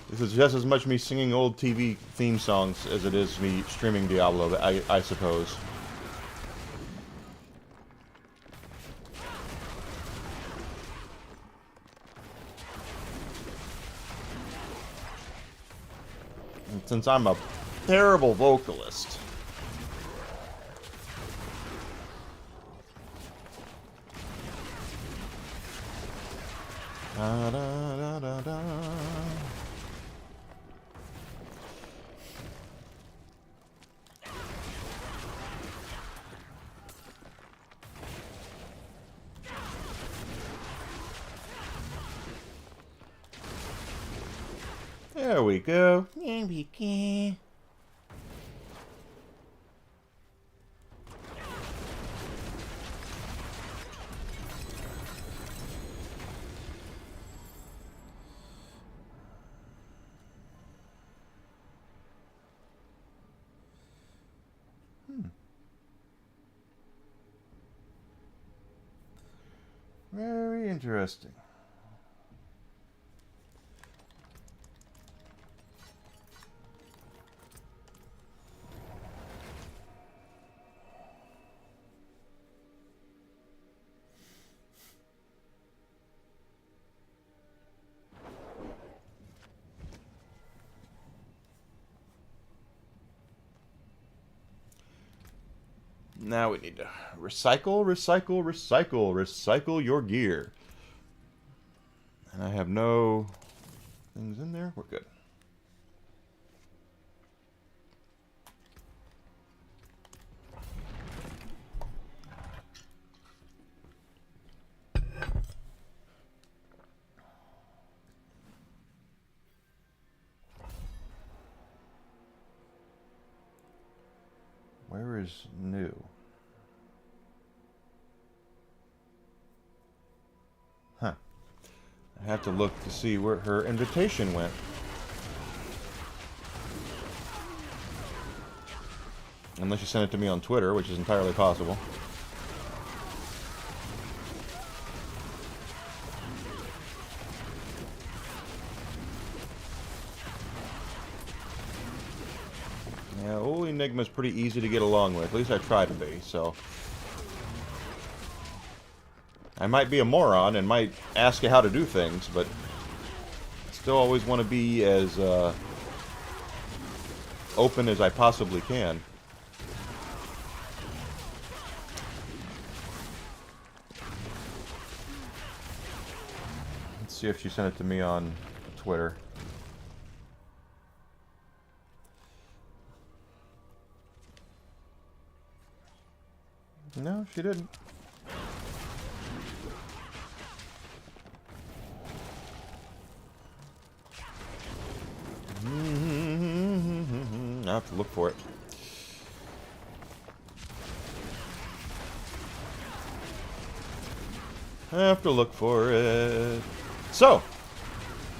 This is just as much me singing old TV theme songs as it is me streaming Diablo, I suppose. And since I'm a terrible vocalist, da, da, da, da, da. There we go. There we go. Very interesting. Now we need to recycle your gear. And I have no things in there. We're good. Where is new? Huh. I have to look to see where her invitation went. Unless you sent it to me on Twitter, which is entirely possible. Yeah, old Enigma's pretty easy to get along with. At least I try to be, so. I might be a moron and might ask you how to do things, but I still always want to be as open as I possibly can. Let's see if she sent it to me on Twitter. No, she didn't. I have to look for it. I have to look for it. So,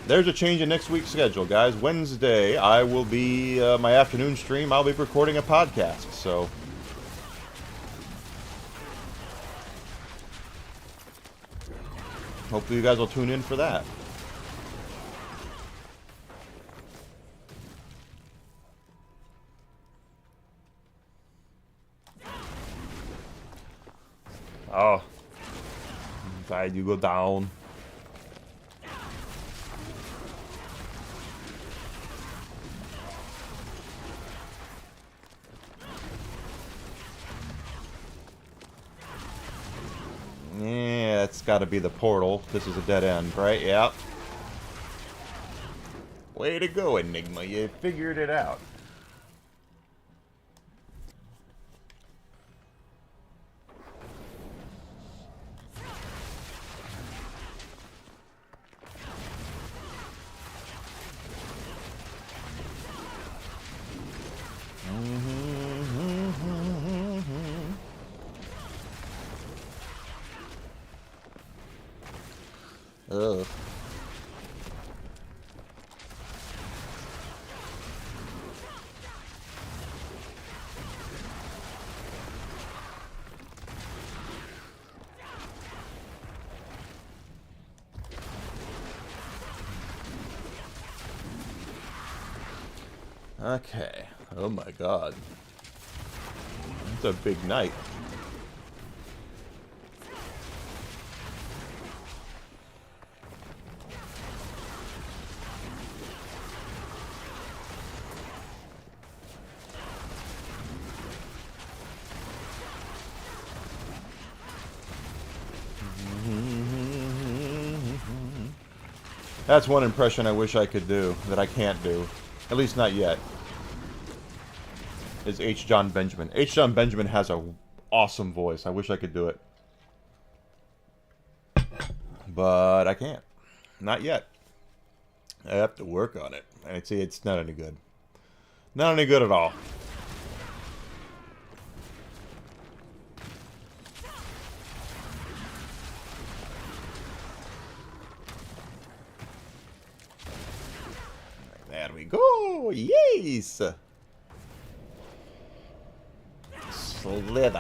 there's a change in next week's schedule, guys. Wednesday, I will be, my afternoon stream, I'll be recording a podcast, so... hopefully you guys will tune in for that. Oh. I'm glad you go down. Yeah, it's got to be the portal. This is a dead end, right? Yep. Way to go, Enigma. You figured it out. Ugh. Okay. Oh my god. It's a big night. That's one impression I wish I could do, that I can't do. At least not yet. Is H. John Benjamin. H. John Benjamin has a awesome voice. I wish I could do it. But I can't. Not yet. I have to work on it. And see, it's not any good. Not any good at all. There we go! Yes! Slither!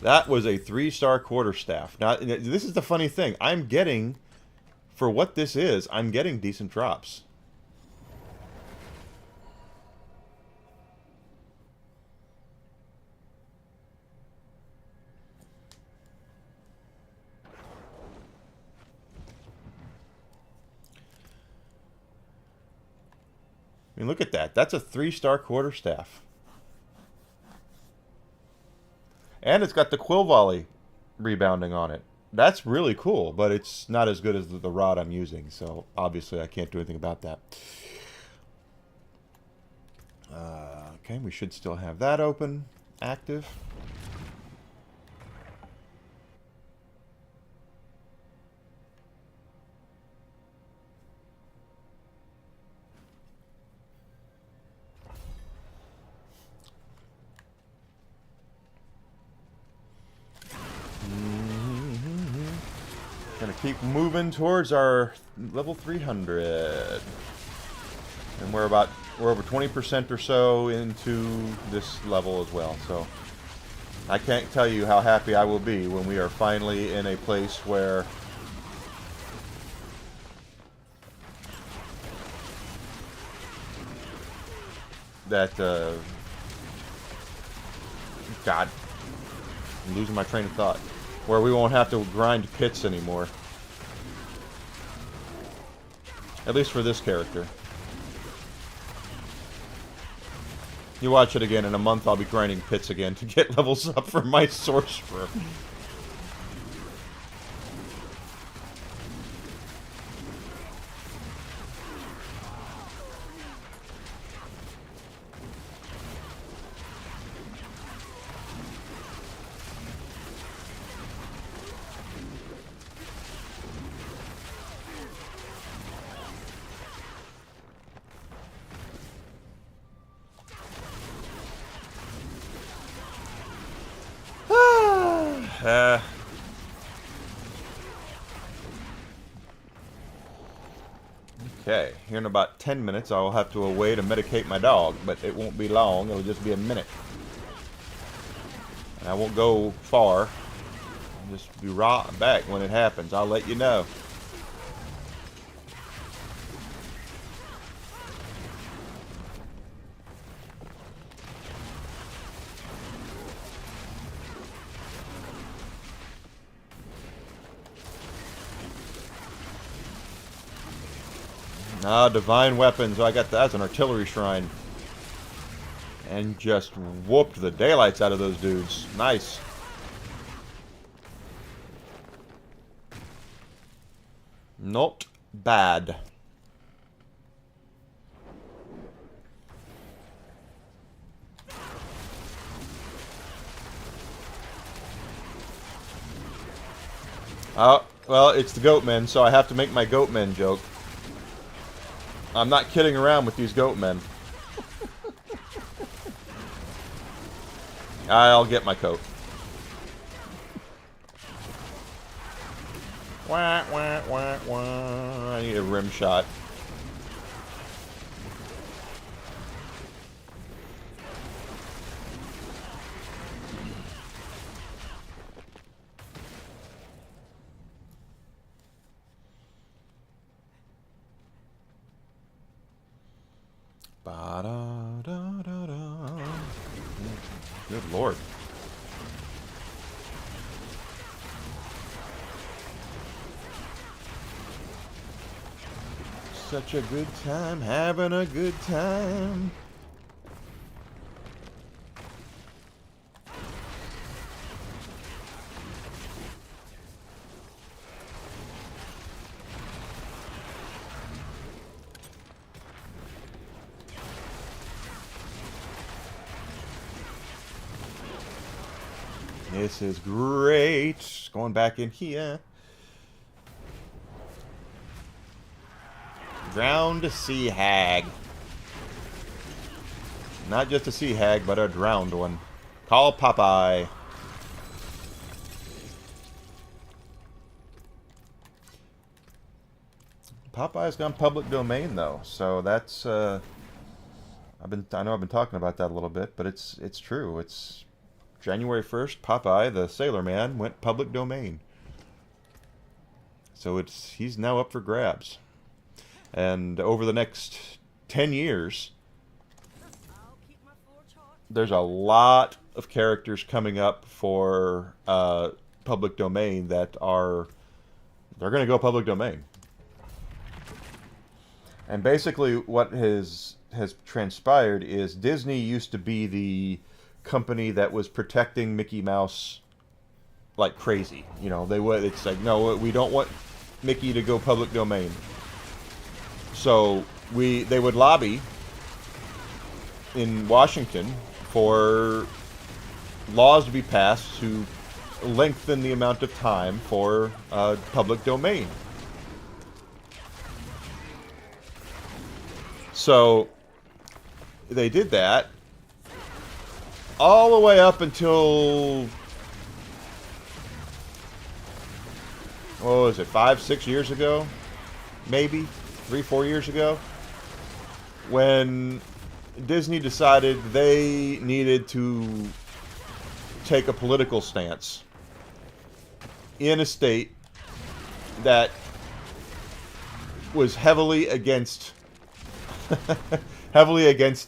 That was a 3-star quarterstaff. Now, this is the funny thing. I'm getting, for what this is, I'm getting decent drops. I mean, look at that. That's a 3-star quarterstaff. And it's got the quill volley rebounding on it. That's really cool, but it's not as good as the rod I'm using, so obviously I can't do anything about that. Okay, we should still have that open, active. Gonna keep moving towards our level 300. And we're over 20% or so into this level as well. So I can't tell you how happy I will be when we are finally in a place where that God, I'm losing my train of thought. Where we won't have to grind pits anymore. At least for this character. You watch it again, in a month I'll be grinding pits again to get levels up for my sorcerer. Okay, here in about 10 minutes I will have to away to medicate my dog, but it won't be long, it'll just be a minute. And I won't go far. I'll just be right back when it happens. I'll let you know. Ah, divine weapons. I got that's an artillery shrine. And just whooped the daylights out of those dudes. Nice. Not bad. Oh, well, it's the goatmen, so I have to make my goatmen joke. I'm not kidding around with these goatmen. I'll get my coat. Wah, wah, wah, wah. I need a rim shot. Ba-da-da-da-da. Good lord. Such a good time, having a good time. This is great. Going back in here. Drowned sea hag. Not just a sea hag, but a drowned one. Call Popeye. Popeye's gone public domain though, so that's I know I've been talking about that a little bit, but it's true. It's January 1st, Popeye, the Sailor Man, went public domain. So he's now up for grabs. And over the next 10 years, there's a lot of characters coming up for public domain that they're going to go public domain. And basically what has transpired is Disney used to be the company that was protecting Mickey Mouse like crazy. You know, it's like, no, we don't want Mickey to go public domain. So they would lobby in Washington for laws to be passed to lengthen the amount of time for public domain. So they did that all the way up until, what was it, 5-6 years ago? Maybe 3-4 years ago, when Disney decided they needed to take a political stance in a state that was heavily against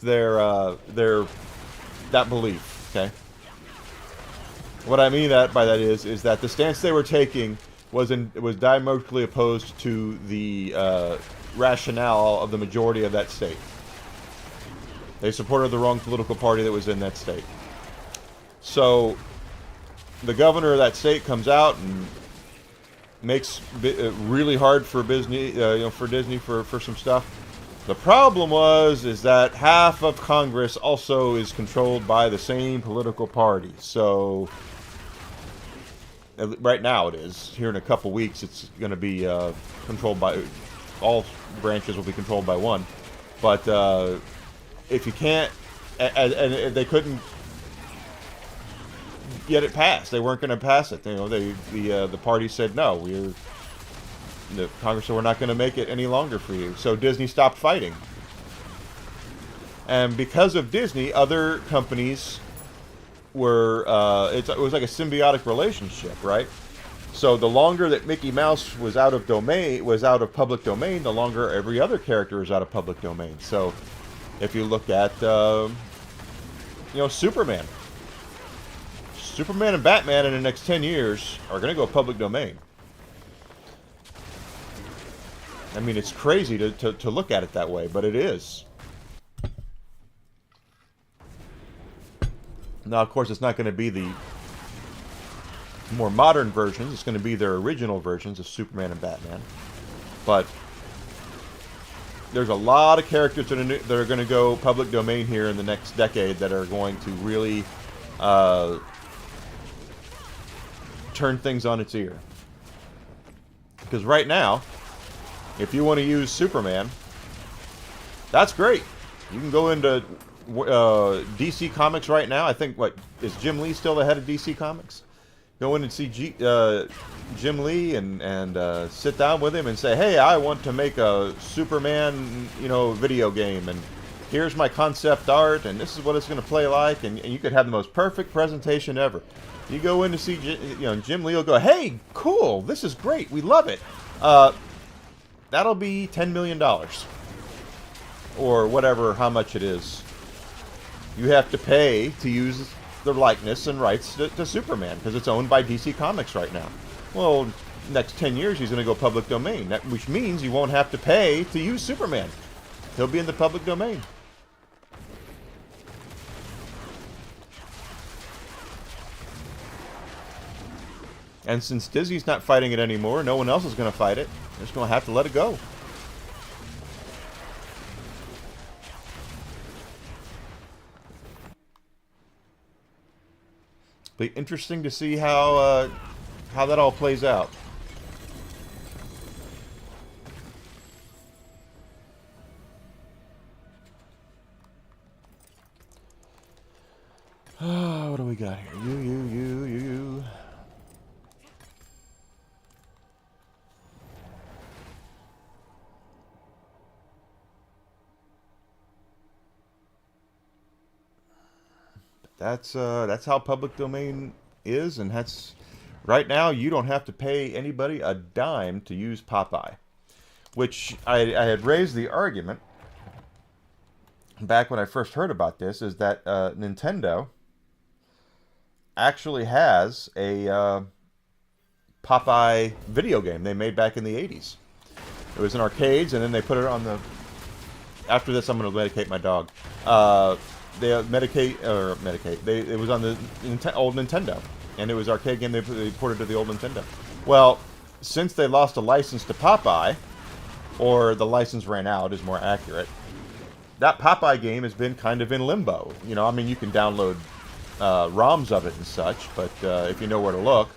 their that belief. Okay, what I mean by that is that the stance they were taking was diametrically opposed to the rationale of the majority of that state. They supported the wrong political party that was in that state. So the governor of that state comes out and makes it really hard for Disney, for some stuff. The problem is that half of Congress also is controlled by the same political party. So right now it is. Here in a couple weeks, it's going to be controlled by all branches will be controlled by one. But if you can't, and they couldn't get it passed, they weren't going to pass it. You know, the party said no. the Congress said, we're not going to make it any longer for you. So Disney stopped fighting. And because of Disney, other companies were, it was like a symbiotic relationship, right? So the longer that Mickey Mouse was out of public domain, the longer every other character was out of public domain. So if you look at, Superman. Superman and Batman in the next 10 years are going to go public domain. I mean, it's crazy to look at it that way, but it is. Now, of course, it's not going to be the more modern versions. It's going to be their original versions of Superman and Batman. But there's a lot of characters that are going to go public domain here in the next decade that are going to really turn things on its ear. Because right now, if you want to use Superman, that's great. You can go into DC Comics right now. I think, is Jim Lee still the head of DC Comics? Go in and see Jim Lee and sit down with him and say, hey, I want to make a Superman, video game, and here's my concept art, and this is what it's going to play like, and you could have the most perfect presentation ever. You go in to see, Jim Lee will go, hey, cool, this is great, we love it. That'll be $10 million. Or whatever, how much it is. You have to pay to use the likeness and rights to Superman, because it's owned by DC Comics right now. Well, next 10 years he's going to go public domain, which means you won't have to pay to use Superman. He'll be in the public domain. And since Disney's not fighting it anymore, no one else is going to fight it. They're just going to have to let it go. Be interesting to see how that all plays out. What do we got here? You. That's how public domain is, and that's right now you don't have to pay anybody a dime to use Popeye, which I had raised the argument back when I first heard about this, is that Nintendo actually has a Popeye video game they made back in the 80s. It was in arcades, and then they put it on the... After this, I'm going to medicate my dog. They medicate. It was on the old Nintendo, and it was an arcade game they ported to the old Nintendo. Well, since they lost a license to Popeye, or the license ran out is more accurate, that Popeye game has been kind of in limbo. You can download ROMs of it and such, but if you know where to look.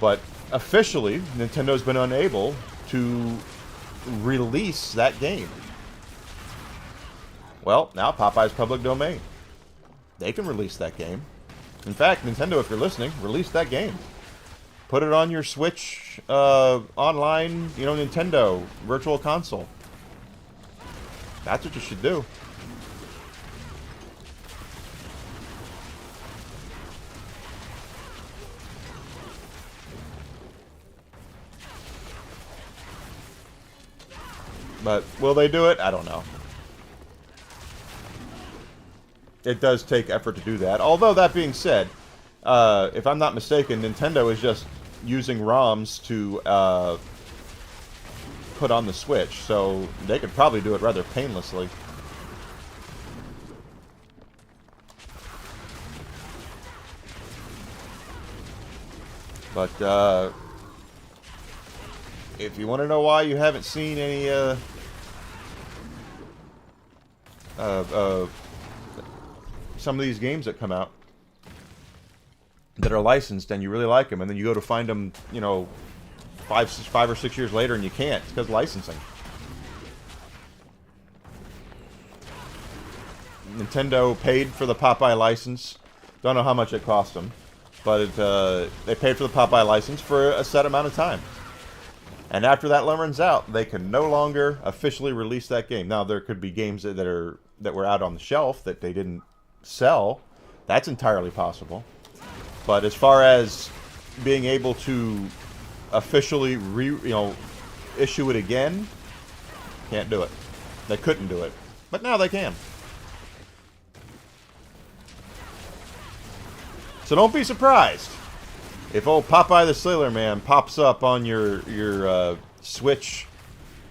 But officially, Nintendo's been unable to release that game. Well, now Popeye's public domain. They can release that game. In fact, Nintendo, if you're listening, release that game. Put it on your Switch online, Nintendo Virtual Console. That's what you should do. But will they do it? I don't know. It does take effort to do that. Although, that being said, if I'm not mistaken, Nintendo is just using ROMs to put on the Switch, so they could probably do it rather painlessly. But if you want to know why you haven't seen any some of these games that come out that are licensed and you really like them, and then you go to find them, 5 or 6 years later and you can't. It's because licensing. Nintendo paid for the Popeye license. Don't know how much it cost them, but they paid for the Popeye license for a set amount of time. And after that runs out, they can no longer officially release that game. Now, there could be games that were out on the shelf that they didn't sell. That's entirely possible. But as far as being able to officially issue it again, can't do it. They couldn't do it. But now they can. So don't be surprised if old Popeye the Sailor Man pops up on your Switch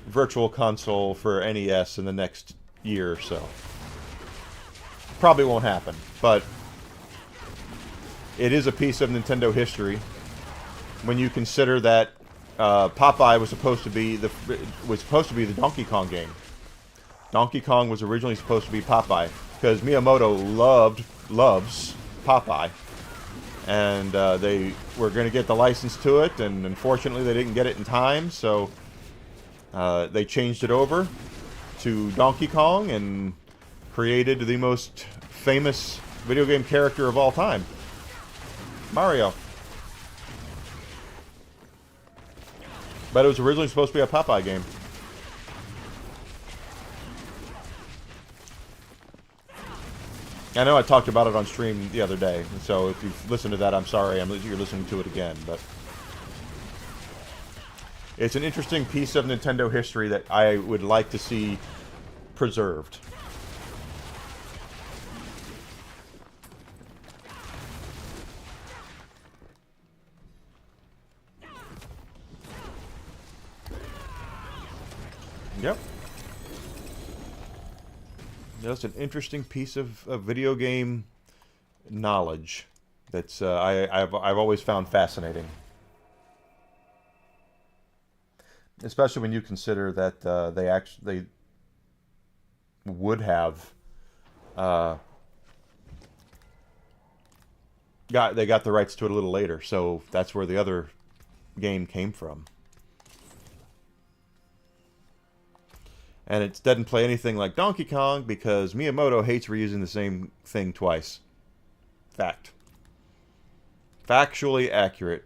Virtual Console for NES in the next year or so. Probably won't happen, but it is a piece of Nintendo history when you consider that Popeye was supposed to be the Donkey Kong game. Donkey Kong was originally supposed to be Popeye because Miyamoto loves Popeye. And they were going to get the license to it, and unfortunately they didn't get it in time, so they changed it over to Donkey Kong and created the most famous video game character of all time, Mario. But it was originally supposed to be a Popeye game. I know I talked about it on stream the other day, so if you've listened to that, I'm sorry you're listening to it again, but it's an interesting piece of Nintendo history that I would like to see preserved. Yep. That's an interesting piece of video game knowledge that's I've always found fascinating, especially when you consider that they would have got the rights to it a little later, so that's where the other game came from. And it doesn't play anything like Donkey Kong because Miyamoto hates reusing the same thing twice. Fact. Factually accurate.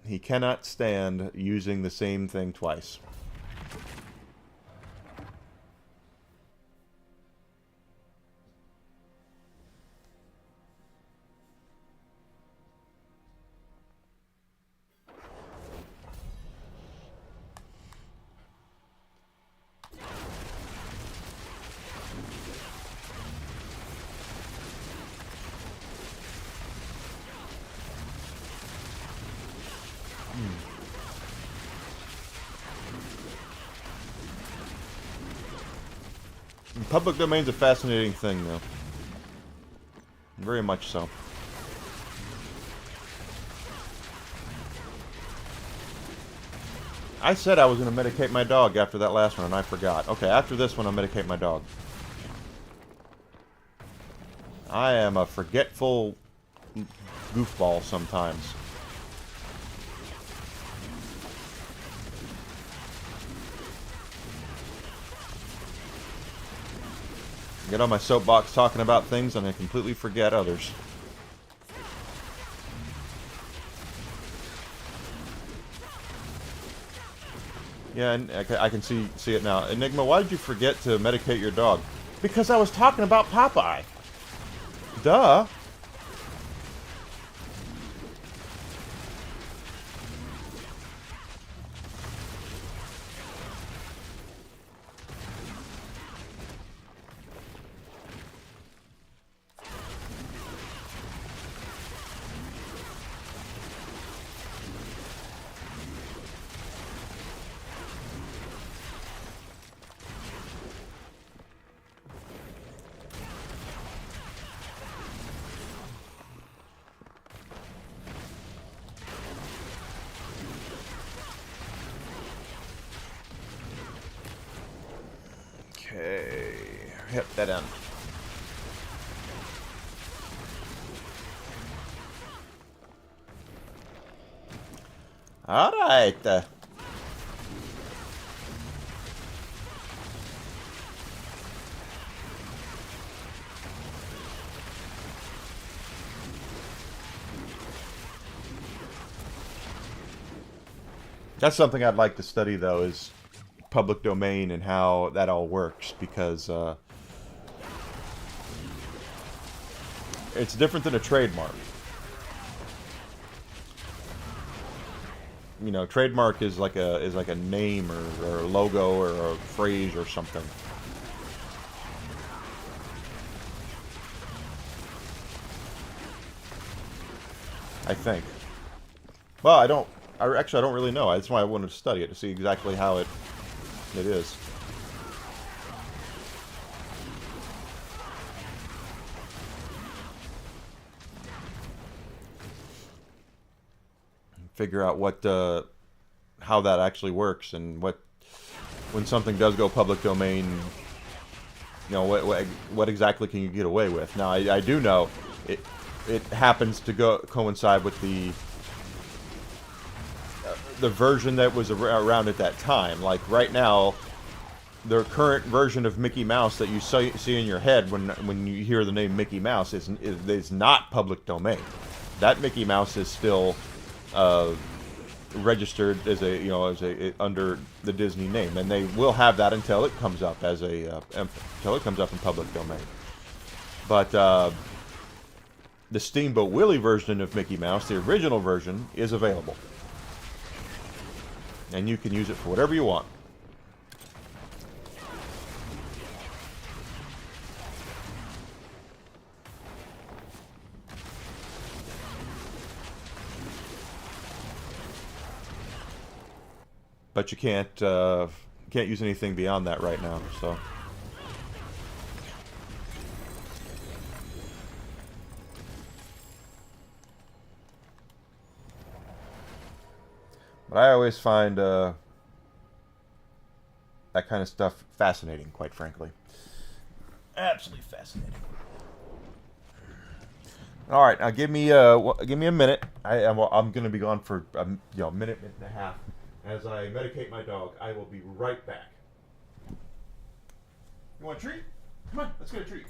He cannot stand using the same thing twice. Public domain's a fascinating thing, though. Very much so. I said I was going to medicate my dog after that last one, and I forgot. Okay, after this one, I'll medicate my dog. I am a forgetful goofball sometimes. Get on my soapbox talking about things and I completely forget others. Yeah, and I can see it now. Enigma, why did you forget to medicate your dog? Because I was talking about Popeye. Duh. Okay. Yep, that end. Alright. That's something I'd like to study, though, is public domain and how that all works, because it's different than a trademark. You know, trademark is like a name or a logo or a phrase or something. I think. Well, I don't. Actually, I don't really know. That's why I wanted to study it, to see exactly how it is. Figure out what how that actually works, and when something does go public domain, you know, what exactly can you get away with. Now, I do know it happens to coincide with the version that was around at that time. Like right now, the current version of Mickey Mouse that you see in your head when you hear the name Mickey Mouse is not public domain. That Mickey Mouse is still registered as under the Disney name, and they will have that until it comes up as until it comes up in public domain. But the Steamboat Willie version of Mickey Mouse, the original version, is available. And you can use it for whatever you want. But you can't use anything beyond that right now, so. But I always find that kind of stuff fascinating, quite frankly. Absolutely fascinating. All right, now give me a minute. I'm going to be gone for minute and a half as I medicate my dog. I will be right back. You want a treat? Come on, let's get a treat.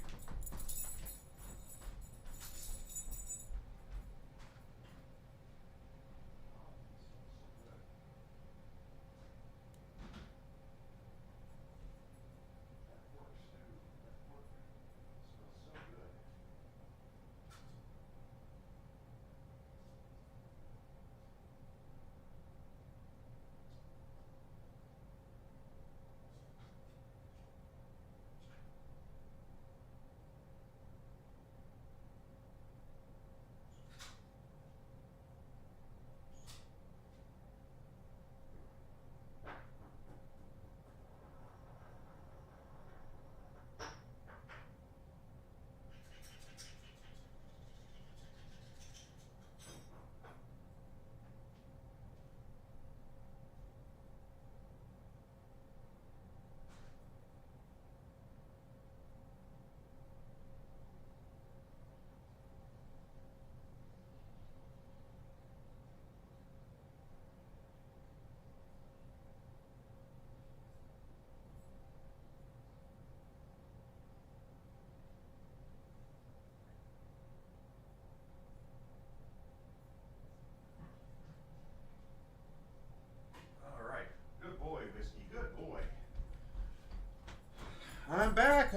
I'm back.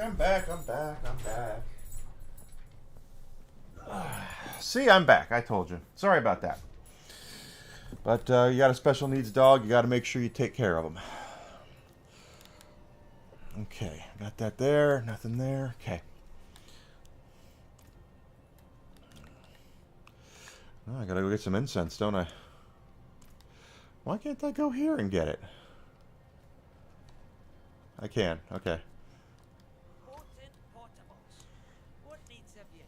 See, I'm back. I told you. Sorry about that. But you got a special needs dog, you got to make sure you take care of them. Okay, got that there. Nothing there. Okay. Oh, I got to go get some incense, don't I? Why can't I go here and get it? I can. Okay. What needs of you?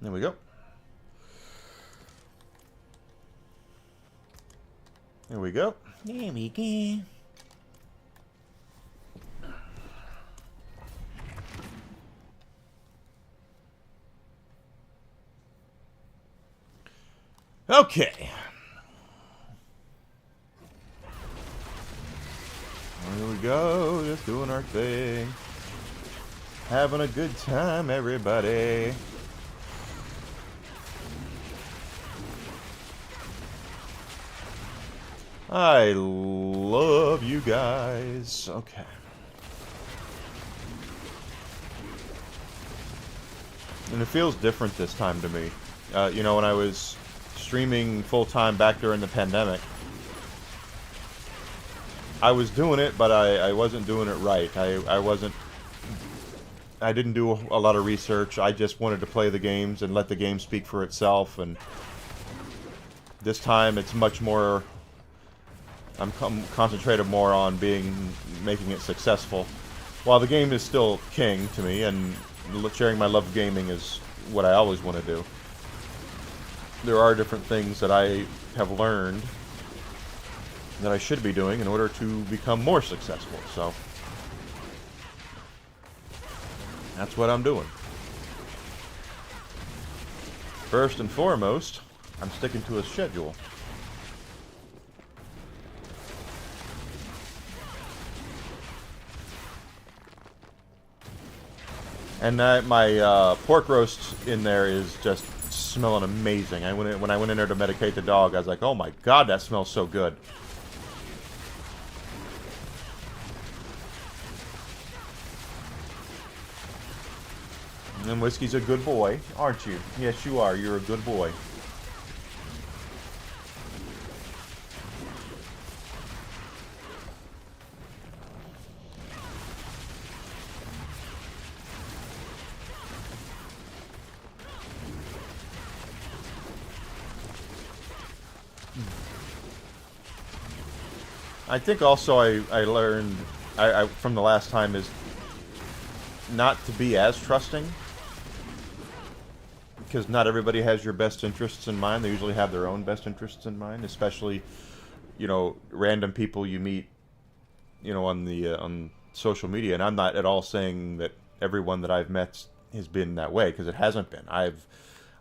There we go. There we go. There we go. Okay. There we go, just doing our thing. Having a good time, everybody. I love you guys. Okay. And it feels different this time to me. You know, when I was streaming full-time back during the pandemic, I was doing it, but I wasn't doing it right. I didn't do a lot of research. I just wanted to play the games and let the game speak for itself. And this time, it's much more. I'm concentrated more on making it successful. While the game is still king to me, and sharing my love of gaming is what I always want to do, there are different things that I have learned that I should be doing in order to become more successful. So that's what I'm doing. First and foremost, I'm sticking to a schedule. And my pork roast in there is just smelling amazing. When I went in there to medicate the dog, I was like, oh my god, that smells so good. And Whiskey's a good boy, aren't you? Yes, you are. You're a good boy. I think also I learned from the last time is not to be as trusting, because not everybody has your best interests in mind. They usually have their own best interests in mind, especially, you know, random people you meet, you know, on social media. And I'm not at all saying that everyone that I've met has been that way, because it hasn't been.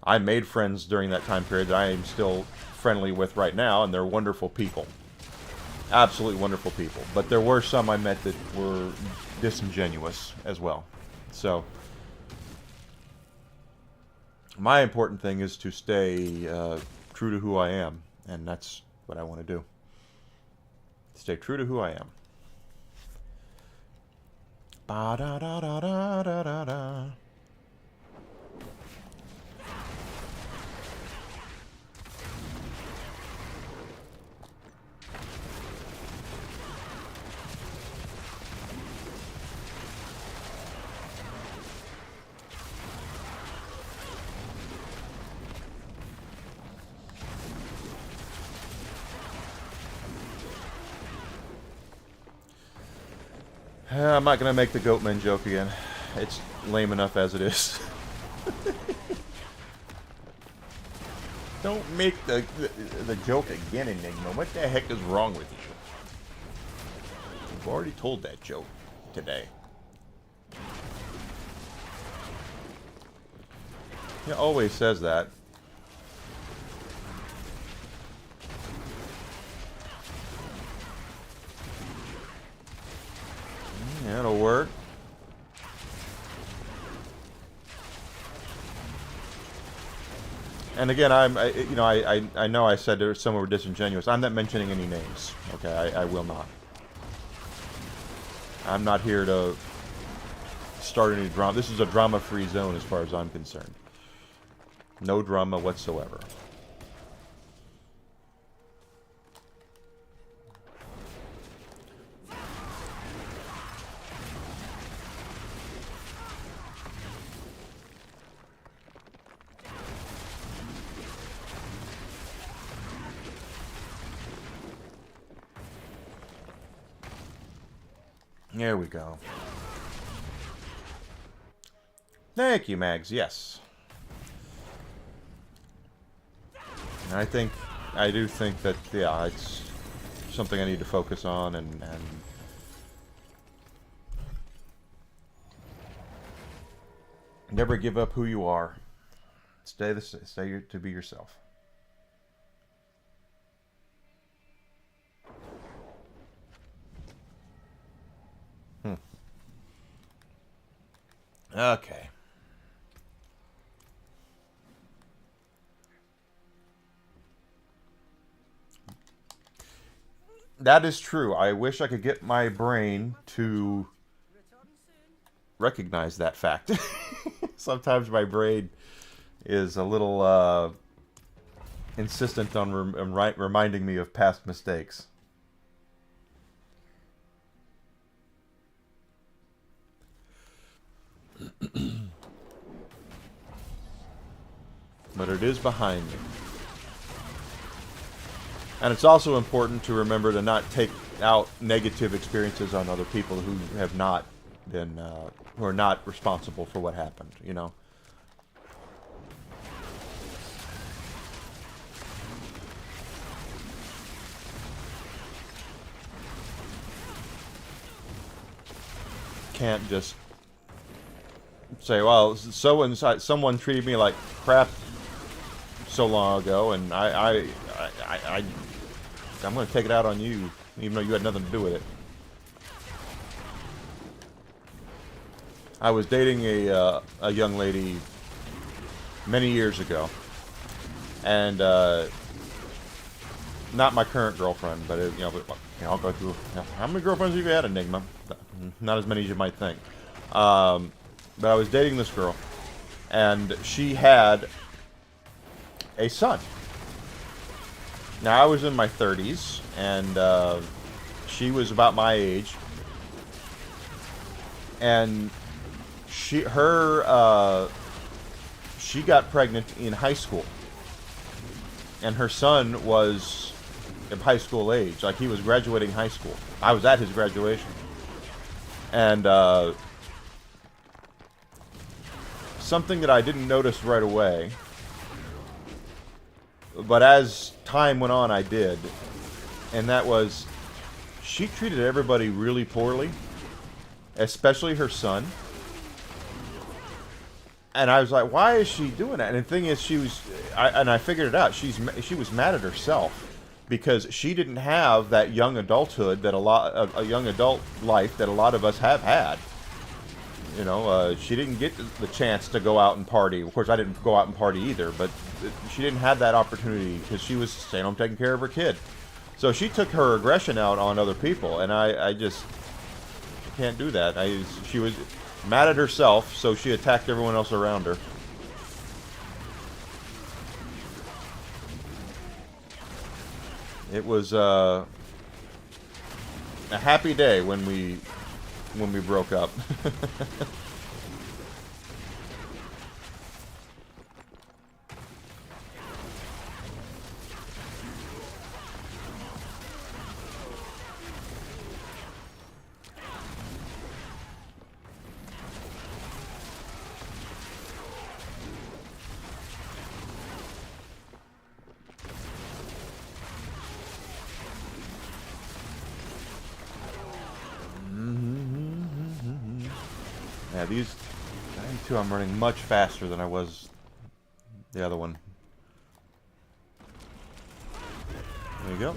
I made friends during that time period that I am still friendly with right now, and they're wonderful people. Absolutely wonderful people. But there were some I met that were disingenuous as well. So my important thing is to stay true to who I am, and that's what I want to do. Stay true to who I am. Ba da da da da da da da. I'm not going to make the Goatman joke again. It's lame enough as it is. Don't make the joke again, Enigma. What the heck is wrong with you? I've already told that joke today. He always says that. Yeah, it'll work. And again, I know I said there some were disingenuous. I'm not mentioning any names. Okay, I will not. I'm not here to start any drama. This is a drama-free zone as far as I'm concerned. No drama whatsoever. There we go. Thank you, Mags. Yes. And I do think that, yeah, it's something I need to focus on and never give up who you are. Stay to be yourself. Okay. That is true. I wish I could get my brain to recognize that fact. Sometimes my brain is a little insistent on reminding me of past mistakes. But it is behind me. And it's also important to remember to not take out negative experiences on other people who have not been, who are not responsible for what happened, you know? Can't just say, well, someone treated me like crap so long ago, and I'm going to take it out on you, even though you had nothing to do with it. I was dating a young lady many years ago, and not my current girlfriend, but it, I'll go through. How many girlfriends have you had, Enigma? Not as many as you might think. But I was dating this girl, and she had a son. Now, I was in my 30s, and she was about my age, and she got pregnant in high school, and her son was of high school age, like he was graduating high school. I was at his graduation, and something that I didn't notice right away, but as time went on, I did, and that was she treated everybody really poorly, especially her son. And I was like, why is she doing that? And the thing is, I figured it out. She was mad at herself because she didn't have that young adulthood that a young adult life that a lot of us have had. You know, she didn't get the chance to go out and party. Of course, I didn't go out and party either, but she didn't have that opportunity because she was staying home taking care of her kid. So she took her aggression out on other people, and I just can't do that. She was mad at herself, so she attacked everyone else around her. It was a happy day when we broke up. Yeah, these 92, I'm running much faster than I was the other one. There you go.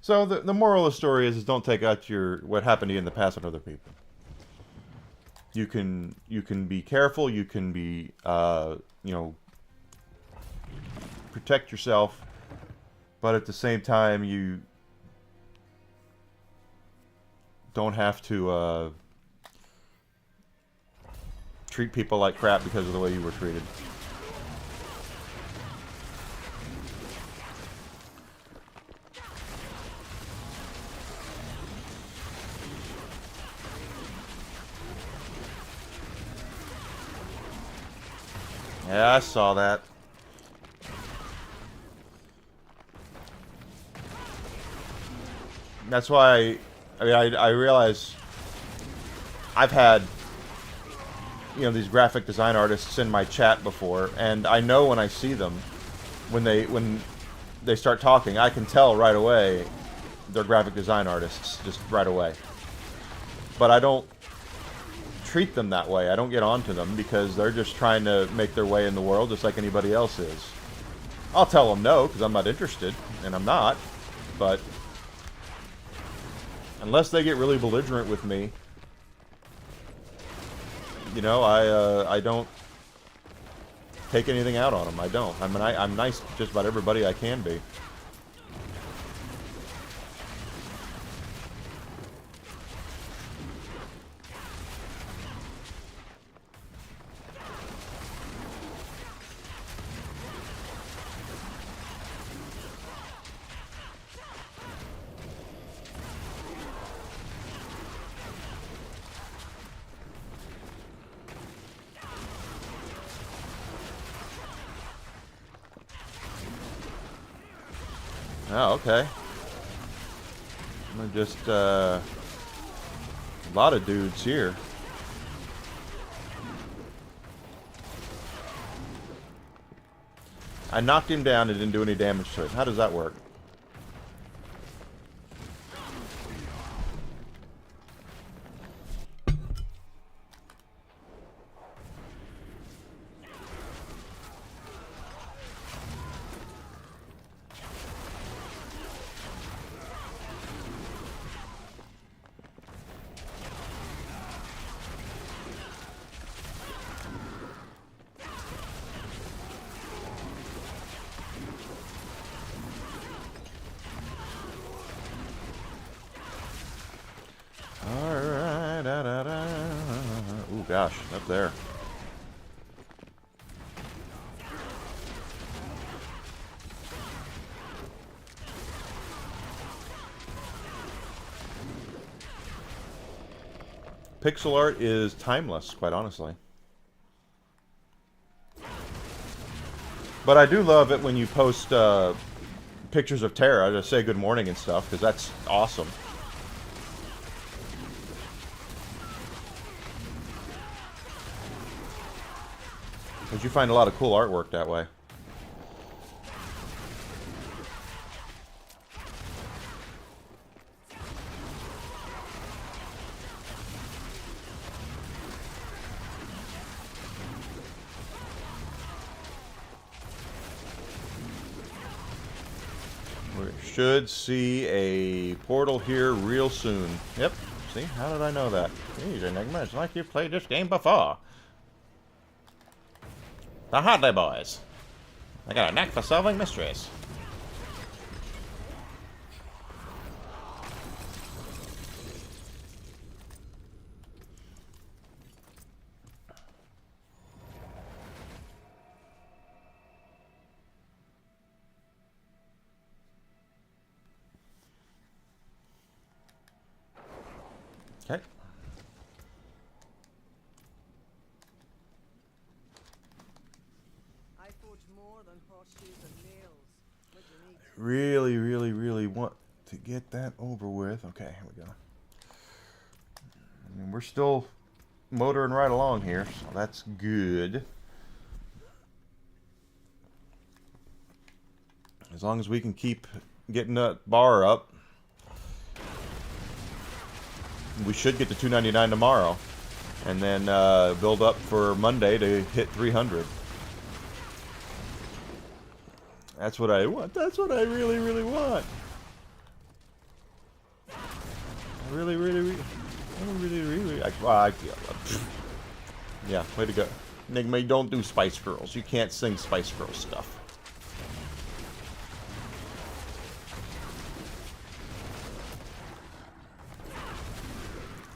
So the moral of the story is don't take out what happened to you in the past on other people. You can be careful. You can be protect yourself, but at the same time you don't have to treat people like crap because of the way you were treated. Yeah, I saw that. That's why I realize I've had these graphic design artists in my chat before, and I know when I see them, when they start talking, I can tell right away they're graphic design artists, just right away. But I don't treat them that way. I don't get onto them because they're just trying to make their way in the world just like anybody else is. I'll tell them no because I'm not interested, and I'm not. But unless they get really belligerent with me, you know, I don't take anything out on them. I don't. I mean, I'm nice to just about everybody I can be. Oh, okay. I'm gonna just, a lot of dudes here. I knocked him down and didn't do any damage to it. How does that work? Alright, ooh, gosh, up there. Pixel art is timeless, quite honestly. But I do love it when you post pictures of Terra to say good morning and stuff, because that's awesome. Because you find a lot of cool artwork that way. We should see a portal here real soon. Yep. See? How did I know that? Geez, Enigma, it's like you've played this game before. The Hartley boys. They got a knack for solving mysteries. Okay. I forge more than horseshoes and nails. What you need. Really, really, really want to get that over with. Okay, here we go. I mean, we're still motoring right along here, so that's good. As long as we can keep getting that bar up, we should get to 299 tomorrow, and then build up for Monday to hit 300. That's what I want. That's what I really, really want. I really, really, yeah, way to go. Enigma, you don't do Spice Girls. You can't sing Spice Girls stuff.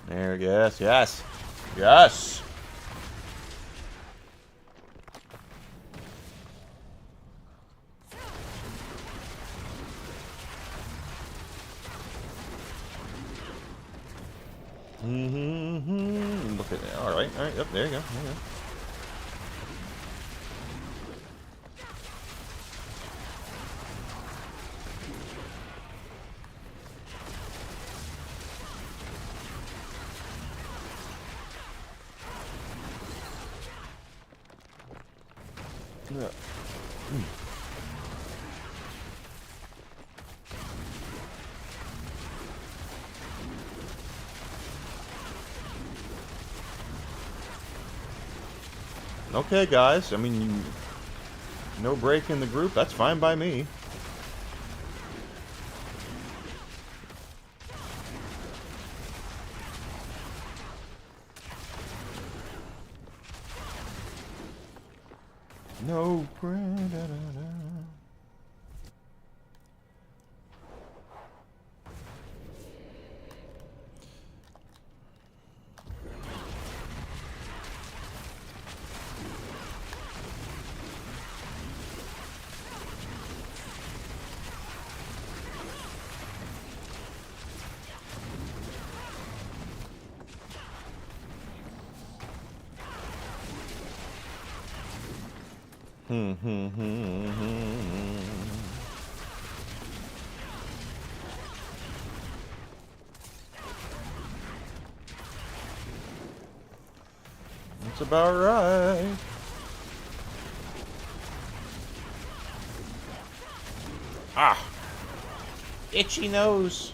There, yes, yes, yes. Look at that. All right. Yep, there you go. There you go. Yeah. Okay, guys. I mean, no break in the group. That's fine by me. No predator. That's about right. Ah! Itchy nose.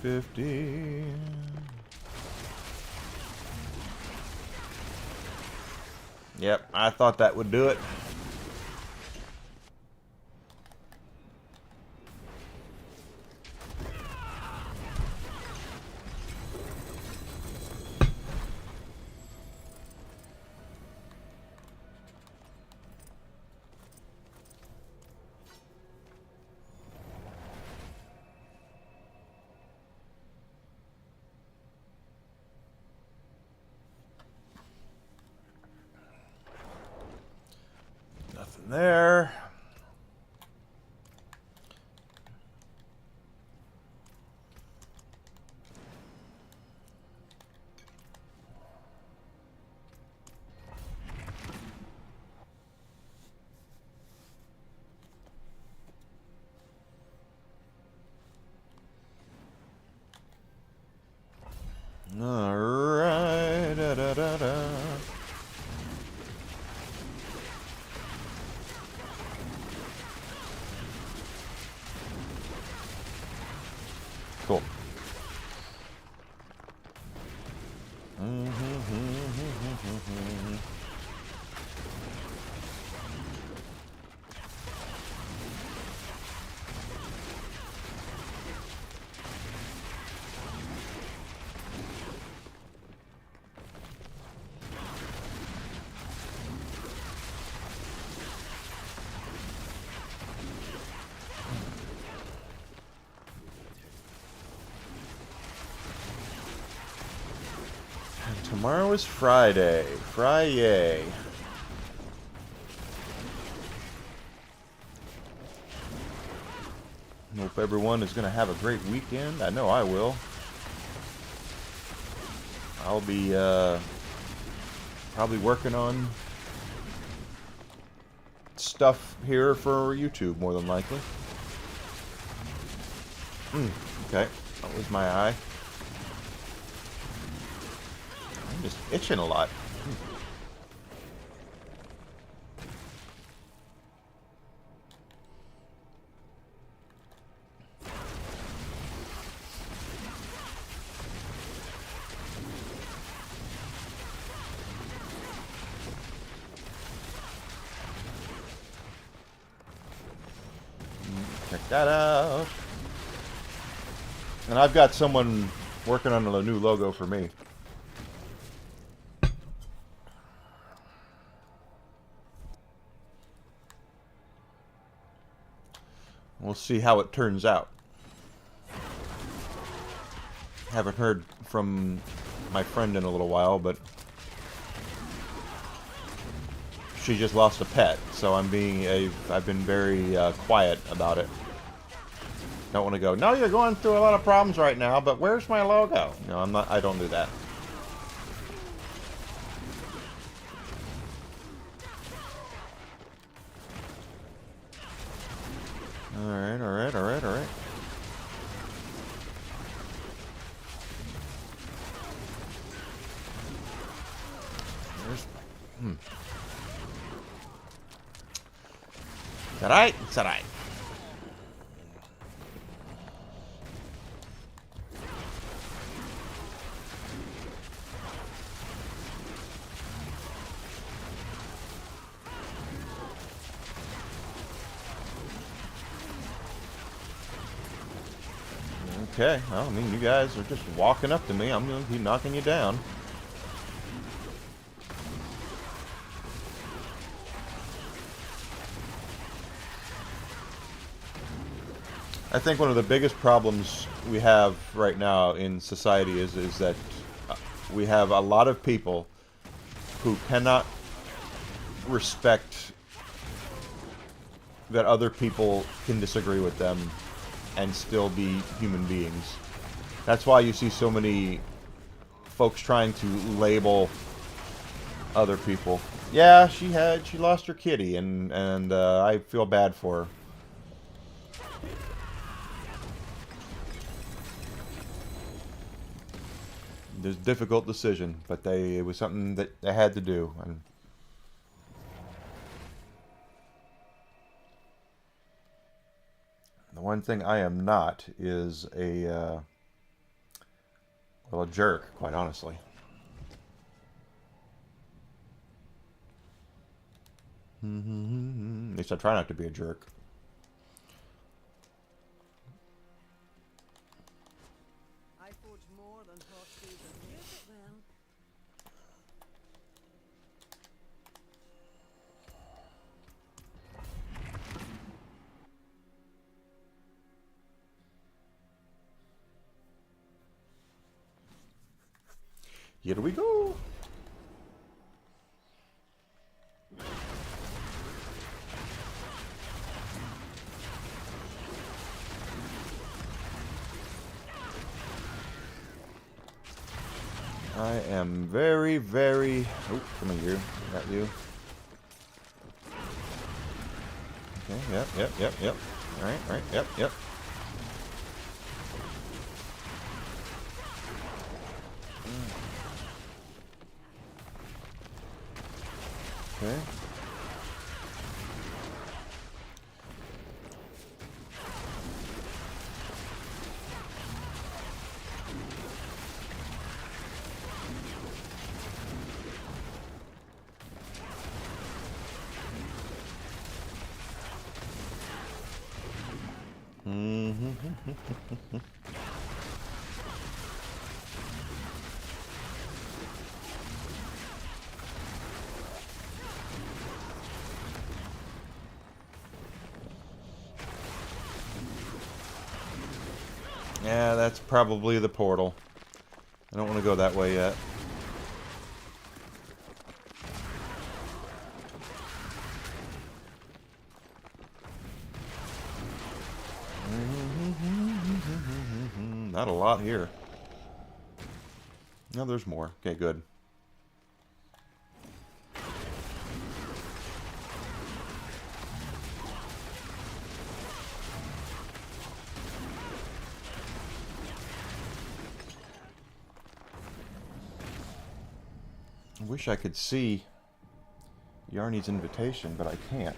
$11.50. Yep, I thought that would do it. Nothing there. All right. Da, da, da, da. Cool. Tomorrow is Friday. Friday. Hope everyone is going to have a great weekend. I know I will. I'll be probably working on stuff here for YouTube, more than likely. Okay, that was my eye. I'm just itching a lot. Check that out. And I've got someone working on a new logo for me. We'll see how it turns out. Haven't heard from my friend in a little while, but she just lost a pet, so I've been very quiet about it. Don't want to go, no, you're going through a lot of problems right now, but where's my logo? No, I'm not. I don't do that. Alright, alright, alright, alright. There's... It's alright, it's alright. Okay, well, I mean, you guys are just walking up to me. I'm going to keep knocking you down. I think one of the biggest problems we have right now in society is that we have a lot of people who cannot respect that other people can disagree with them and still be human beings. That's why you see so many folks trying to label other people. Yeah, she lost her kitty, and I feel bad for her. It was a difficult decision, but it was something that they had to do. And the one thing I am not is a jerk, quite honestly. At least I try not to be a jerk. I forge more than horseshoes and nails. Use it well. Here we go. I am very, very... Oh, come here. Got you. Okay, yep. Alright, yep. Okay. Yeah, that's probably the portal. I don't want to go that way yet. Not a lot here. No, there's more. Okay, good. I wish I could see Yarny's invitation, but I can't.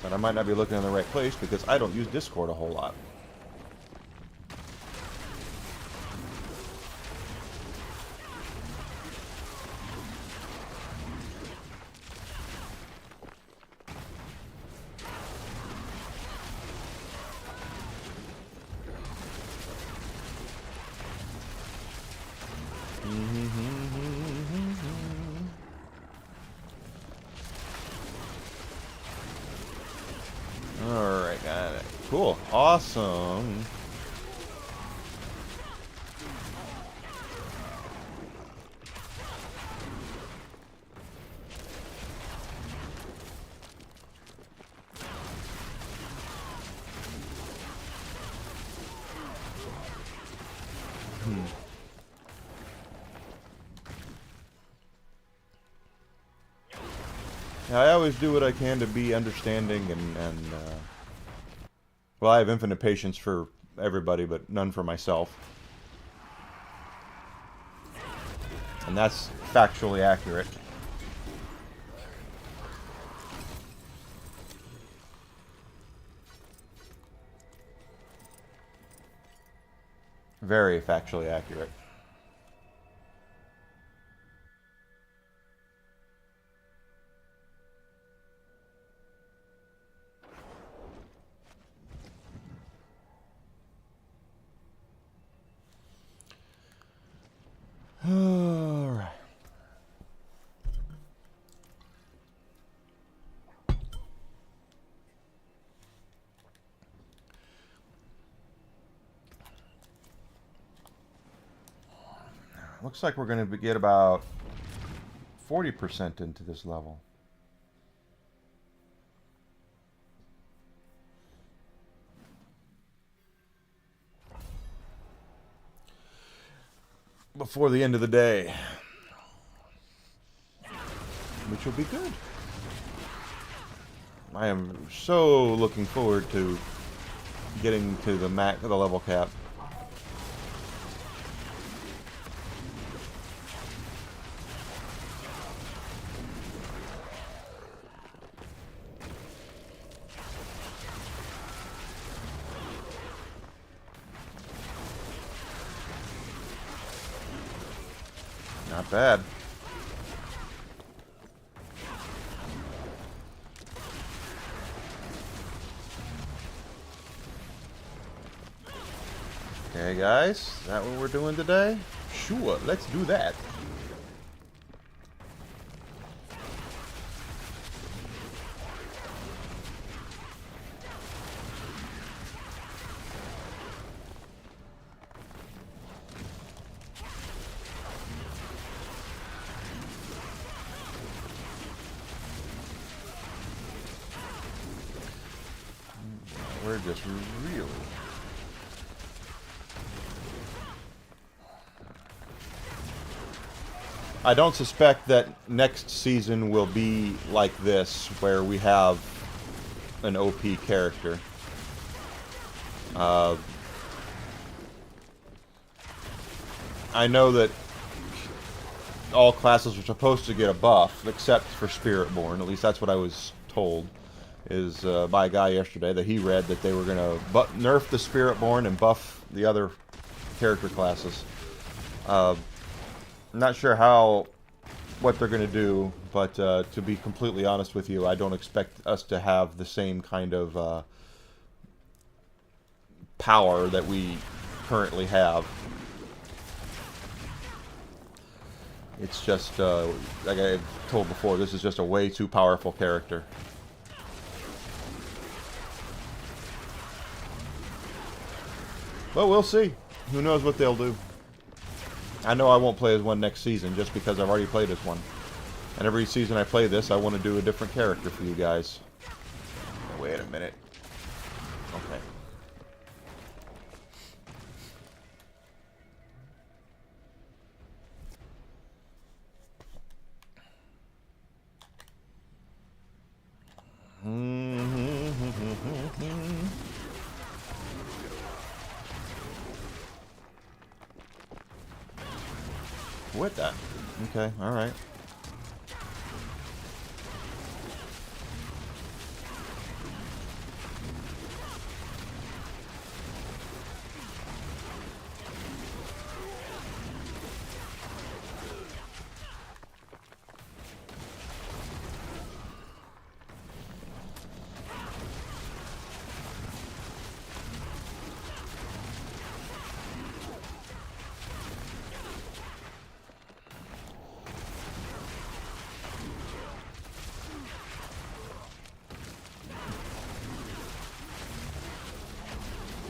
But I might not be looking in the right place because I don't use Discord a whole lot. Alright, got it. Cool. Awesome. I always do what I can to be understanding and well, I have infinite patience for everybody, but none for myself. And that's factually accurate. Very factually accurate. All right. Looks like we're going to get about 40% into this level. Before the end of the day. Which will be good. I am so looking forward to getting to the level cap. Not bad. Okay, guys, is that what we're doing today? Sure, let's do that. We're just really... I don't suspect that next season will be like this, where we have an OP character. I know that all classes are supposed to get a buff, except for Spiritborn. At least that's what I was told, is by a guy yesterday that he read that they were going to nerf the Spiritborn and buff the other character classes. I'm not sure what they're going to do, but to be completely honest with you, I don't expect us to have the same kind of power that we currently have. It's just, like I've told before, this is just a way too powerful character. But we'll see. Who knows what they'll do. I know I won't play as one next season just because I've already played as one. And every season I play this, I want to do a different character for you guys. Wait a minute. Okay. With that. Okay, alright.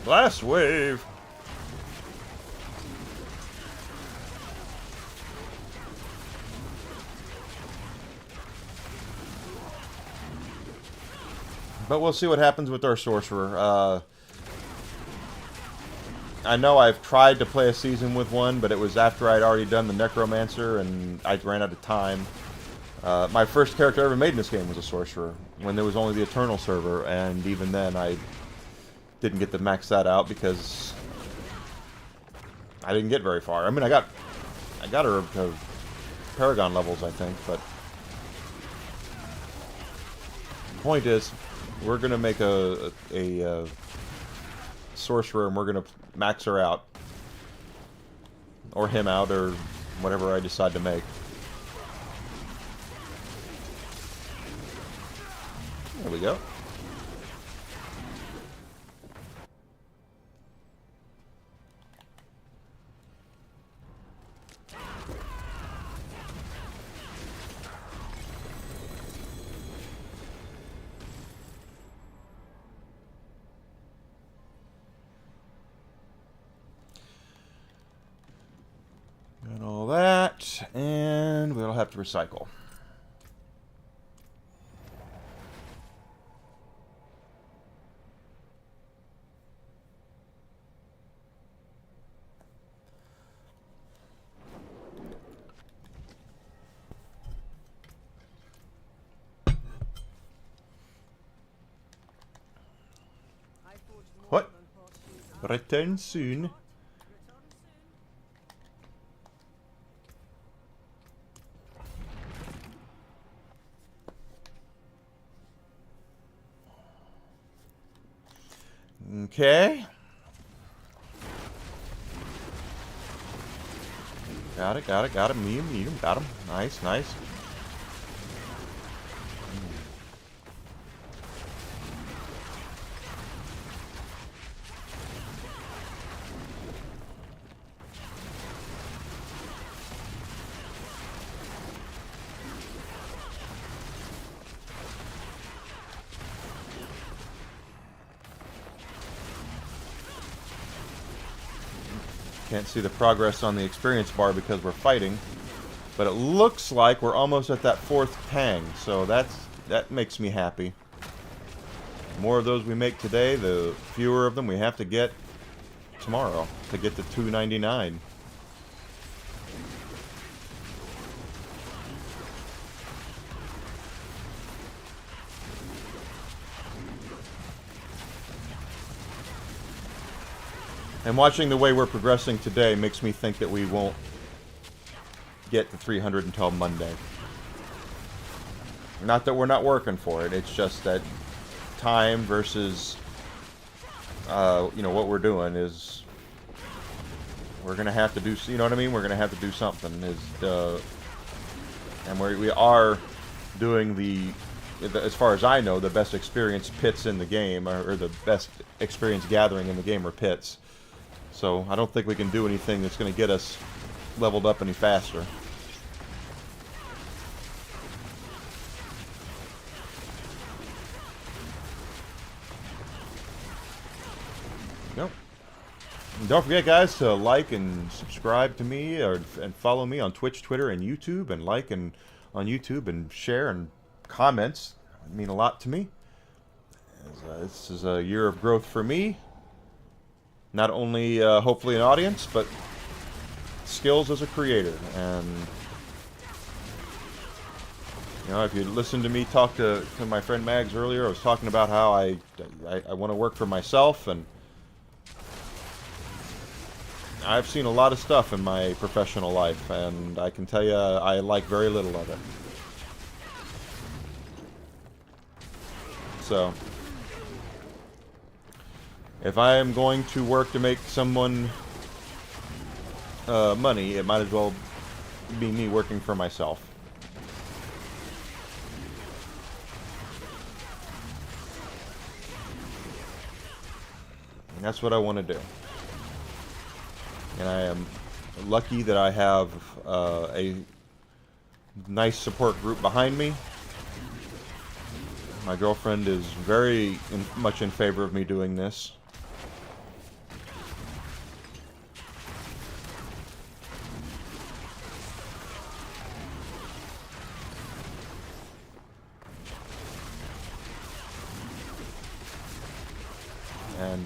Blast wave. But we'll see what happens with our sorcerer. I know I've tried to play a season with one, but it was after I'd already done the necromancer and I ran out of time. My first character I ever made in this game was a sorcerer, when there was only the Eternal server, and even then I didn't get to max that out because I didn't get very far. I mean, I got her to Paragon levels, I think, but the point is, we're gonna make a sorcerer, and we're gonna max her out, or him out, or whatever I decide to make. There we go. Got all that, and we'll have to recycle. I forged more What? than horseshoes and Return soon. return soon. Okay. Got it, got it, got it. Need him, got him. Nice, nice. Can't see the progress on the experience bar because we're fighting, but it looks like we're almost at that 4th tang, so that makes me happy. The more of those we make today, the fewer of them we have to get tomorrow to get to 299. And watching the way we're progressing today makes me think that we won't get to 300 until Monday. Not that we're not working for it, it's just that time versus, you know, what we're doing is, we're going to have to do, you know what I mean? We're going to have to do something. And we are doing as far as I know, the best experience pits in the game, or the best experience gathering in the game are pits. So I don't think we can do anything that's going to get us leveled up any faster. Nope. And don't forget, guys, to like and subscribe to me, and follow me on Twitch, Twitter, and YouTube, and like on YouTube, and share and comments. They mean a lot to me. This is a year of growth for me. Not only, hopefully, an audience, but skills as a creator. And, you know, if you listened to me talk to my friend Mags earlier, I was talking about how I want to work for myself, and I've seen a lot of stuff in my professional life, and I can tell you I like very little of it. So, if I am going to work to make someone money, it might as well be me working for myself. And that's what I want to do. And I am lucky that I have a nice support group behind me. My girlfriend is very much in favor of me doing this. And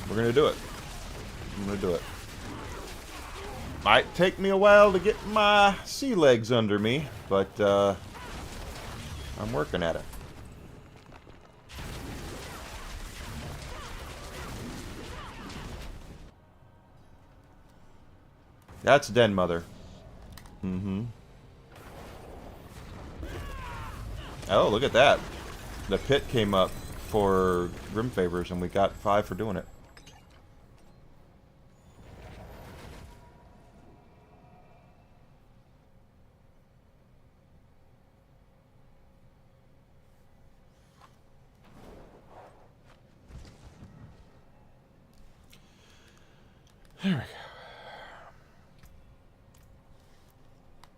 we're going to do it. I'm going to do it. Might take me a while to get my sea legs under me, but I'm working at it. That's Den Mother. Mm-hmm. Oh, look at that. The pit came up for Grim Favors, and we got 5 for doing it. There we go.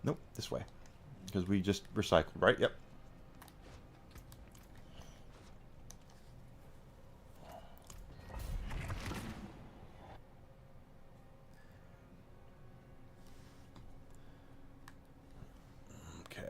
Nope, this way. Because we just recycled, right? Yep. Okay.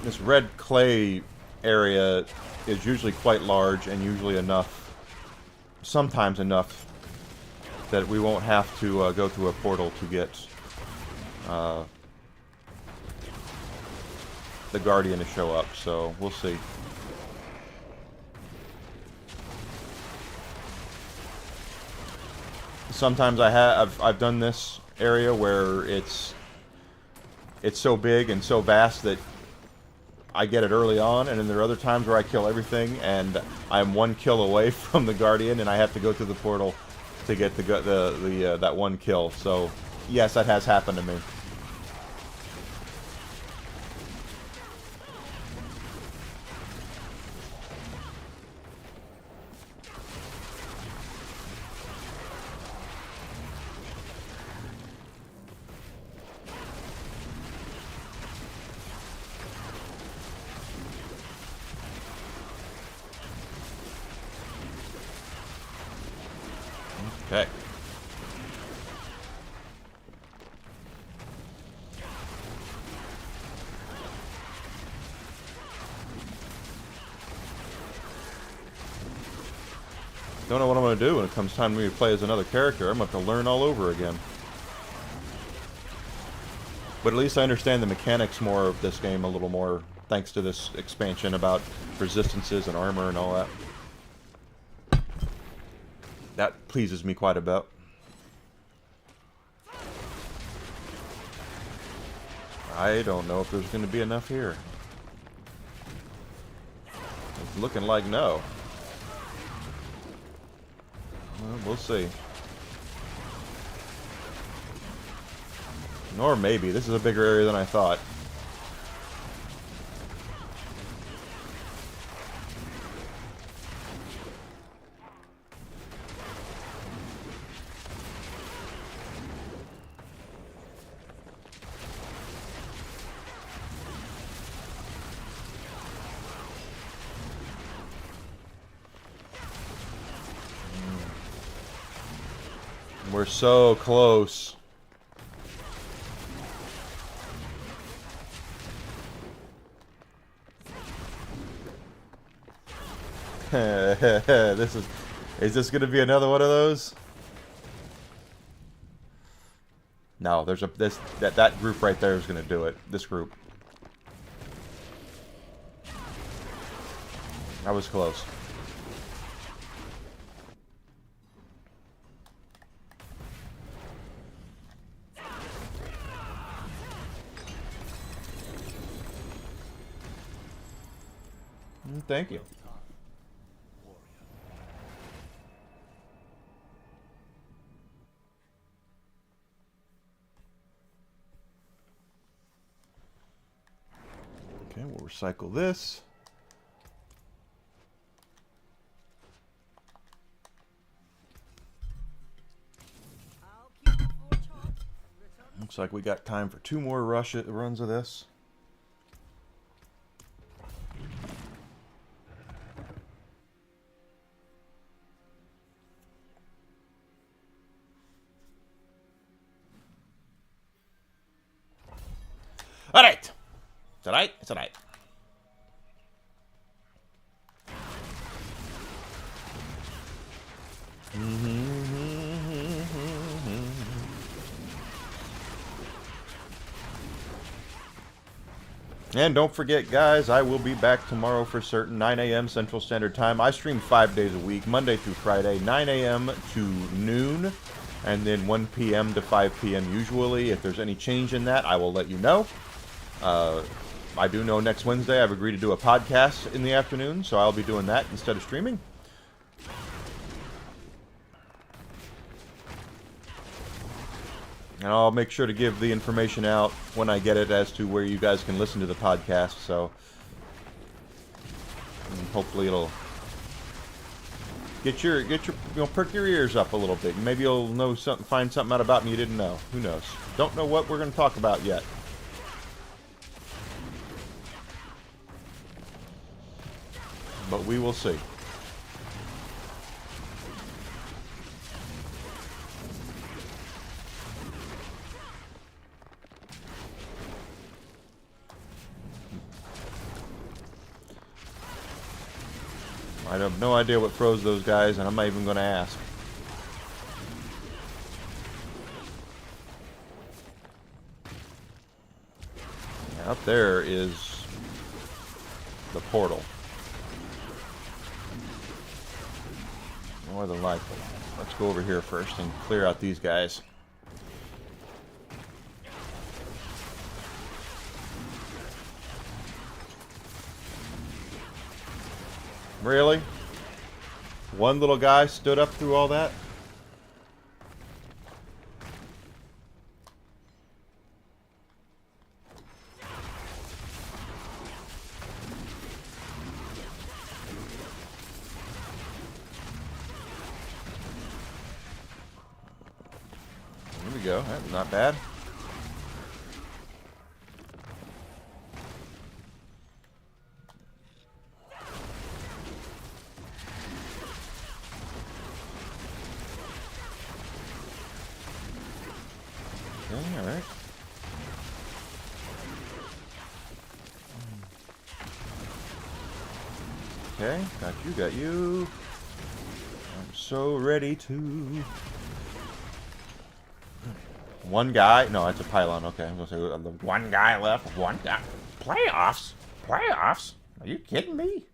This red clay area is usually quite large and usually enough, sometimes enough, that we won't have to go through a portal to get the Guardian to show up, so we'll see. Sometimes I've done this area where it's so big and so vast that I get it early on, and then there are other times where I kill everything and I'm 1 kill away from the Guardian and I have to go through the portal to get the that 1 kill. So yes, that has happened to me. Okay. Don't know what I'm going to do when it comes time for me to play as another character. I'm going to have to learn all over again. But at least I understand the mechanics more of this game a little more, thanks to this expansion about resistances and armor and all that. That pleases me quite a bit. I don't know if there's going to be enough here. It's looking like no. Well, we'll see. Or maybe. This is a bigger area than I thought. We're so close. Is this gonna be another one of those? No, there's that group right there is gonna do it. This group. I was close. Thank you. Well done, warrior. Okay, we'll recycle this. I'll keep the forge hot. Return Looks like we got time for 2 more runs of this. All right. It's all right. It's all right. And don't forget, guys, I will be back tomorrow for certain, 9 a.m. Central Standard Time. I stream 5 days a week, Monday through Friday, 9 a.m. to noon, and then 1 p.m. to 5 p.m. usually. If there's any change in that, I will let you know. I do know next Wednesday I've agreed to do a podcast in the afternoon, so I'll be doing that instead of streaming. And I'll make sure to give the information out when I get it as to where you guys can listen to the podcast. So hopefully it'll get your perk your ears up a little bit. Maybe you'll know something, find something out about me you didn't know. Who knows? Don't know what we're going to talk about yet. But we will see. I have no idea what froze those guys, and I'm not even going to ask. Up there is the portal. More than likely. Let's go over here first and clear out these guys. Really? One little guy stood up through all that? There we go. That's not bad. Okay, alright. Okay, got you. I'm so ready to... One guy? No, it's a pylon. Okay, I'm gonna say one guy left. One guy. Playoffs? Playoffs? Are you kidding me?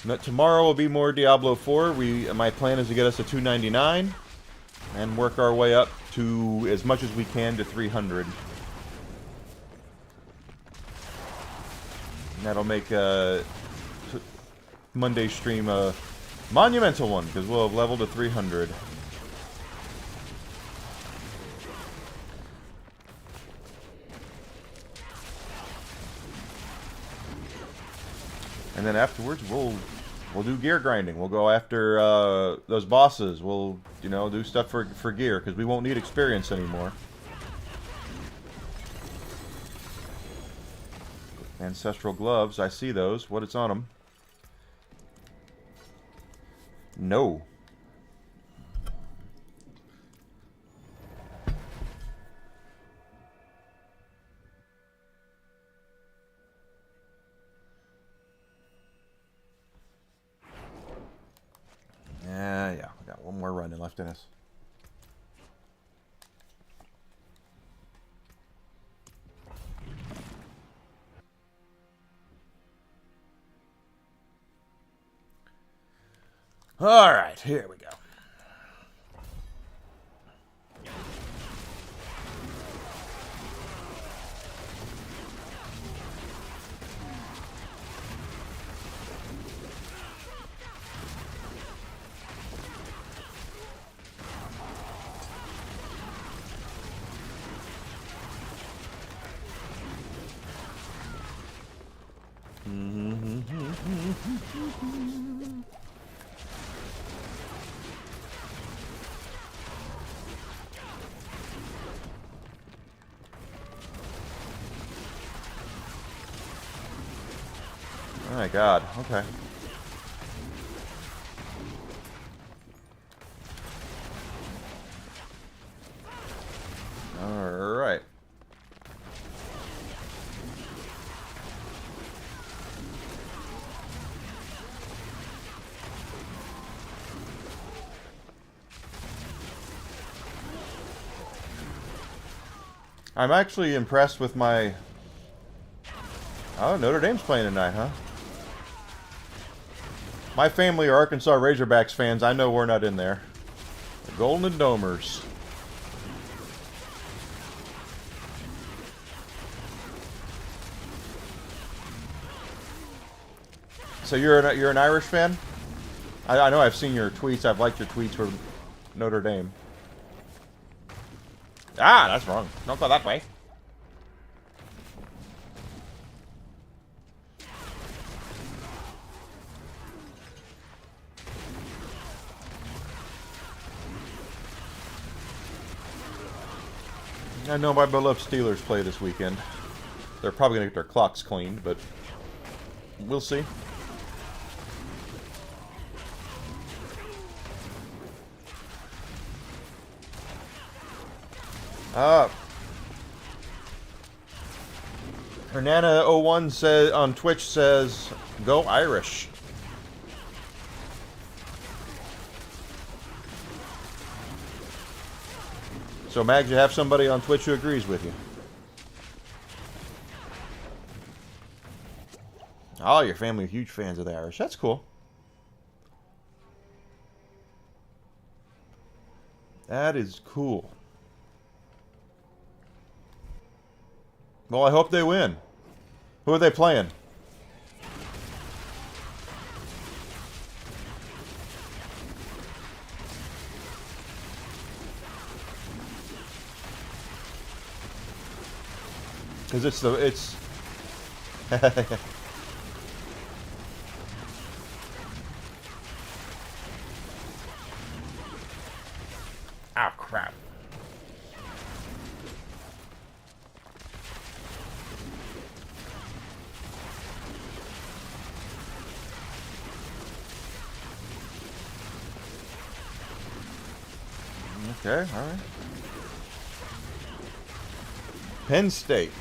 But tomorrow will be more Diablo 4. My plan is to get us to 299 and work our way up to as much as we can to 300. And that'll make Monday's stream a monumental one because we'll have leveled to 300. And then afterwards, we'll do gear grinding. We'll go after those bosses. We'll, do stuff for gear because we won't need experience anymore. Ancestral gloves. I see those. What it's on them? No. Dennis. All right, here we go. Oh my god, okay. Alright. I'm actually impressed with my... Oh, Notre Dame's playing tonight, huh? My family are Arkansas Razorbacks fans. I know we're not in there. The Golden Domers. So you're an Irish fan? I know I've seen your tweets. I've liked your tweets for Notre Dame. Ah, that's wrong. Don't go that way. I know my beloved Steelers play this weekend. They're probably going to get their clocks cleaned, but we'll see. Hernana01 says on Twitch says, "Go Irish." So Mags, you have somebody on Twitch who agrees with you. Oh, your family are huge fans of the Irish. That's cool. That is cool. Well, I hope they win. Who are they playing? Because it's ah, crap. Okay, alright. Penn State.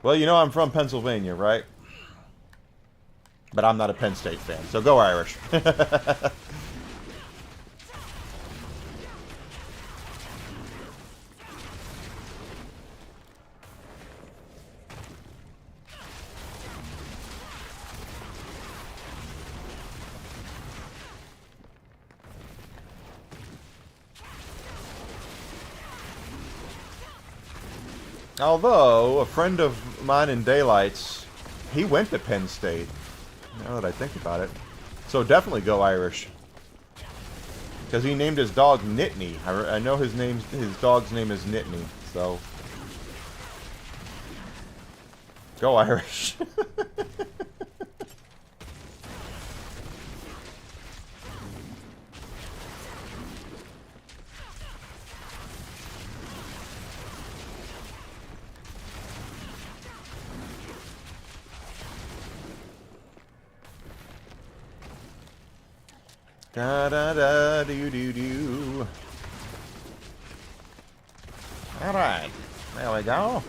Well, you know I'm from Pennsylvania, right? But I'm not a Penn State fan, so go Irish. Although, a friend of mine in Daylights, he went to Penn State. Now that I think about it. So definitely go Irish. Because he named his dog Nittany. I know his dog's name is Nittany, so... Go Irish. Da da da do do do. Alright. There we go.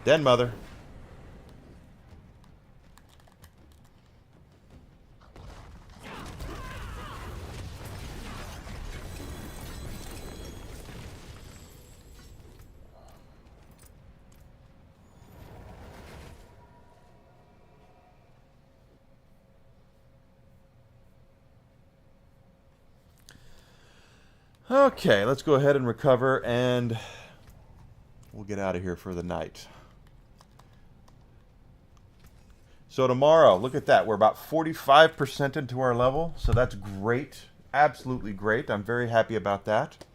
Den Mother. Okay, let's go ahead and recover, and we'll get out of here for the night. So tomorrow, look at that. We're about 45% into our level, so that's great. Absolutely great. I'm very happy about that.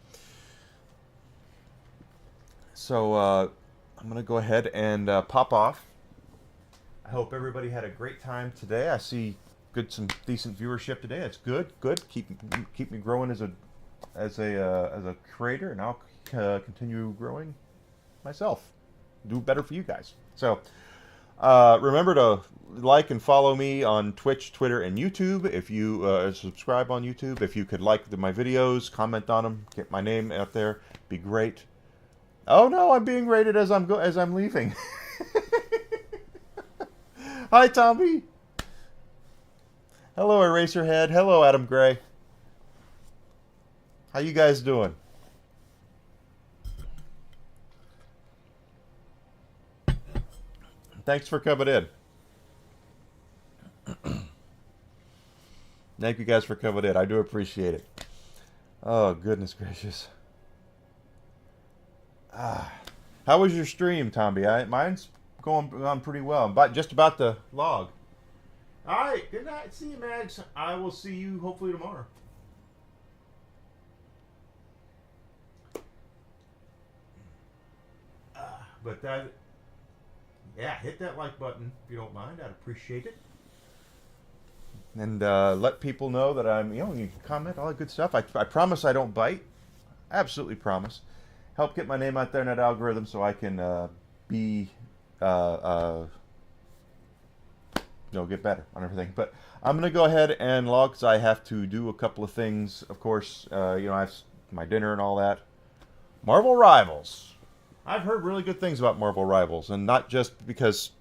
So I'm going to go ahead and pop off. I hope everybody had a great time today. I see some decent viewership today. That's good. Keep me growing as a creator, and I'll continue growing myself. Do better for you guys. So remember to like and follow me on Twitch, Twitter, and YouTube. If you subscribe on YouTube, if you could like my videos, comment on them, get my name out there, be great. Oh no, I'm being rated as I'm leaving. Hi, Tommy. Hello, Eraserhead. Hello, Adam Gray. How you guys doing? Thanks for coming in. Thank you guys for coming in. I do appreciate it. Oh, goodness gracious. How was your stream, Tommy? Mine's going pretty well. I'm just about to log. All right. Good night. See you, Mags. I will see you hopefully tomorrow. But that, yeah, hit that like button if you don't mind. I'd appreciate it. And let people know that you can comment, all that good stuff. I promise I don't bite. Absolutely promise. Help get my name out there in that algorithm so I can get better on everything. But I'm going to go ahead and log because I have to do a couple of things. Of course, I have my dinner and all that. Marvel Rivals. I've heard really good things about Marvel Rivals, and not just because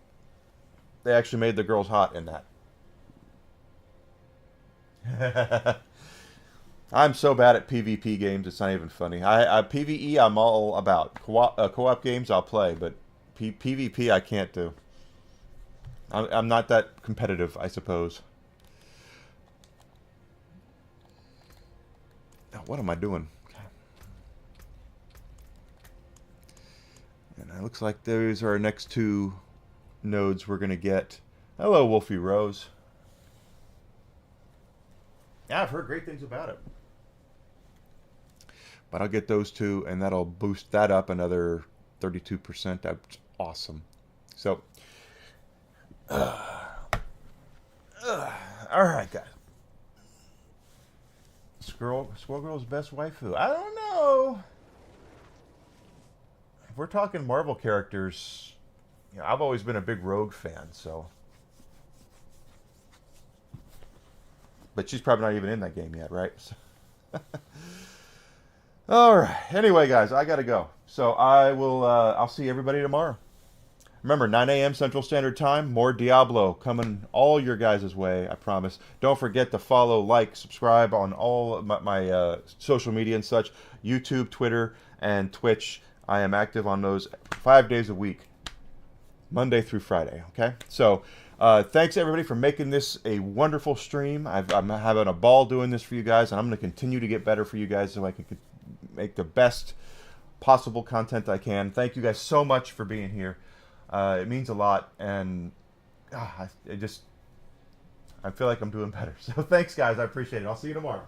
they actually made the girls hot in that. I'm so bad at PvP games, it's not even funny. PvE, I'm all about. Co-op games, I'll play, but PvP, I can't do. I'm not that competitive, I suppose. Now, what am I doing? And it looks like those are our next two nodes we're going to get. Hello, Wolfie Rose. Yeah, I've heard great things about it. But I'll get those two, and that'll boost that up another 32%. That's awesome. So, all right, guys. Squirrel Girl's best waifu. I don't know. If we're talking Marvel characters, I've always been a big Rogue fan, so. But she's probably not even in that game yet, right? All right. Anyway, guys, I gotta go. So I'll see everybody tomorrow. Remember, 9 a.m. Central Standard Time. More Diablo coming all your guys' way. I promise. Don't forget to follow, like, subscribe on all my social media and such. YouTube, Twitter, and Twitch. I am active on those 5 days a week, Monday through Friday. Okay. So. Thanks everybody for making this a wonderful stream. I'm having a ball doing this for you guys, and I'm going to continue to get better for you guys so I can make the best possible content I can. Thank you guys so much for being here. It means a lot, and I feel like I'm doing better. So thanks, guys. I appreciate it. I'll see you tomorrow.